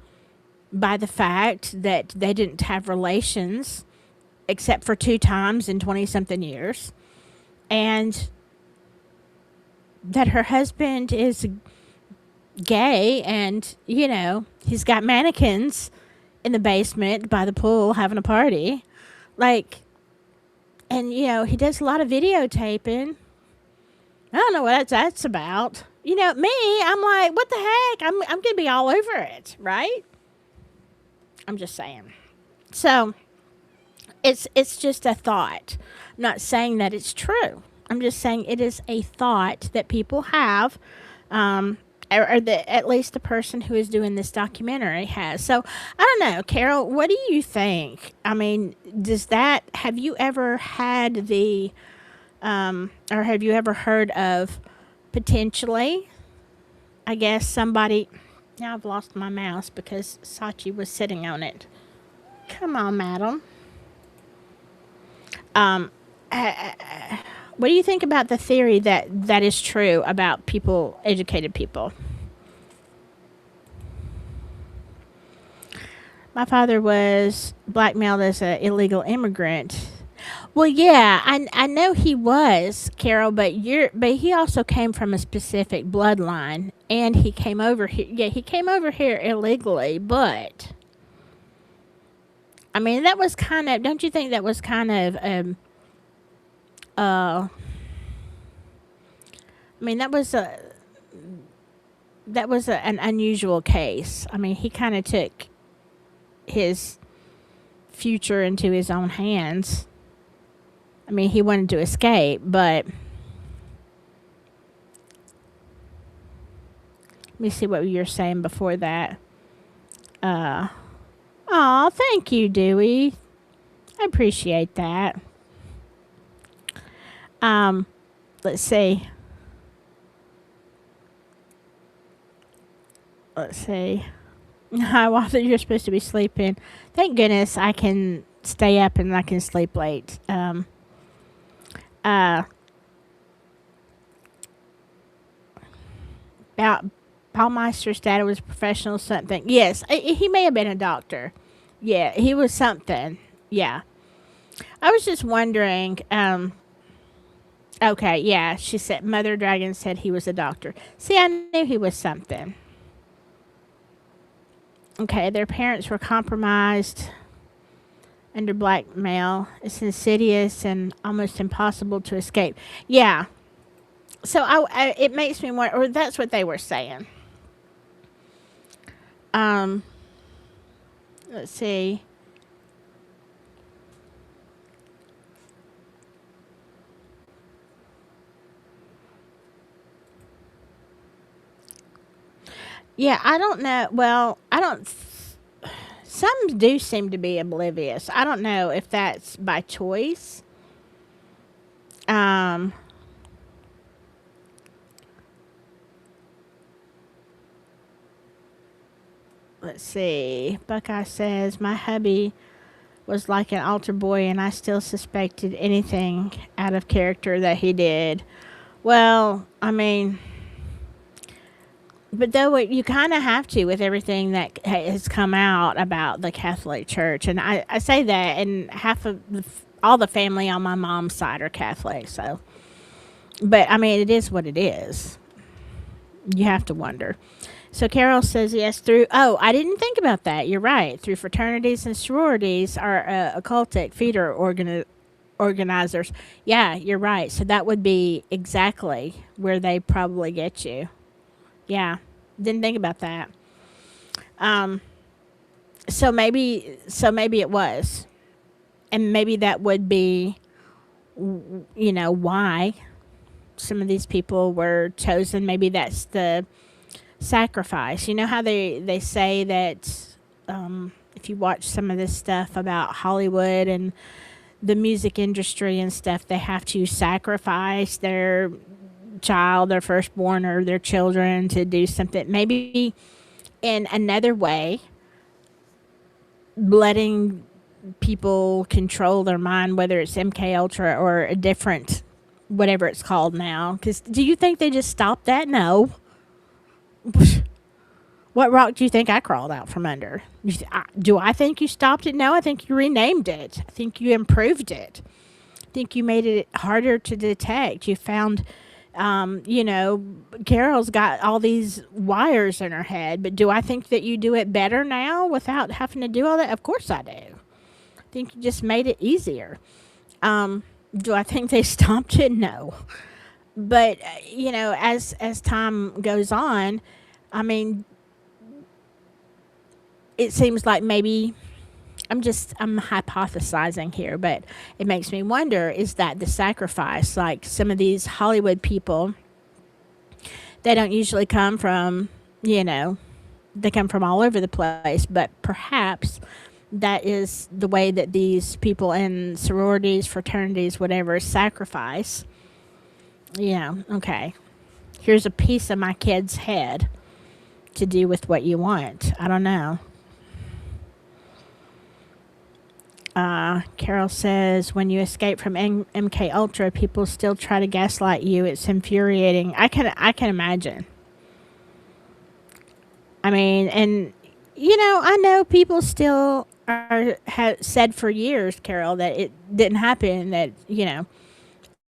by the fact that they didn't have relations except for 2 times in 20-something years, and that her husband is gay, and, he's got mannequins in the basement by the pool having a party. Like, and, he does a lot of videotaping. I don't know what that's about. Me, I'm like, what the heck? I'm going to be all over it, right? I'm just saying. So, it's just a thought. I'm not saying that it's true. I'm just saying it is a thought that people have, or that at least the person who is doing this documentary has. So, I don't know, Carol, what do you think? I mean, have you ever had or have you ever heard of potentially, I guess, somebody, now I've lost my mouse because Sachi was sitting on it. Come on, madam. What do you think about the theory that is true about people, educated people? My father was blackmailed as an illegal immigrant. Well, yeah, I know he was, Carol, but he also came from a specific bloodline, and he came over here. Yeah, he came over here illegally, but I mean, that was kind of, don't you think that was kind of I mean, that was an unusual case. I mean, he kind of took his future into his own hands. I mean, he wanted to escape, but let me see what you were saying before that. Aw, thank you, Dewey. I appreciate that. Let's see. Hi, Walter, you're supposed to be sleeping. Thank goodness I can stay up and I can sleep late. Baumeister's dad was a professional something. Yes, he may have been a doctor. Yeah, he was something. Yeah. I was just wondering, okay, yeah, she said, Mother Dragon said he was a doctor. See, I knew he was something. Okay, their parents were compromised under blackmail. It's insidious and almost impossible to escape. Yeah. So it makes me wonder, or that's what they were saying. Let's see. Yeah, I don't know. Well, some do seem to be oblivious. I don't know if that's by choice. Let's see. Buckeye says, my hubby was like an altar boy and I still suspected anything out of character that he did. Well, I mean, But though you kind of have to with everything that has come out about the Catholic Church, and I say that, and half of all the family on my mom's side are Catholic, so. But I mean, it is what it is. You have to wonder. So Carol says yes through. Oh, I didn't think about that. You're right. Through fraternities and sororities are occultic feeder organizers. Yeah, you're right. So that would be exactly where they probably get you. Yeah, didn't think about that. So maybe it was, and maybe that would be, why some of these people were chosen. Maybe that's the sacrifice. You know how they say that if you watch some of this stuff about Hollywood and the music industry and stuff, they have to sacrifice their child, their firstborn, or their children to do something. Maybe in another way, letting people control their mind, whether it's MK Ultra or a different, whatever it's called now. Because do you think they just stopped that? No. What rock do you think I crawled out from under? Do I think you stopped it? No, I think you renamed it. I think you improved it. I think you made it harder to detect. You found, Carol's got all these wires in her head, but do I think that you do it better now without having to do all that? Of course I do. I think you just made it easier. Do I think they stopped it? No. But, as time goes on, I mean, it seems like maybe I'm hypothesizing here, but it makes me wonder, is that the sacrifice? Like some of these Hollywood people, they don't usually come from, they come from all over the place, but perhaps that is the way that these people in sororities, fraternities, whatever, sacrifice. Yeah, okay. Here's a piece of my kid's head to do with what you want. I don't know. Carol says, when you escape from MK Ultra, people still try to gaslight you. It's infuriating. I can imagine. I mean, and I know people still have said for years, Carol, that it didn't happen. That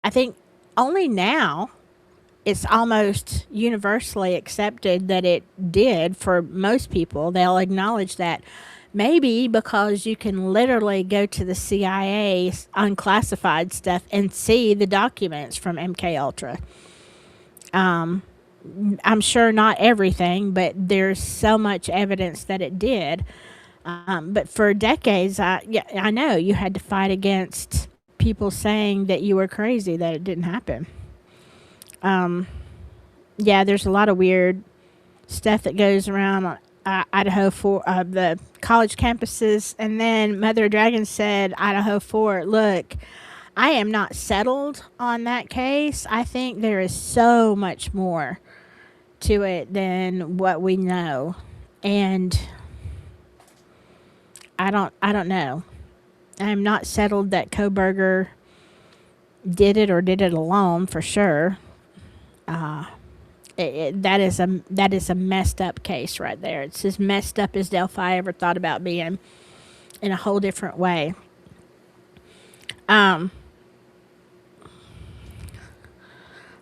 I think only now it's almost universally accepted that it did for most people. They'll acknowledge that. Maybe because you can literally go to the CIA unclassified stuff and see the documents from MK Ultra. I'm sure not everything, but there's so much evidence that it did. But for decades, I know you had to fight against people saying that you were crazy, that it didn't happen. Yeah, there's a lot of weird stuff that goes around Idaho for the college campuses. And then Mother Dragon said, Idaho Fort, look, I am not settled on that case. I think there is so much more to it than what we know. And I don't know. I'm not settled that Koberger did it or did it alone for sure. That is a messed up case right there. It's as messed up as Delphi ever thought about being, in a whole different way.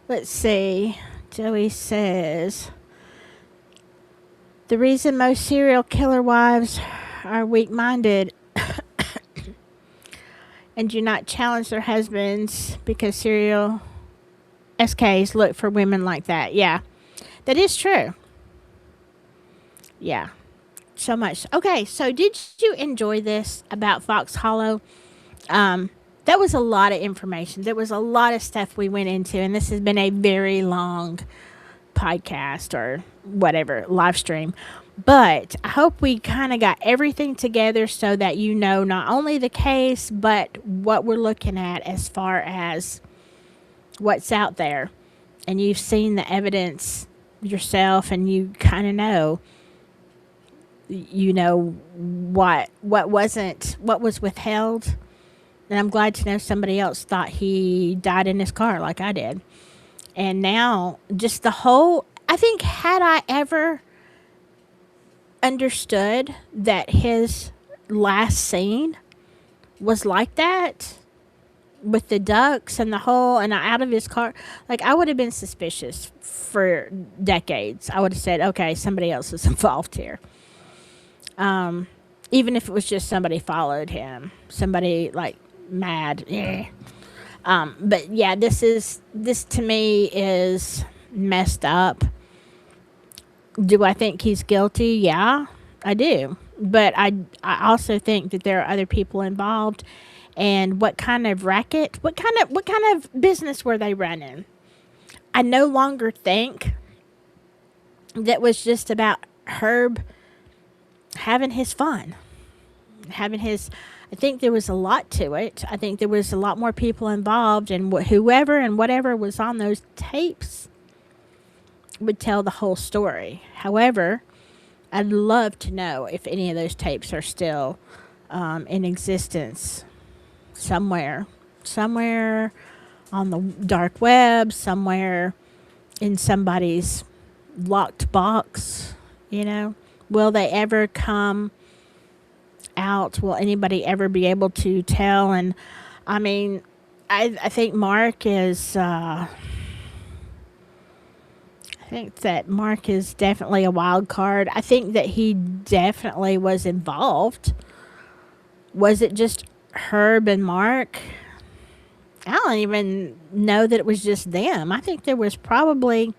Let's see. Joey says, the reason most serial killer wives are weak-minded and do not challenge their husbands because serial SKs look for women like that. Yeah, that is true. Yeah, so much. Okay, so did you enjoy this about Fox Hollow? That was a lot of information. There was a lot of stuff we went into, and this has been a very long podcast or whatever, live stream. But I hope we kind of got everything together so that you know not only the case, but what we're looking at as far as what's out there. And you've seen the evidence yourself, and you kind of know, what was withheld. And I'm glad to know somebody else thought he died in his car like I did. And now just I I think had I ever understood that his last scene was like that, with the ducks and the whole and out of his car, like, I would have been suspicious for decades. I would have said, okay, somebody else is involved here. Even if it was just somebody followed him, somebody like mad. Yeah. But yeah, this to me is messed up. Do I think he's guilty? Yeah, I do. But I also think that there are other people involved. And what kind of racket, what kind of business were they running? I no longer think that was just about Herb having his fun, having his. I think there was a lot to it. I think there was a lot more people involved, and whoever and whatever was on those tapes would tell the whole story. However, I'd love to know if any of those tapes are still in existence somewhere on the dark web, somewhere in somebody's locked box. Will they ever come out? Will anybody ever be able to tell? And I mean, I think Mark is I think that Mark is definitely a wild card. I think that he definitely was involved. Was it just Herb and Mark? I don't even know that it was just them. I think there was probably,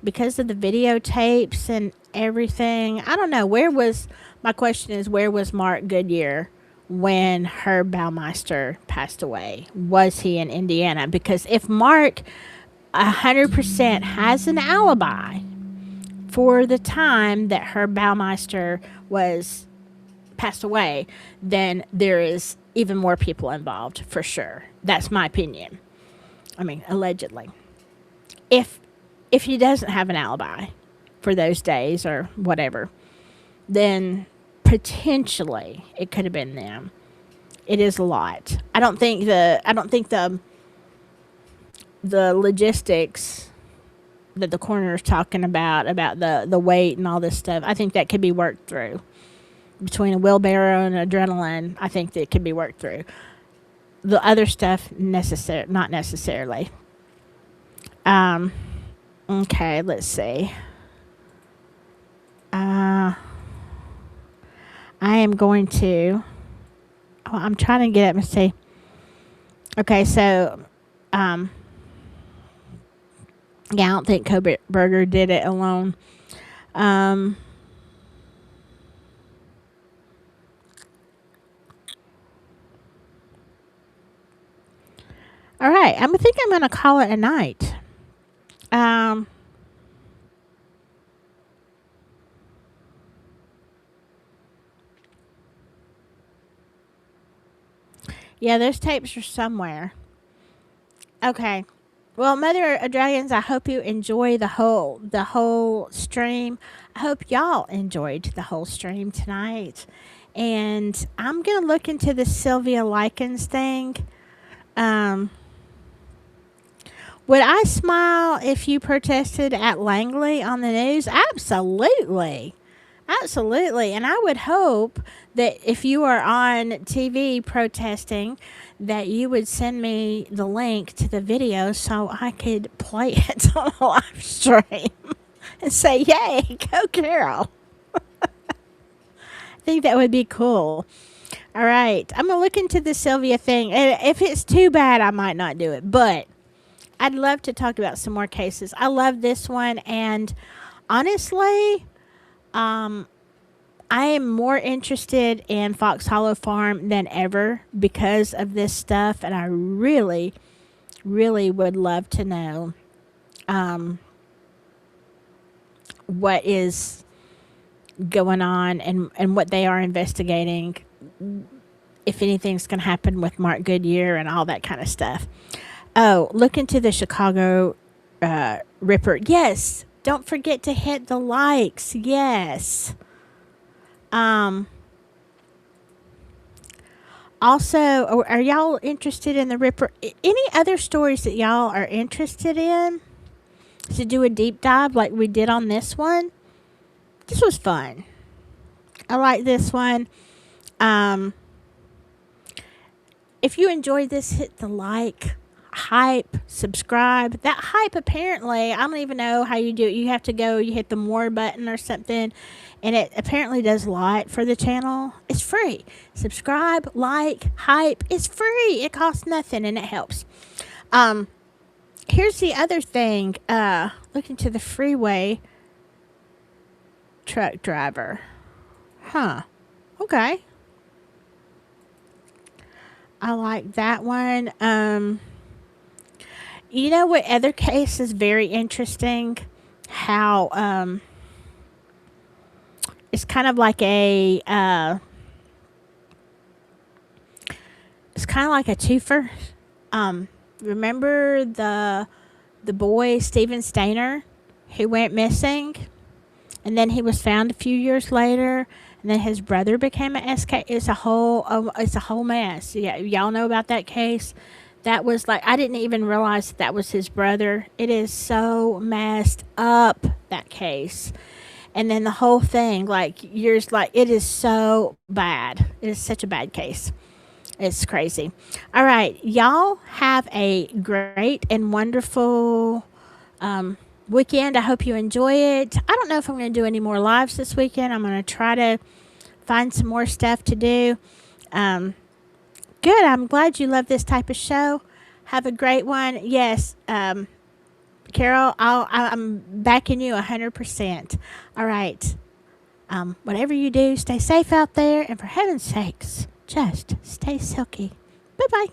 because of the videotapes and everything, I don't know, my question is, where was Mark Goodyear when Herb Baumeister passed away? Was he in Indiana? Because if Mark 100% has an alibi for the time that Herb Baumeister passed away, then there is even more people involved for sure. That's my opinion. I mean, allegedly. If he doesn't have an alibi for those days or whatever, then potentially it could have been them. It is a lot. I don't think the logistics that the coroner is talking about the weight and all this stuff, I think that could be worked through. Between a wheelbarrow and adrenaline, I think that it could be worked through. The other stuff, not necessarily. Okay, let's see. I am going to. I'm trying to get up and see. Okay, so, yeah, I don't think Koberger did it alone. All right, I think I'm going to call it a night. Yeah, those tapes are somewhere. Okay. Well, Mother of Dragons, I hope you enjoy the whole stream. I hope y'all enjoyed the whole stream tonight. And I'm going to look into the Sylvia Likens thing. Would I smile if you protested at Langley on the news? Absolutely. Absolutely. And I would hope that if you are on TV protesting, that you would send me the link to the video so I could play it on a live stream and say, yay, go Carol. I think that would be cool. All right. I'm going to look into the Sylvia thing. And if it's too bad, I might not do it. But I'd love to talk about some more cases. I love this one. And honestly, I am more interested in Fox Hollow Farm than ever because of this stuff. And I really, really would love to know what is going on and what they are investigating, if anything's going to happen with Mark Goodyear and all that kind of stuff. Oh, look into the Chicago Ripper. Yes. Don't forget to hit the likes. Yes. Also, are y'all interested in the Ripper? Any other stories that y'all are interested in? to do a deep dive like we did on this one. This was fun. I like this one. If you enjoyed this, hit the like, hype, subscribe. That hype, apparently, I don't even know how you do it. You have to go, you hit the more button or something, and it apparently does a lot for the channel. It's free. Subscribe, like, hype. It's free. It costs nothing, and it helps. Here's the other thing. Looking to the freeway truck driver. Huh. Okay. I like that one. You know what other case is very interesting? How it's kind of like a it's kind of like a twofer. Remember the boy Steven Stainer who went missing, and then he was found a few years later, and then his brother became an SK. It's a whole mess. Yeah, y'all know about that case. That was like, I didn't even realize that was his brother. It is so messed up, that case. And then the whole thing, like, years, like, it is so bad. It is such a bad case. It's crazy. All right, y'all have a great and wonderful weekend. I hope you enjoy it. I don't know if I'm going to do any more lives this weekend. I'm going to try to find some more stuff to do. Good. I'm glad you love this type of show. Have a great one. Yes, Carol, I'm backing you 100%. All right. Whatever you do, stay safe out there. And for heaven's sakes, just stay silky. Bye-bye.